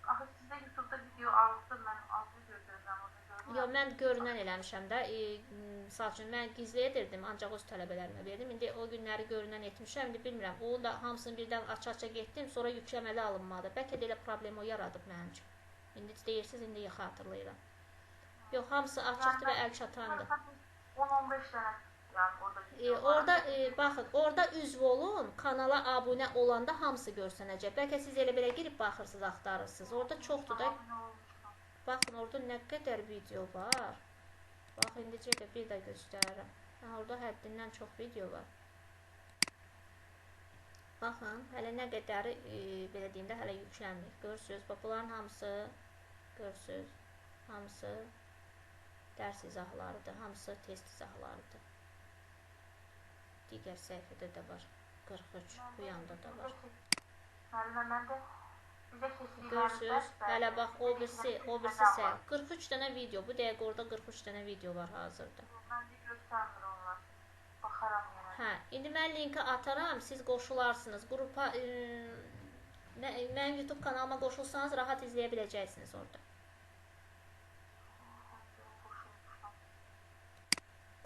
Axı sizdə YouTube-da video aldı, mən azı gördürürəm. Yox, mən görünən eləmişəm də. Misal üçün, mən gizli edirdim, ancaq öz tələbələrimə verdim. İndi o günləri görünən etmişəm, indi bilmirəm. O da hamısını birdən aça-aça getdim, sonra yükləməli alınmadı. Bəlkə də elə problem o yaradıb mənim üçün. İndi deyirsiniz, indi yaxı hatırlayıram. Yox, hamısı açıqdır və əl çatandır. 10-15 dənə yəni orada. Orada, baxın, orada üzv olun, kanala abunə olanda hamısı görsənəcək. Bəlkə siz elə belə girib baxırsınız, axtarırsınız. Orada çoxdur da. Baxın, orada nə qədər video var. Bax, indicə də bir də göstərirəm. Orada həddindən çox video var. Baxın, hələ nə qədəri, belə deyim də, hələ yüklənmir. Görürsünüz, bunların hamısı, görürsünüz, hamısı dərs izahlarıdır, hamısı test izahlarıdır. Digər səhifədə də var, 43, bu yanda da var. Görürsünüz, hələ bax, o birisi səhv. 43 dənə video, bu dəqiqə orada 43 dənə video var hazırda. Məndə göstərmir onlar, baxaram yenə. Hə, indi mən linki ataram, siz qoşularsınız. Qrupa, mənim YouTube kanalıma qoşulsanız rahat izləyə biləcəksiniz orada.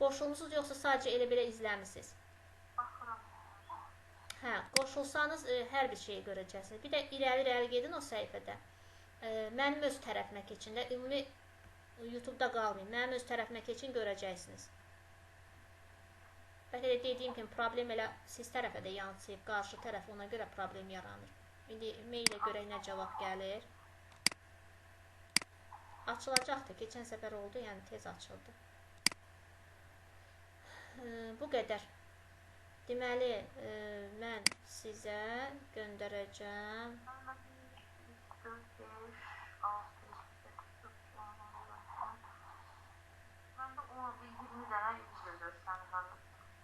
Qoşulmuşsunuz, yoxsa sadəcə elə belə izləmişsiniz? Hə, qoşulsanız hər bir şeyi görəcəksiniz. Bir də irəli gedin o səhifədə. Mənim öz tərəfimə keçin də, ümumi YouTube-da qalmayın. Mənim öz tərəfimə keçin, görəcəksiniz. Bəlkə də dediyim kimi, problem elə siz tərəfə də yansıyıb, qarşı tərəf, ona görə problem yaranır. İndi meylə görək nə cavab gəlir. Açılacaqdır, keçən səfər oldu, yəni tez açıldı. Bu qədər. Deməli, mən sizə göndərəcəm.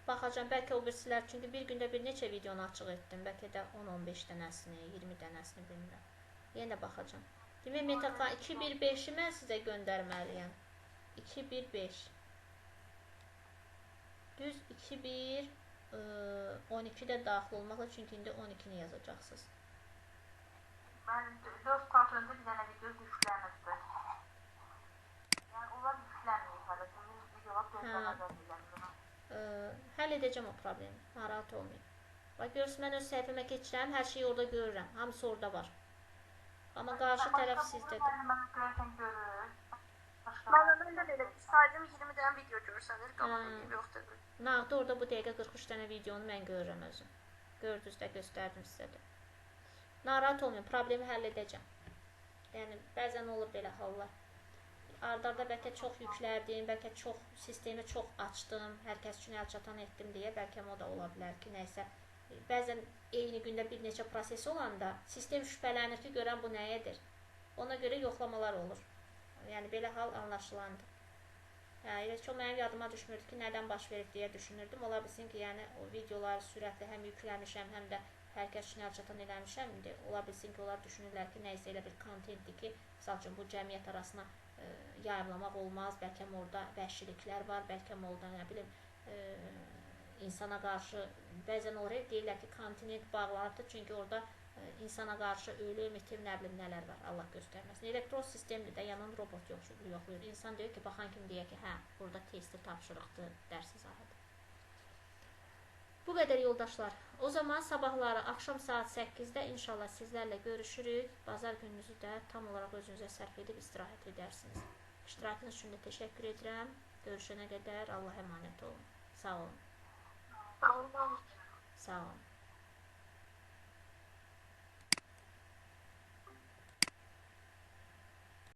Baxacam, bəlkə o birisilər, çünki bir gündə bir neçə videonu açıq etdim. Bəlkə də 10-15 dənəsini, 20 dənəsini bilmirəm. Yenə baxacam. Demək, MetaK 215-i mən sizə göndərməliyəm. 215. Düz 21 12-də daxil olmaqla, çünki indi 12-ni yazacaqsınız. Mən 4 saat öncə bir dənə video yüklənirdi. Yəni, onlar yüklənməyib hələ. Videolar gözləmədən bilənmirəm. Həll edəcəm o problemi, narahat olmayın. Bax, görürsünüz, mən öz səhifəmə keçirəm, hər şeyi orada görürəm, hamısı orada var. Amma qarşı tərəf sizdədir. Məndən də belə, sadəcə 20 dənə video görsənir, qalanı yoxdur. Nağda orada bu dəqiqə 43 dənə videonu mən görürəm özüm. Gördünüz də, göstərdim sizə də. Narahat olmayın, problemi həll edəcəm. Yəni, bəzən olur belə hallar. Arda-arda bəlkə çox yüklərdim, bəlkə sistemi çox açdım, hər kəs üçün əl çatan etdim deyə, bəlkə o da ola bilər ki, nəysə. Bəzən eyni gündə bir neçə proses olanda, sistem şübhələnir ki, görən bu nəyidir. Ona görə yoxlamalar olur. Yəni, belə hal anlaşılandır. Elə çox mənim yadıma düşmürdü ki, nədən baş verib deyə düşünürdüm. Ola bilsin ki, yəni, o videoları sürətli həm yükləmişəm, həm də hər kəs üçün əl çatan eləmişəm. Ola bilsin ki, onlar düşünürlər ki, nəysə elə bir kontentdir ki, misal üçün, bu cəmiyyət arasına yayımlamaq olmaz, bəlkə orada vəhşiliklər var, bəlkə orada, nə bilim, insana qarşı, bəzən oraya deyirlər ki, kontinent bağlanıbdır, çünki orada insana qarşı ölüm, itim, nə bilim, nələr var, Allah göstərməsin. Elektron sistemdir də, yanan robot yoxlayır. İnsan deyir ki, baxan kimi deyək ki, hə, burada testi tapşırıqdır, dərs izahıdır. Bu qədər yoldaşlar. O zaman sabahları axşam saat 8-də inşallah sizlərlə görüşürük. Bazar gününüzü də tam olaraq özünüzə sərf edib istirahət edərsiniz. İştirakınız üçün də təşəkkür edirəm. Görüşənə qədər Allah əmanət olun. Sağ olun. Sağ olun. Sağ olun.